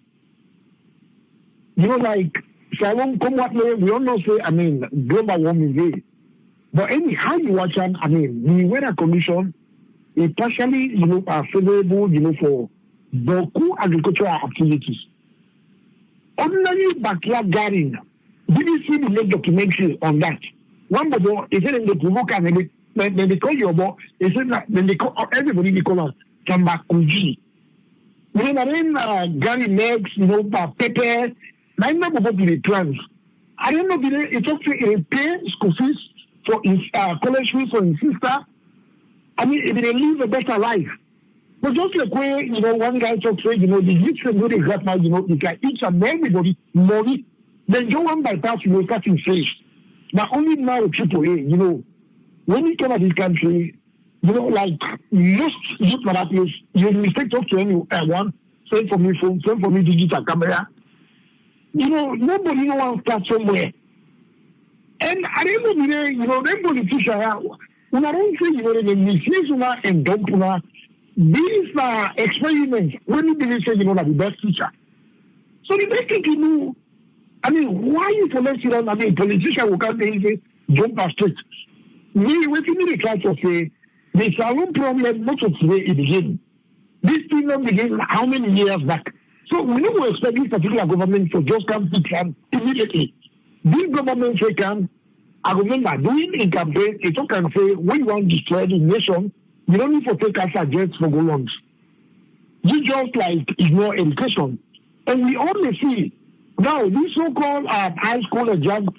You know, like Salon come what way, we all know say, I mean, global warming way. But anyhow you watch them, I mean, the weather condition is partially, you know, are favorable, you know, for beaucoup agricultural activities. Ordinary backyard gardening. Did you see the late documentary on that? One boy, is it in the provoke and they call you about, is it that then they call everybody they call us Tambakuji. You know, then garden eggs, you know, pepper. I never go to the plants. I don't know if it's actually a pay school fees for his college fees for his sister. I mean, if they live a better life. But just like way, you know, one guy talks, you know, the youth can go to that now, you know, it's like each and everybody money. Then go on by pass, you know, starting fresh. But only now AAA, you know, when you come to this country, you know, like most youth for that place, you mistake talk to anyone, send for me phone, send for me digital camera. nobody wants to start somewhere. And at the end of the day, them politicians, when I don't say, they misuse and dump these are experiments. When you believe, say, that the best teacher. So the best thing to do, why you select it on, politician will come and say, jump a street. Me, waiting me the try to say, the Salon problem, not to today, it begin. This thing not begin how many years back? So we don't expect this particular government to just come to camp immediately. This government will come, I remember doing a campaign, it can say, we want to destroy the nation. You don't need to take us against for go on. You just ignore education. And we only see now this so-called high school exam,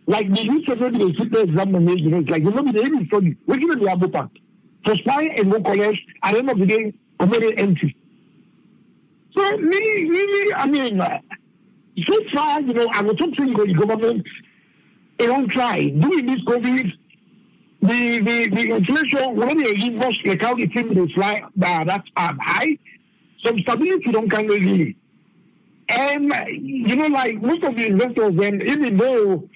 like the youth already they sit the exam and it's like you know the even study. We give it the Abu Pak. To spy and go college at the end of the day, already empty. So really, so far, I was talking to the government, they don't try. Doing this COVID, the inflation, when they invest, like how the thing they fly, that's high. Some stability don't come really. And, most of the investors, then, even though,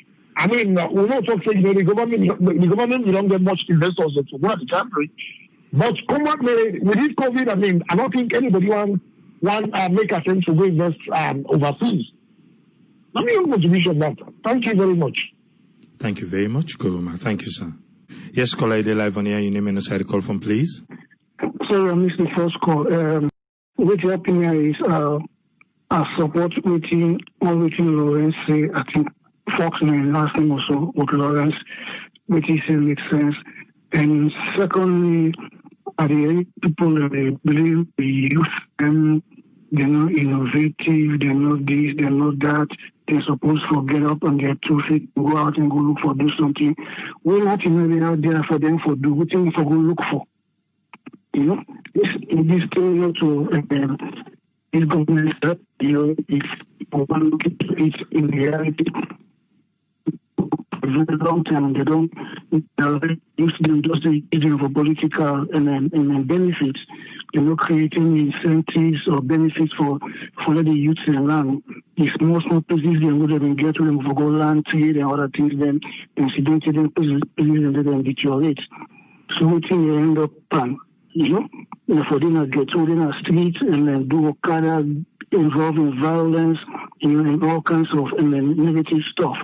we're not talking, the government, you don't get much investors to go at the country. But come up with this COVID, I don't think anybody want make a sense to go invest overseas. Let me have contribution that. Thank you very much. Thank you very much, Kuruma. Thank you, sir. Yes, caller, they're live on here. Your name and the call from, please. Sorry, I missed the first call. What happened here is I support waiting Lawrence say, I think Foxman last name also with Lawrence, which he said makes sense. And secondly, the people that believe the youth and they're not innovative, they're not this, they're not that. They're supposed to get up on their 2 feet, go out and go look for do something. We're not even out there for them for do what thing for go look for. This thing not to this government stuff, if one look into it in reality for a very long time, they don't use them just using for political and benefits. They're not creating incentives or benefits for the youth in land. The small places they would have get to them for go land trade and other things, then incidental places and then deteriorate. So we think they end up for them to get to in the streets and then do kind of involved in violence, and all kinds of negative stuff.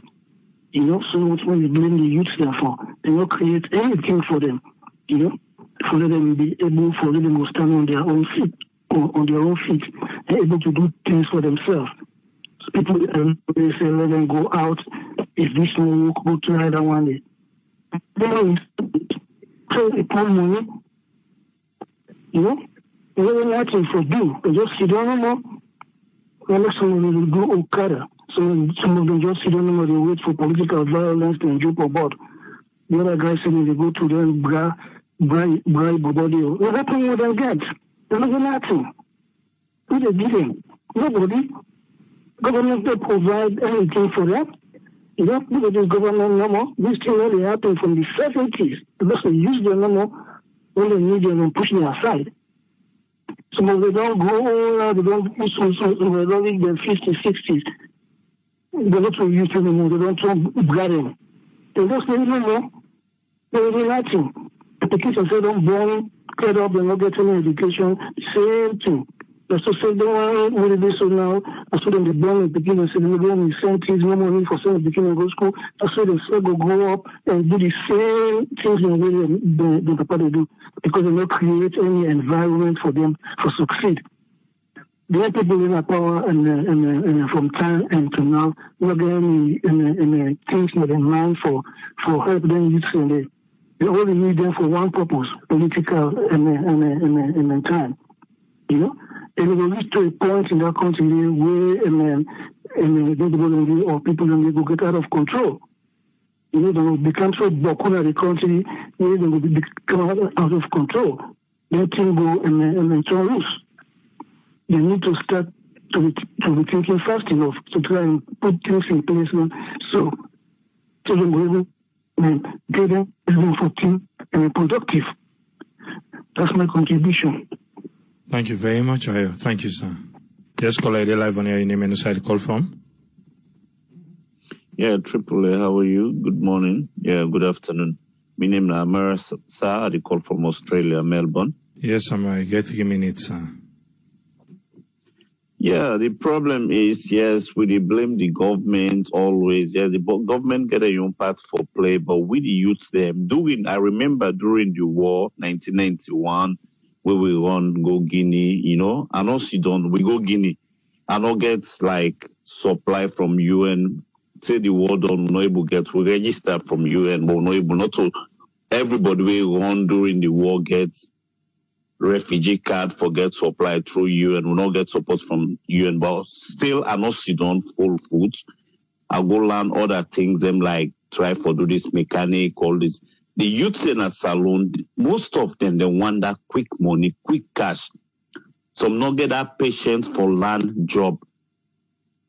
So what we blame the youth there for? They don't create anything for them, for them to be able for them to stand on their own feet, and able to do things for themselves. So people they say let them go out. If this one work, go try that one day. They don't so they put money. They don't know nothing for do. They just sit down no more. Well, some of them will go Okada. So some of them just sit down no more. They wait for political violence and jump about. The other guys say they go to them bribe body. What happened with them get? They're not getting nothing. Who they give them? Nobody. Government don't provide anything for them. Look at this government no more. This thing only happened from the 70s. Because they use them no more when they need them and push them aside. Some of them don't go, they don't push them, they don't reach their 50s, 60s. They don't use them anymore. They don't grab them. They just say no more. They do nothing. The kids are don't born, cut up, they're not getting any education. Same thing. That's to say, they want to do so now. I saw them they born in the beginning, so they don't incentives, no money for some beginning go school. I saw them still go grow up and do the same things in the way the papa they do, because they don't create any environment for them to succeed. There are people in power and from time and to now, not getting any things in mind for help them youth and they only need them for one purpose, political and time. And it will reach to a point in that country where or people will get out of control. They will become so broken at the country where they will become out of control. Then things go and turn loose. They need to start to be thinking fast enough to try and put things in place so they will get them for team and productive. That's my contribution. Thank you very much, Ayo. Thank you, sir. Yes, caller, they're live on here. Your name and the side call from. Yeah, Triple A, how are you? Good morning. Yeah, good afternoon. My name is Amara Sa. I call from Australia, Melbourne. Yes, Amara, get 3 minutes, sir. Yeah, the problem is, yes, we blame the government always. Yeah, the government get a young part for play, but we the youth them I remember during the war, 1991, where we run go Guinea, I know Sudan, we go Guinea. I don't get like supply from UN. Say the war done, not able get we register from UN, but not able not to everybody we run during the war gets refugee card for get supply through UN. We not get support from UN, but still I not sit on full food. I go learn other things, them like try for do this mechanic, all this. The youth in a salon, most of them they want that quick money, quick cash. Some not get that patience for land job.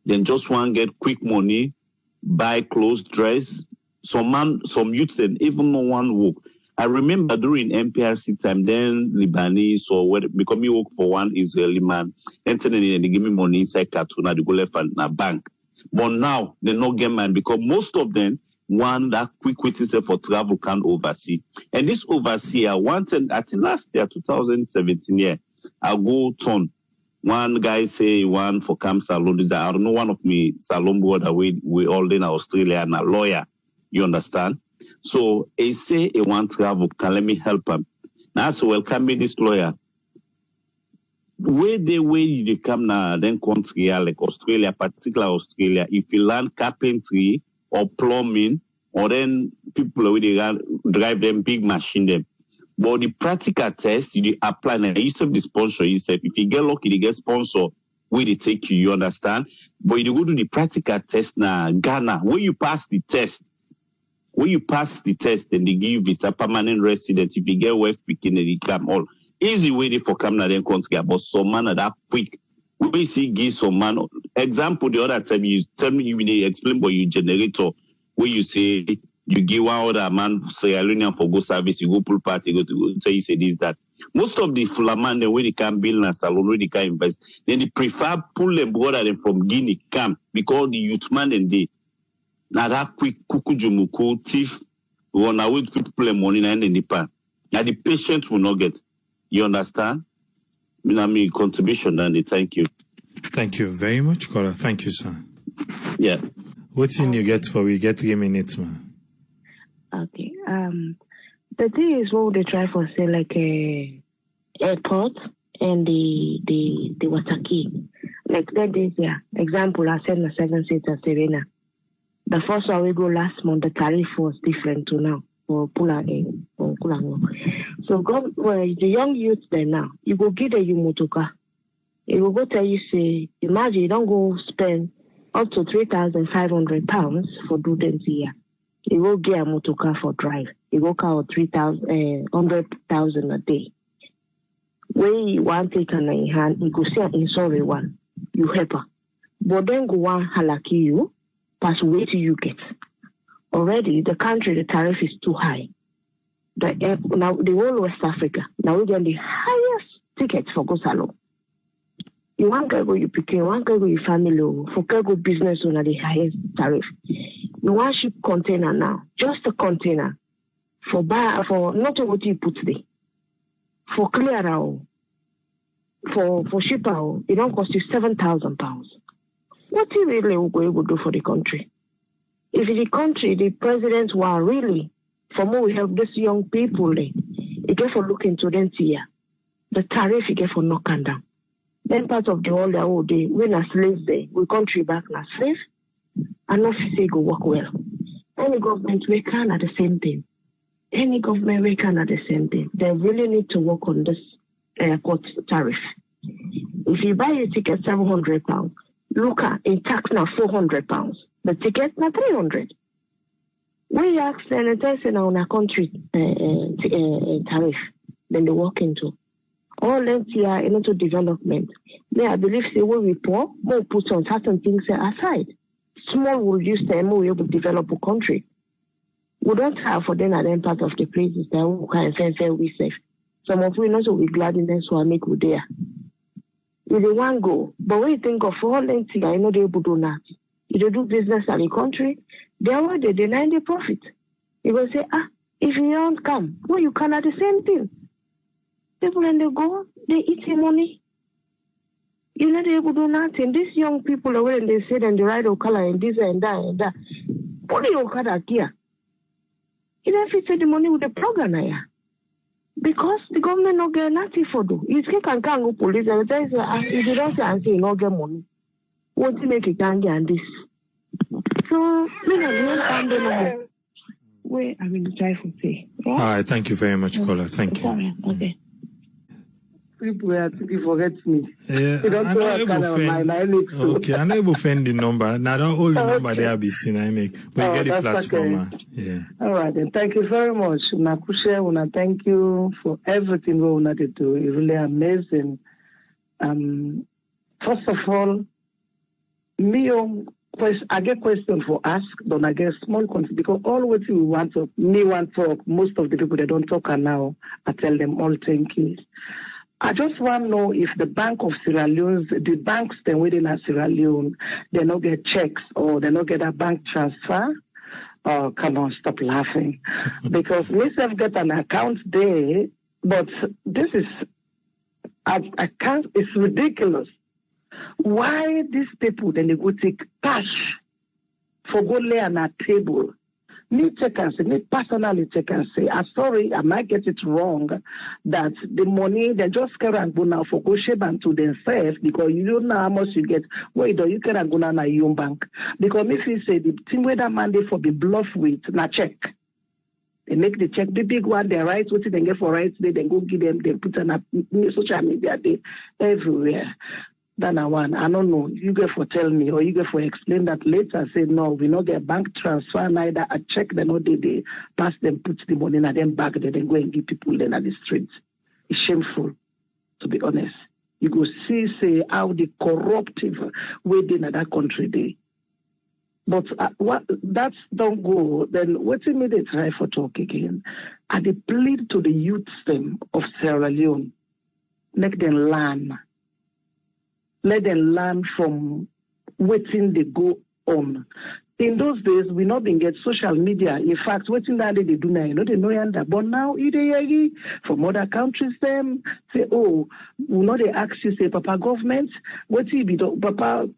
Then just want get quick money, buy clothes, dress. Some youth and even no one work. I remember during MPRC time, then Lebanese or what because me work for one Israeli man, and then they give me money inside Katuna, they go left in a bank. But now they not get man because most of them want that quick waiting for travel can oversee. And this oversee, I wanted, I think last year, 2017, yeah, I go turn. One guy say one for Cam Salon. I don't know one of me salon board we all in Australia and a lawyer. You understand? So he say he want travel. Can let me help him? Now so welcome me this lawyer. Where they come now then country like Australia, particular Australia, if you learn carpentry or plumbing, or then people where they drive them big machine them. But the practical test, you apply now. You have the sponsor yourself. If you get lucky, you get sponsor where they take you, you understand? But you go to the practical test now, Ghana, where you pass the test. When you pass the test, then they give you visa permanent resident. If you get wife picking, they come all. Easy way for come now then country, but some man are that quick. We see give some man. Example, the other time you tell me you explain about your generator, where you say you give one other man Sierra Leone for go service, you go pull party, go to go say you say this, that. Most of the full man then when they can build a salon, where they can invest, then they prefer pull them brother them from Guinea come because the youth man and they now that quick kukujumuku thief run away with people play money and in the pan. Now the patient will not get. You understand? Me contribution and thank you. Thank you very much, Cora. Thank you, sir. Yeah. What's in you get for we get 3 minutes, man? Okay. The thing is what they try for say like a airport and the water key. Like that is example I said in the 7 seats at Serena. The first one we go last month, the tariff was different to now for Pulango. So the young youth there now, you go get a Yumutuka. It will go tell you, say, imagine you don't go spend up to £3,500 for students here. You will get a motoka for drive. You go count 100,000 a day. When you want to take an in hand, you go see an insurance one. You help her. But then go one halaki you, pass wait till you get. Already the country, the tariff is too high. Now the whole West Africa, now we get the highest tickets for go salon. You want to go you pick, you want to go your family, for go business on the highest tariff. You want ship container now, just a container for not what you put there. For clear out, for ship out, it don't cost you £7,000. What you really will go do for the country? If the country, the president were really, for more we help these young people, it get for looking to them here. The tariff you get for knocking down. Then part of the whole day, we're not slaves there. We country back now slave. And not say go work well. Any government we can at the same thing. Any government we can at the same thing. They really need to work on this airport tariff. If you buy a ticket £700, look at in tax now £400. The ticket now £300. We ask sanitization on a country tariff, then they walk into. All NTR into development. Yeah, I believe say when we poor, we'll put on certain things aside. Small will use them, we will develop a country. We don't have for them at the part of the places that we can say we safe. Some of we also be glad in them so I make we there. If they want go, but when you think of all NTR, you know they able to do that. You do business at the country, They are they deny the profit. You will say, if you don't come, no, you cannot the same thing. People when they go, they eat the money. You're not able to do nothing. These young people are when they sit and they ride color and this and that and that. What do you cut here? You don't fit the money with the program here. Because the government not get nothing for do. You can go police and say, if you don't say and say you not get money, what to make it can get this? So, wait, I will try to say. Yeah? All right, thank you very much, caller. Thank you. Okay. People are to forget me. Yeah, I know I know the number. Now don't hold the number there be seen I make. But you get the platform. Okay. Yeah. All right then. Thank you very much. Una thank you for everything we una did do. It's really amazing. First of all, I get question for ask, then I get small question because all what you want to talk, most of the people that don't talk now, I tell them all thank you. I just want to know if the Bank of Sierra Leone, the banks then within Sierra Leone, they not get checks or they not get a bank transfer. Oh, come on, stop laughing. Because myself get an account there, but this is, I can't, it's ridiculous. Why these people, then they go take cash for go lay on a table? Me personally check and say, I'm sorry, I might get it wrong, that the money, they just carry and go now for go share bank to themselves because you don't know how much you get. Wait, you can go now na your bank. Because if you say the thing where that mandate for be bluff with, na check. They make the check, the big one, they write what they get for rights, they go give them, they put on social media, they everywhere. Then one, I don't know. You get for tell me or you get for explain that later. Say no, we not get bank transfer neither. A check they know they pass them, put the money in them back. They then go and give people then at the streets. It's shameful, to be honest. You go see say how the corruptive way in that country they. But what that's don't go. Then what you made they try for talk again? And they plead to the youth stem of Sierra Leone, make them learn. Let them learn from waiting they go on. In those days, we not been get social media. In fact, waiting that they do now, they know that. But now, from other countries, them say, oh, we know they ask you, say, Papa government, what you be Papa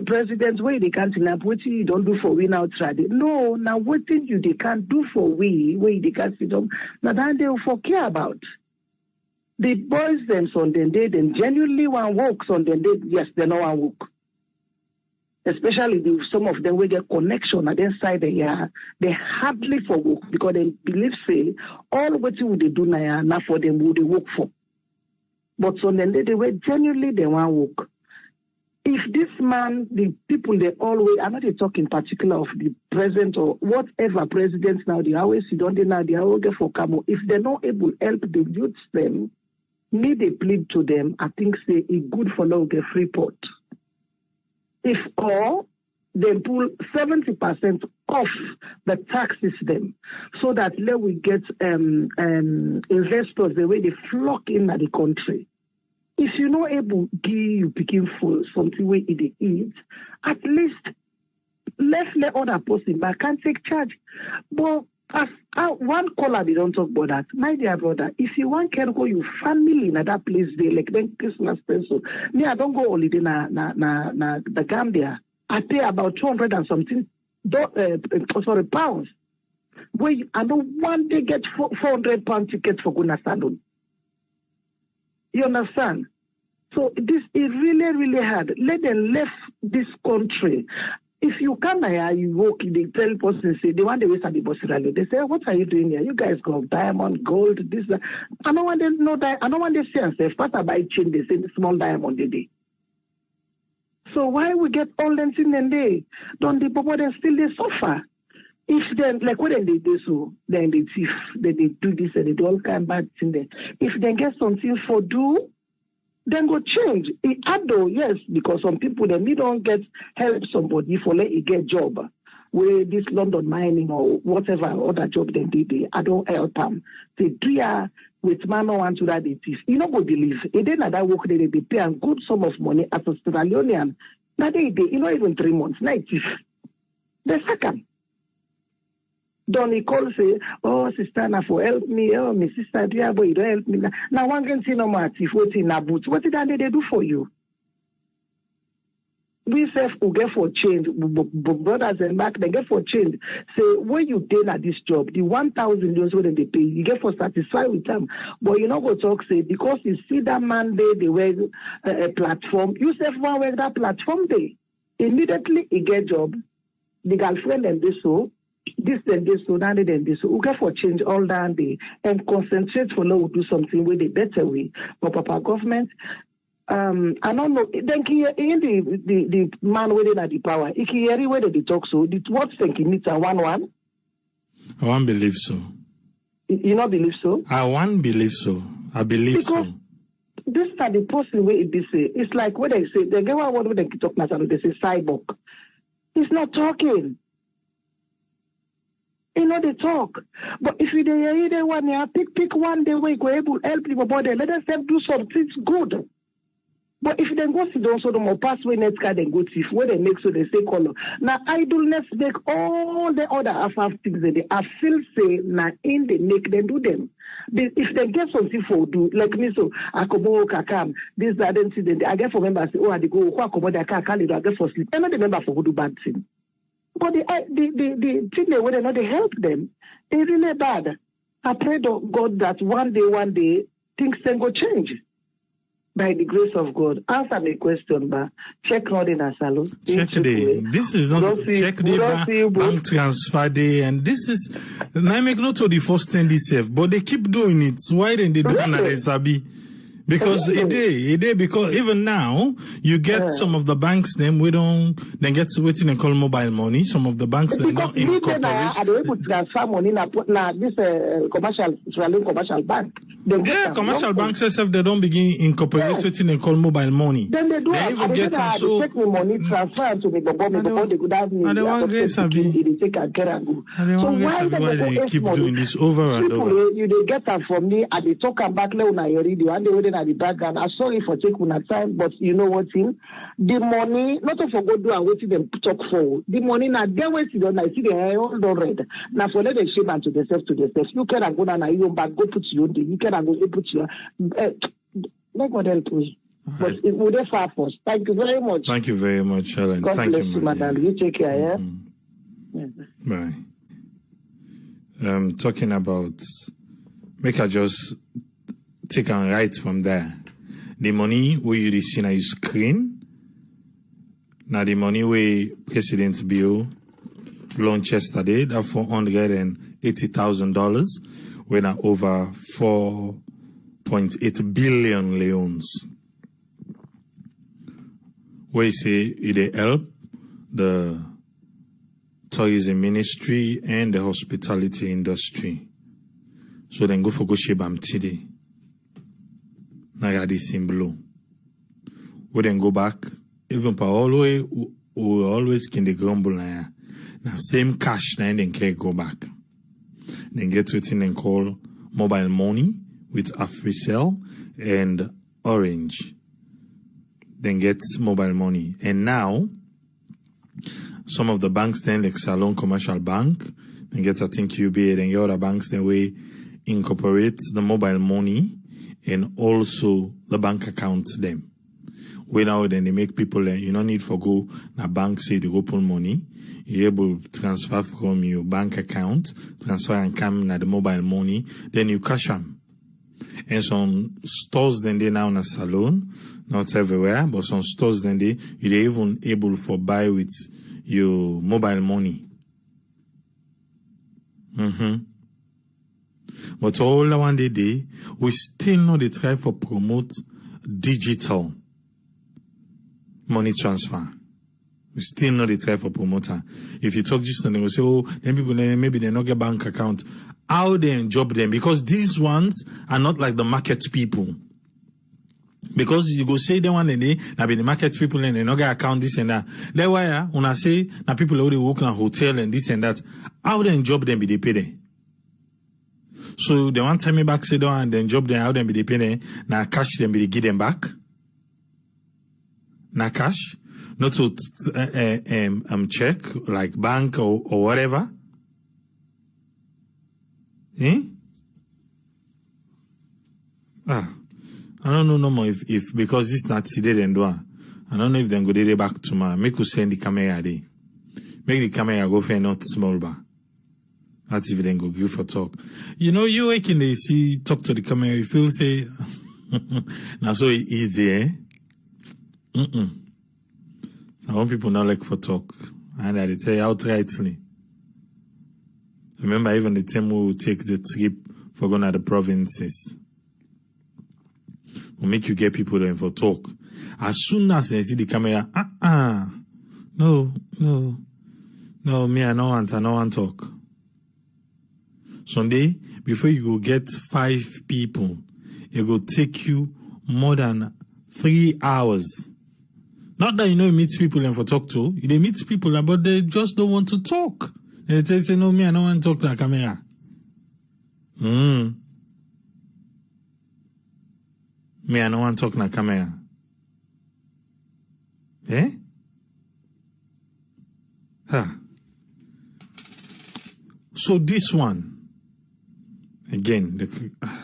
president, where they can't enough, what you don't do for we now try it. No, now what thing you they can't do for we, where they can't sit them, now that they will care about. The boys them on them day, them genuinely want walks on them day. Yes, they know one walk. Especially some of them will get connection at their side they hardly for work because they believe say all what you would they do now for them would they work for. But on them they were genuinely they want work. If this man, the people they always, I'm not talking particular of the present or whatever presidents now, they always sit on now they always get for camo. If they're not able to help the youth them. Me they plead to them, I think say it good for now get free port. If all they pull 70% off the tax system so that let we get investors the way they flock in at the country. If you're not able to give you picking for something where they eat, at least let's let other person but can't take charge. But as one caller, they don't talk about that. My dear brother, if you want to go your family in that place, they like then Christmas pencil. Me, I don't go holiday na the Gambia. I pay about 200 and something pounds. Where I don't one day get 400 pound tickets for Guna Salon. You understand? So this is really, really hard. Let them left this country. If you come here, you walk, they tell person, say, they want to waste at the bus rally. They say, what are you doing here? You guys got diamond, gold, this, that. I don't want them know that. I don't want them to say and say, first I buy chain, they say, small diamond, they. So why we get all them things in there? Don't the people then still they suffer? If then, like what they do so, then they thief, then they do this and they do all kind of bad things there. If they get something for do, then go change. Although, yes, because some people, then we don't get help somebody for let it get job. Where this London mining or whatever other job they did, I don't help them. They do ya with man no want to that it is. You know go believe. It then that work they pay a good sum of money as a Australian. Now they you know even 3 months. Now it is the second. Don't he call say, oh, sister, now for help me, oh, my sister, dear boy, you don't help me. Now one can see no more if what in a boot. What did they do for you? We self will get for change, brothers and back, they get for change. Say, when you did at this job, the 1,000 euros when they pay, you get for satisfied with them. But you know go talk, say, because you see that man there, they wear a platform, you self one wear that platform there. Immediately, he get job, the girlfriend and this so, this and this so, that and this so, we get for change all down there and concentrate for now, do something with a better way. But Papa government, I don't know. Then the man within the power. He hear whether they talk so. What think he needs a 1-1? I won't believe so. You not believe so? I won't believe so. I believe because so. This is the person where it say. It's like when they say they get one word when they talk now. They say cyborg. He's not talking. You know they talk. But if you hear one, pick one day where you go able to help people, but let us do something good. But if they go sit down, so the more pathway next card then go thief, where they make so they say color. Now idleness make all the other half things that they are feel say now in the make them do them. If they get something for do like me so I come kakam this that incident I get for members say oh I go accommodate I get for sleep. I know the member for who do bad thing. But the thing they whether not they help them, it's really bad. I pray to God that one day things then go change. By the grace of God, answer the question, but check not in a salon. Check the. This is not check the bank transfer day, and this is. I make not to the first 10 itself, but they keep doing it. Why then they do another sabi? Because a day, because even now, you get some of the banks, then we don't, then get waiting and call mobile money. Some of the banks, they're not incorporate. I don't able to transfer money now this commercial bank. Yeah, commercial banks itself, they don't begin incorporate waiting and call mobile money. Then they do they even get some so. They take me money transfer to me, before they could have me. I don't want grace, Abi. So why they keep doing this over and over? You they get that from me, and they talk about when I read you, and they at the background. I'm sorry for taking that time, but you know what thing? The money, not to forget do and waiting them talk for. The money now they waiting on I see the hair all red. Now for let them shame and to themselves. You can go down and you back go put you on the you can go put you let God help us. But it would have far first. Thank you very much. Thank you very much, Helen. God Thank bless you, madam. You take care, Bye. Talking about make I just take and write from there. The money where you see on your screen, now the money where President Bill launched yesterday, that $480,000, we're now over 4.8 billion leones. Where you say it help the tourism ministry and the hospitality industry. So then go for go shebam today. Nagadi symbol. We then go back, even for always, we always can the grumble now. Now same cash now then can go back. Then get written and call mobile money with Africell and Orange. Then get mobile money. And now, some of the banks then like Salon Commercial Bank, then get I think UBA, then your other banks then we incorporate the mobile money and also the bank accounts them. Where now then they make people, you don't need for go, na bank say they open money, you're able to transfer from your bank account, transfer and come na the mobile money, then you cash them. And some stores then they now in a salon, not everywhere, but some stores then you're even able for buy with your mobile money. But all the one day, we still know they try for promote digital money transfer. We still know they try for promoter. If you talk just and they will say, oh, then people maybe they not get bank account. How they job them? Because these ones are not like the market people. Because you go say the one and they now be the market people and they not get account this and that. That's why when I say now people already work in a hotel and this and that, how they job them be they pay them? So they want to tell me back say down and then job them how them be they pay them. Now cash them be they give them back. Now cash, not to check like bank or whatever. I don't know no more if because this not today then do. I don't know if then go there back to my make you send the camera there. Make the camera go for not small bar. That's if then go give for talk. You know, you waking they see talk to the camera, you feel say now so easy, eh? Some people not like for talk. And I tell you outrightly. Remember even the time we will take the trip for going to the provinces. We'll make you get people there for talk. As soon as they see the camera, no, me, I don't want talk. Sunday, before you go get 5 people, it will take you more than 3 hours. Not that you know you meet people and for talk to, they meet people, but they just don't want to talk. And they say, no, me, I don't want to talk to the camera. Me, I don't want to talk to the camera. Eh? So this one, again,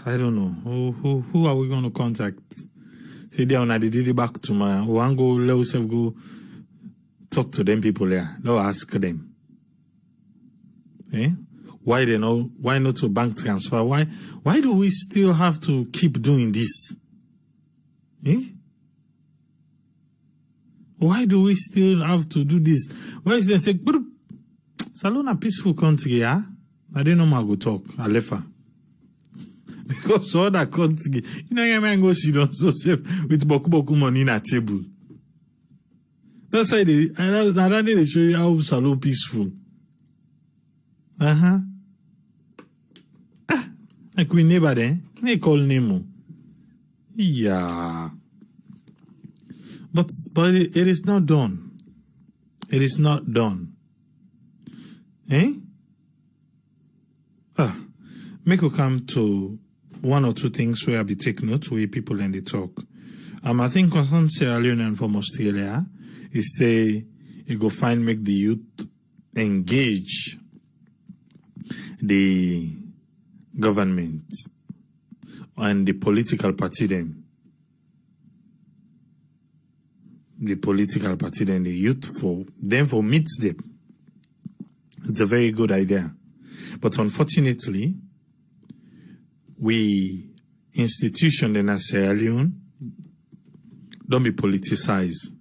I don't know. Who are we going to contact? Say they on the did back to my one go let us go talk to them people there. No, ask them. Eh? Why not to bank transfer? Why do we still have to keep doing this? Eh? Why do we still have to do this? Why is they say, Salon a peaceful country, yeah? I didn't know my go talk. I left her. Because all that country, you know, your man go sit down so safe with boku money in a table. That's why they show you how Salon peaceful. Like we neighbor then, they call Nemo. Yeah. But it is not done. It is not done. Eh? Make we come to one or two things where I be take notes where people in the talk. I think concern Sierra Leone and from Australia is say you go find make the youth engage the government and the political party them. The political party then the youth for meet them. It's a very good idea. But unfortunately, we institution in Sierra Leone don't be politicized.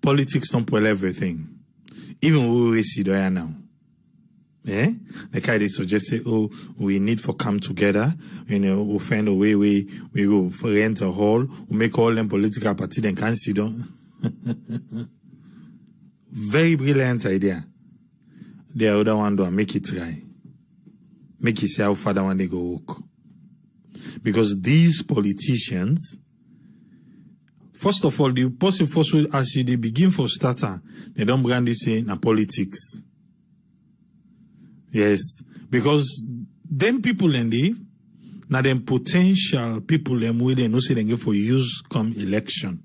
Politics don't pull everything. Even we see there now. Eh? Like I suggest say, we need for come together, we'll find a way we go for rent a hall, we make all them political party then can sit down. Very brilliant idea. The other one do make it try. Make it see how far that one they go walk. Because these politicians, first of all, the possible as they begin for starter, they don't brand this in politics. Yes, because them people and now them potential people them way they know say they get for use come election.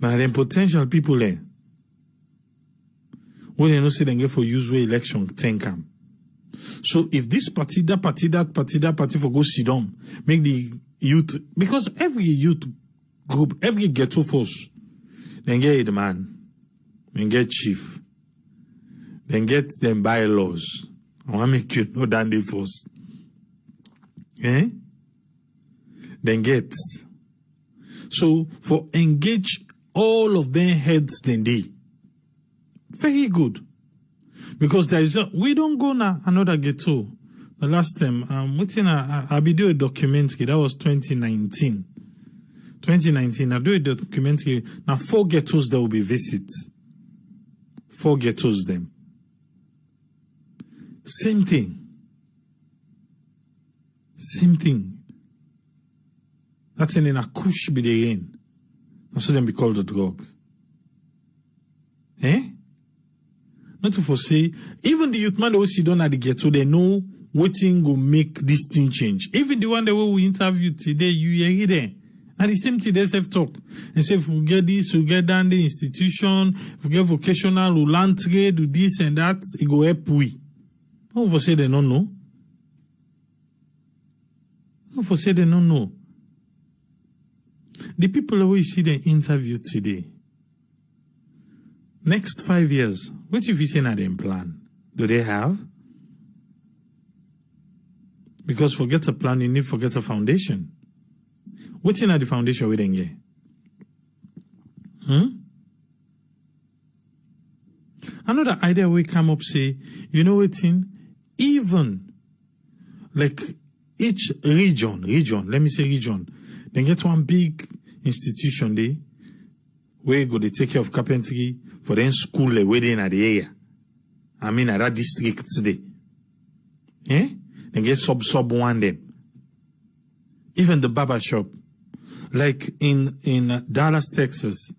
Now them potential people there, where they know say they get for use way election ten come. So if this party, that party for go sit down, make the youth, because every youth group, every ghetto force, then get a man, then get chief. Then get them bylaws. I want to make you know that they force. Eh? Then get. So for engage all of them heads then they. Very good. Because there is we don't go now another ghetto. The last time, I be do a documentary, that was 2019. 2019, I do a documentary. Now 4 ghettos that will be visit. 4 ghettos them. Same thing. That's in a kush be the rain. That's what them be called the drugs. Eh? Not to foresee. Even the youth man that we sit down at the ghetto, they know what thing will make this thing change. Even the one that we interviewed today, you hear there. And the same thing they self talk. And say if we get this, we get down the institution, if we get vocational, we land trade, do this and that, it go help we. Don't for say they don't know. Don't for say they don't know. The people who you see the interview today, next 5 years, what if you say not them plan? Do they have? Because forget a plan, you need forget a foundation. What's in the foundation we didn't get? Another idea we come up say, you know what's in? Even like each region, let me say region, they get one big institution there where go they take care of carpentry for them school within at the area. I mean at that district today. They get sub one them. Even the barber shop. Like in Dallas, Texas,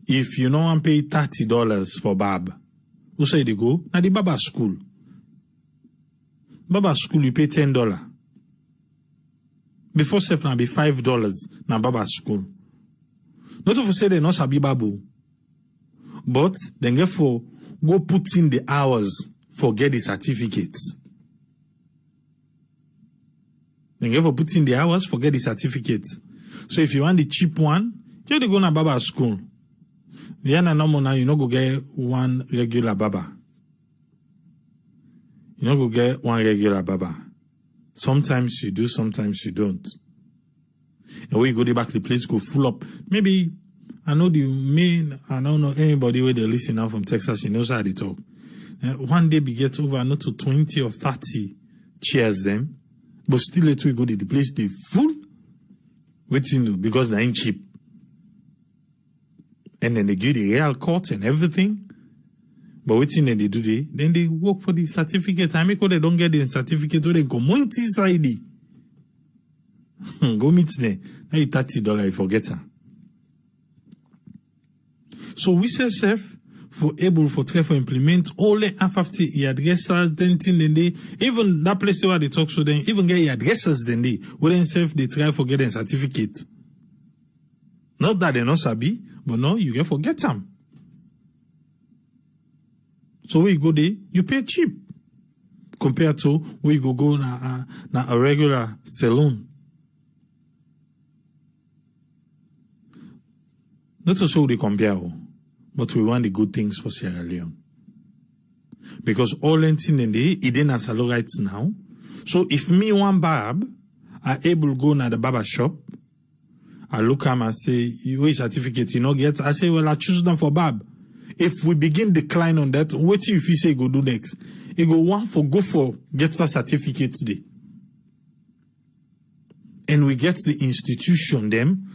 if you know and pay $30 for barb, who say they go? Now the barber school. Barber school you pay $10. Before self now be $5 na barber school. Not to say they not sabi babu, but then get for go put in the hours for get the certificates. Then get for put in the hours for get the certificates. So if you want the cheap one, you have to go to barber school. You no go get one regular barber. You no go get one regular barber. Sometimes you do, sometimes you don't. And when you go back, the place go full up. Maybe, I don't know anybody where they listen now from Texas, you knows how they talk. One day we get over, not to 20 or 30 chairs them, but still let we go to the place, they full. Waiting because they ain't cheap. And then they give the real court and everything. But waiting then they do then they work for the certificate. I make sure they don't get the certificate, they go money side. Go meet them. Now you $30, you forget her. So we say self for able for try for implement all the FFT addresses, then they even that place where they talk to them, even get addresses then they wouldn't self they try for getting certificate. Not that they not sabi, but no, you get forget them. So where you go there, you pay cheap compared to where you go na a regular salon. Not to show they compare, but we want the good things for Sierra Leone. Because all anything in the Eden as a right now. So if me one barb are able to go to the barber shop, I look at him and say, you certificate, you know, get, I say, well, I choose them for barb. If we begin decline on that, what if you say go do next? You go one for go for get a certificate today. And we get the institution them.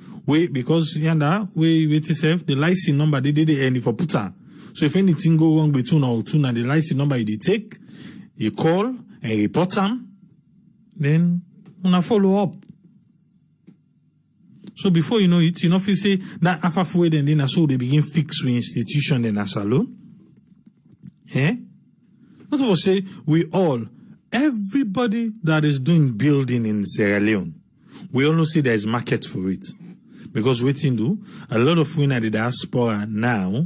Because yanda, wait yourself, the license number they did and for puta. So if anything go wrong between or two now the license number you take, you call and report them, then una follow up. So before you know it, you know if you say that halfway then so they begin fix with institution and a salon. Not to say we all, everybody that is doing building in Sierra Leone, we all know say there is market for it. Because waiting do a lot of women at the diaspora now,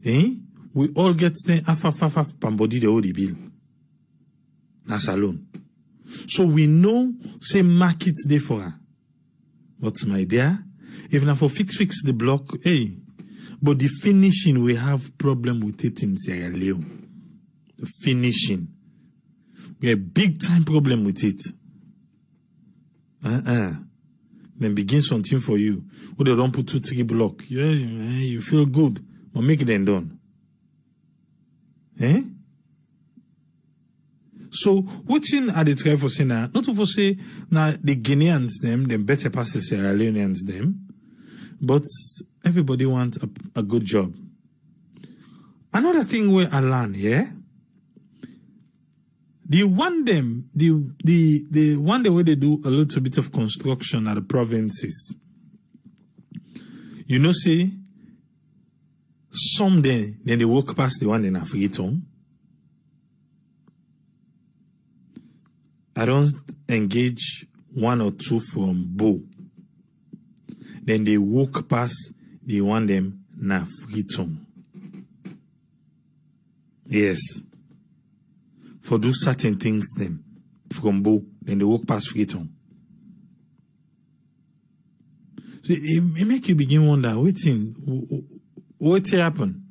we all get them pambody the old bill. That's alone. So we know say market there for her. But my dear, if not for fix the block, but the finishing we have problem with it in Sierra Leone. The finishing. We have big time problem with it. Then begin something for you. Or they don't put 2-3 block. Yeah, you feel good. But make them done. So, what's in at the try for saying now? Not to say now the Guineans them better pass the Sierra Leoneans them. But everybody wants a good job. Another thing where I learn, the one where they do a little bit of construction at the provinces. You know, say, some then they walk past the one in Africa. I don't engage one or two from Bo. Then they walk past, they want them na freedom. Yes. For do certain things them from book, then they walk past freedom. So it make you begin wonder, what happen?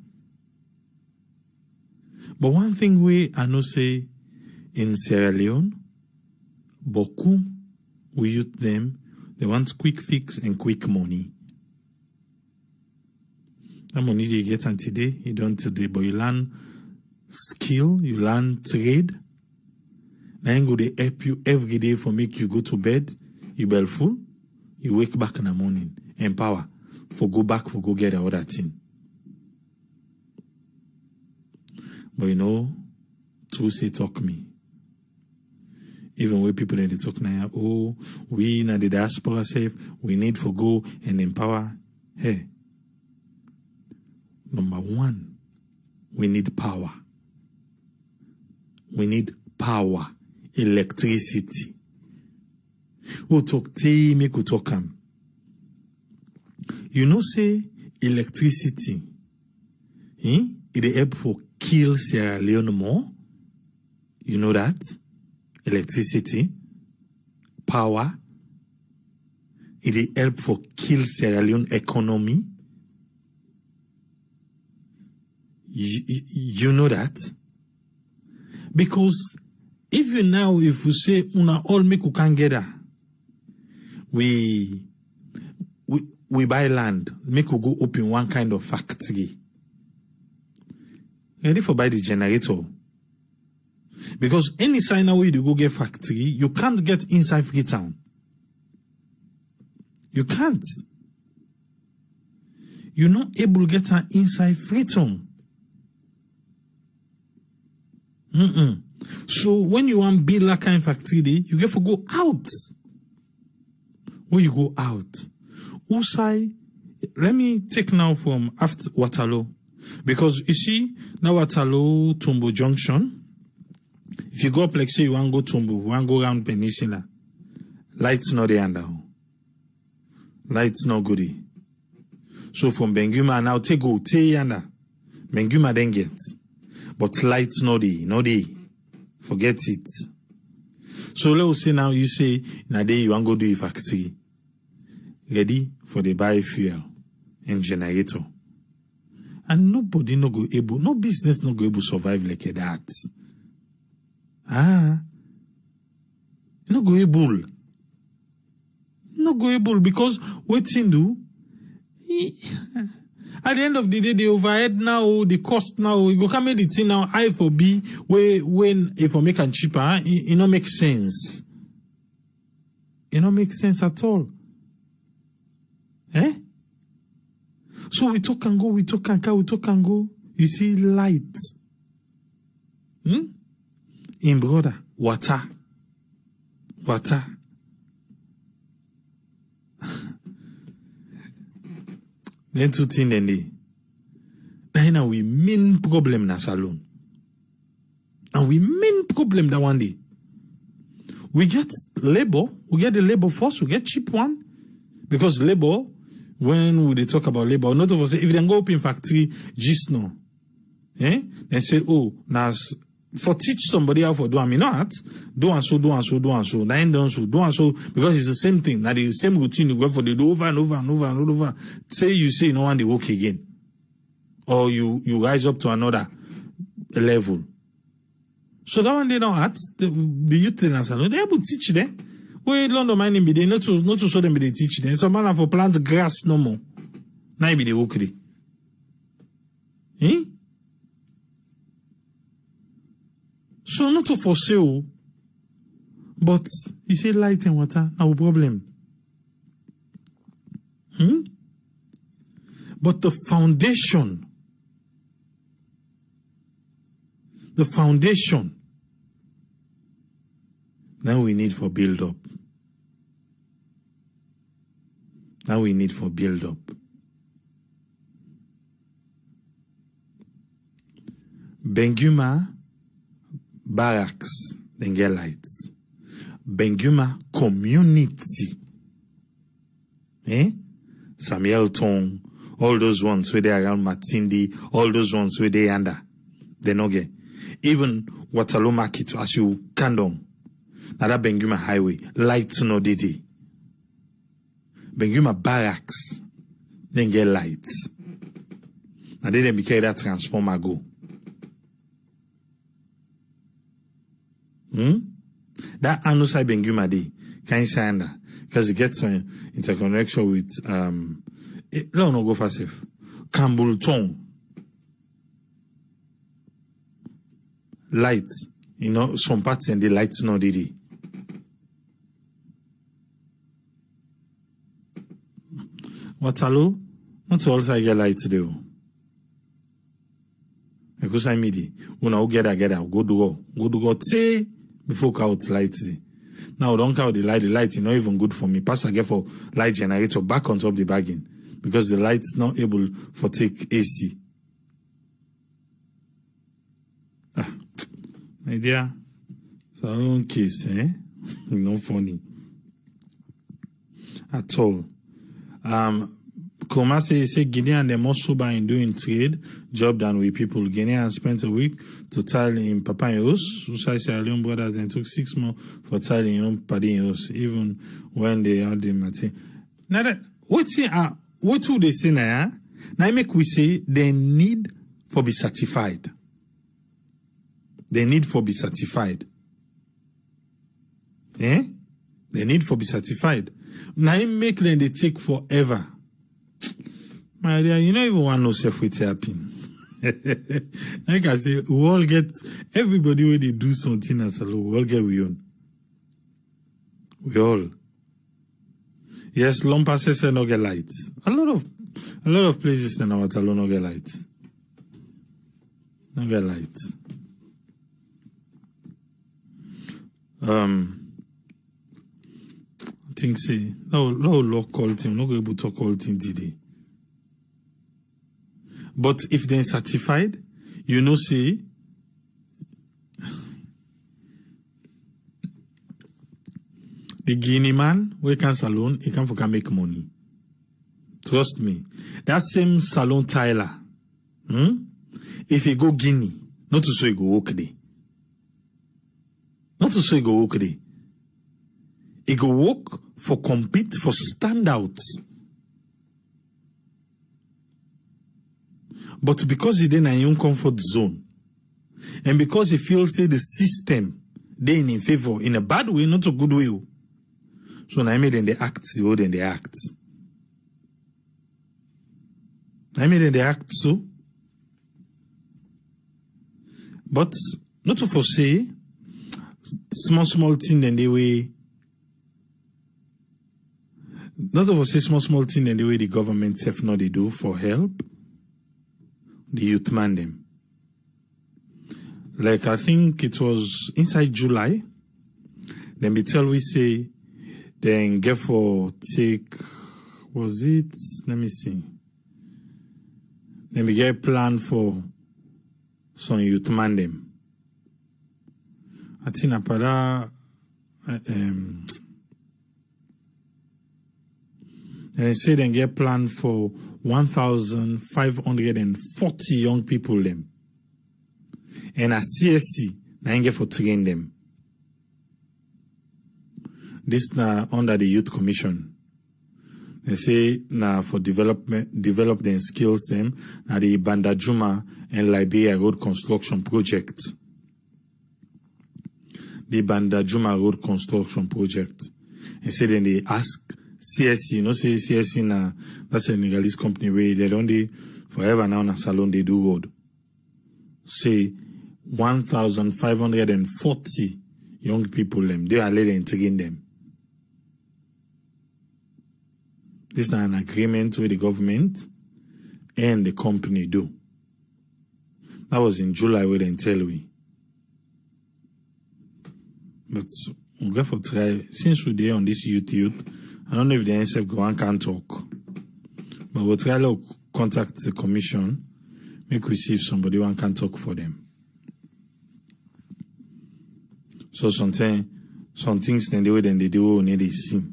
But one thing I know say in Sierra Leone, beaucoup we youth them, they want quick fix and quick money. That money they get on today, you don't today, but you learn skill, you learn trade. Then go they help you every day for make you go to bed, you bell full, you wake back in the morning, empower, for go back, for go get the other thing. But you know, true say talk me. Even when people in the talk now, oh, we in the diaspora safe, we need for go and empower. Hey, number one, we need power. We need power, electricity. Who talk te make who talk am. You know say electricity, it help for kill Sierra Leone more. You know that? Electricity, power, it help for kill Sierra Leone economy. You know that? Because even now, if we say una all make we can gather, we buy land, make we go open one kind of factory. Ready for buy the generator. Because any sign now you go get factory, you can't get inside Freetown. You can't. You're not able to get her inside Freetown. So when you want to build that kind of factory, you get to go out. When you go out, Usai, let me take now from after Waterloo. Because you see, now Waterloo, Tumbo Junction, if you go up like say you want to go Tumbo, you want to go around Peninsula, lights not there under. Lights not good. So from Benguma now take go, take yonder. Benguma then get. But lights not there. Forget it. So let's say now you say, na day you want to go do a factory. Ready for the biofuel and generator. And nobody no business no go able to survive like that. No go able because waiting do. At the end of the day, the overhead now, the cost now, you go come the thing now, I for B, when if I make it cheaper, it don't make sense. It don't make sense at all. So we talk and go, we talk and go. You see light. In brother, water. Then two things then now we main problem na salon. And we main problem that one day. We get labor, we get the labor force, we get cheap one. Because labor, when we talk about labor, not of us say if they go open factory, just no. They say, oh, now for teach somebody how to do, I mean not do and so. Then don't so, do and so, because it's the same thing. Now the same routine you go for the do over and over. Say you say no one they work again. Or you rise up to another level. So that one they don't act, the youth in salon, they able to teach them. Where London mining be they not to show them they teach them. Some man for plant grass no more. Now be the work day. So not to for sale, but you say light and water, no problem. But the foundation, now we need for build up. Benguma barracks, then get lights. Benguma community. Samuel Tong, all those ones where they around Matindi, all those ones where they under. They no get. Even Waterloo Market, as you can down. Now that Benguma Highway, lights no didi. Benguma Barracks, then get lights. Now they be carry that transformer go. That Anusai Benguma day, can you say that? Because it gets an interconnection with, let no go for safe. Kambultong. Lights. You know, some parts and the lights no didi. Waterloo, not also get lights though. Because I midi, when I get out, go to go, say, before count lights. Now don't count the light is not even good for me. Pass I get for light generator back on top the bagging. Because the light's not able for take AC. My dear, it's our own case, not funny. At all. Koma say Guinean they more sober in doing trade job than we people. Guinean spent a week to tile in Papayos. Usai Leone brothers then took 6 more for tiling in Padillos, even when they had the material. Now that what do they say now? Now make we say they need for be certified. They need for be certified. They need for be certified. Now make them they take forever. My dear, you don't even want no self with happen. Like I say, we all get everybody when they do something as a law, we all get we own. We all. Yes, Lompasses no get lights. A lot of places in our salon no get lights. No get lights. I think say no local team, no go able to call team today. But if they're certified, you know, say, the Guinea man, we can salon, he can make money. Trust me. That same salon Tyler, if he go Guinea, not to say he go work there. Not to say he go work there. He go work for compete, for standouts. But because he then in your comfort zone, and because he feels say the system they in favor in a bad way, not a good way. So now I made them they act the way they act. I made them they act so. But not to foresee small thing and the way. Not to foresee small thing and the way the government self know they do for help. The youth man them. Like I think it was inside July. Then we tell we say then get for take was it? Let me see. Then we get a plan for some youth man them. I think apada they say then get plan for 1,540 young people them. And a CSC, now get for train them. This now under the Youth Commission. They say now for develop their skills them, now the Bandajuma and Liberia Road Construction Project. The Bandajuma Road Construction Project. And say then they ask CSC, you know, say CSC na that's a Senegalese company where they don't forever now na salon they do road. Say 1,540 young people them. They are letting train them. This is an agreement with the government and the company do. That was in July where they tell we. But we'll go for try since we're there on this youth. I don't know if the NSF Gron can talk, but we'll try to contact the commission, make we see if somebody one can talk for them. So some things then the way then they do need to see.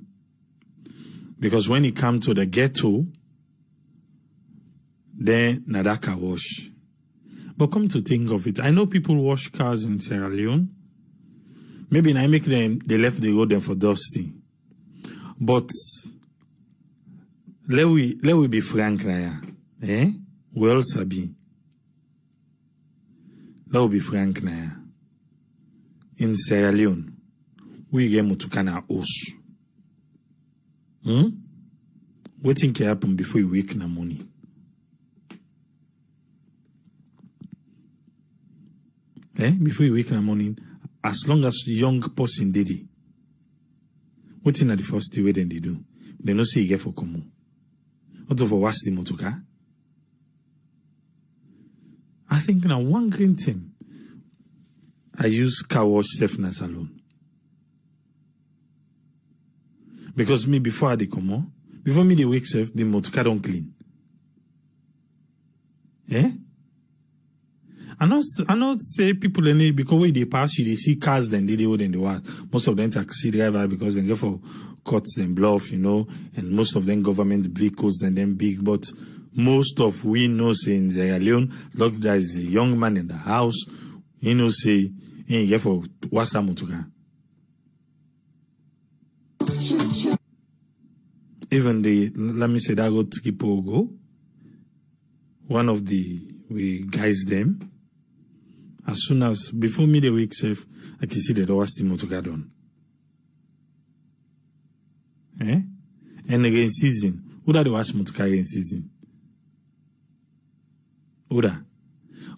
Because when it comes to the ghetto, then na car wash. But come to think of it, I know people wash cars in Sierra Leone. Maybe I make them, they left the road there for dusting. But let we be frank now. We all sabi. Let we be frank now. In Sierra Leone, we get mutukana os. What think can happen before you wake in the morning? Before you wake in the morning, as long as young person did it, what's in the first way then they do? They don't say you get for common. What for what's the motoka? I think now one green thing. I use car wash safe na salon. Because me before I come on, before me they wake safe, the motoka don't clean. I not say people in it because when they pass you, they see cars then they do than they want. Most of them taxi driver because they go for cuts and bluff, and most of them government vehicles and them big. But most of we know say in Sierra Leone, look there is a young man in the house, say, hey, get for what's that motoka. Even let me say that go to Kipogo, one of we guys them. As soon as, before me the week safe, I can see the was the motoka done. And again season. Who that the was motoka in season? Who that?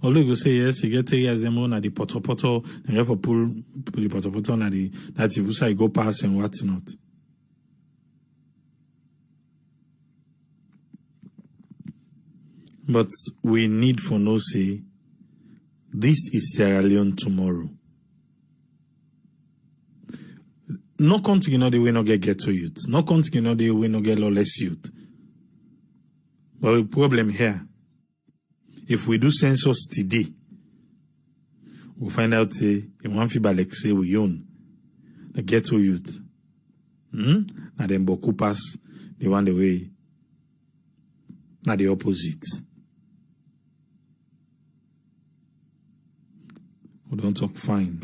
Although you say yes, you get 3 years more na the poto, and you have to pull the poto na the, that you say go past and what's not. But we need for no say, this is Sierra Leone tomorrow. No country the way no get ghetto youth. No country the way no get lawless youth. But the problem here, if we do census today, we'll find out in one fever like say we own the ghetto youth. Na them boku pass the one the way. Na the opposite. We don't talk fine.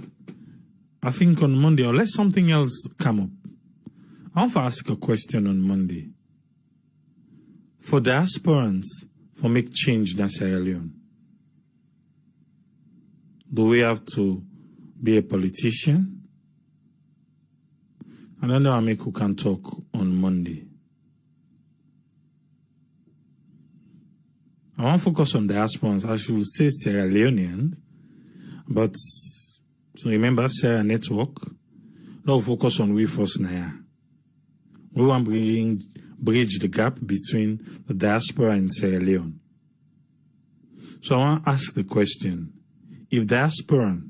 I think on Monday, or let something else come up. I want to ask a question on Monday. For diasporans, for make change in Sierra Leone, do we have to be a politician? I don't know how many who can talk on Monday. I want to focus on diasporans. I should say Sierra Leonean. But so remember, Sierra Network, now focus on we first now. We want to bridge the gap between the diaspora and Sierra Leone. So I want to ask the question, if diaspora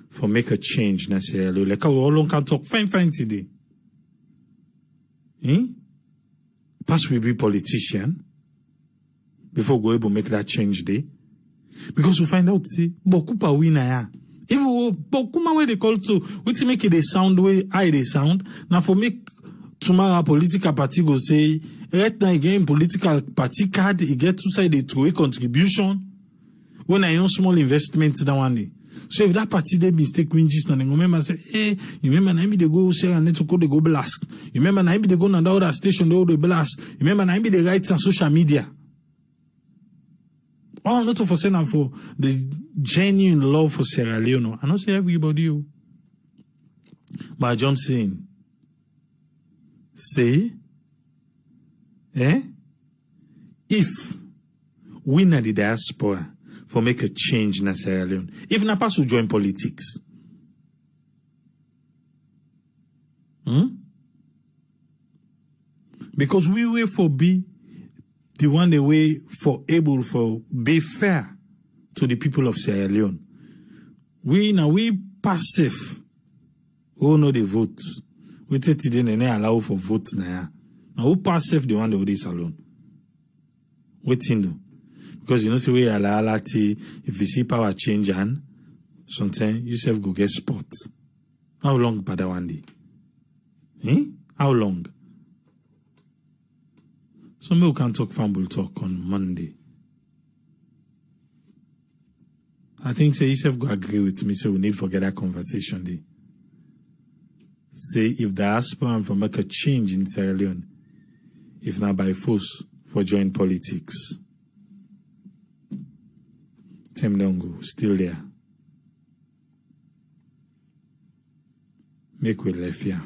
for make a change in Sierra Leone, like how long can talk fine today? Pass we be politician before we able make that change day. Because we find out, see, Bokupa wina ya. Even Bokuma where they call to, which make it a sound way, I they sound. Now for make tomorrow political party go say, right now again political party card, you get two sided to a contribution. When I know small investments that one day. So if that party they mistake win just and remember say, hey, you remember now they go share and network they go blast. You remember now they go on the other station they go blast. You remember now they write on social media. Oh, not for saying for the genuine love for Sierra Leone. I don't say everybody. But I jump saying, say, if we na the diaspora for make a change in Sierra Leone, if na pass to join politics, because we will for be the one the way for able for be fair to the people of Sierra Leone. We passive. Who know the vote? We take today and allow for votes now. Now who passive the one that this alone? Waiting do. Because say we allow if you see power change and sometimes you self go get spot. How long pada one day? How long? So we can talk fumble talk on Monday. I think say yourself go agree with me, so we need to forget that conversation there. Say if diaspora for make a change in Sierra Leone, if not by force, for join politics. Tim don't go, still there. Make we left here.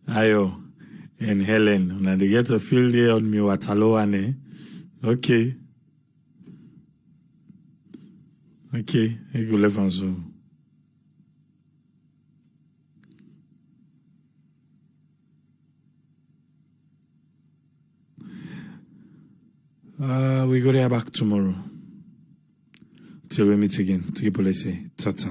Ayo and Helen, when they get a field day on me Wataloane. Okay. Okay, I go left on so. We go there back tomorrow. Till we meet again. Take it, say, ta-ta.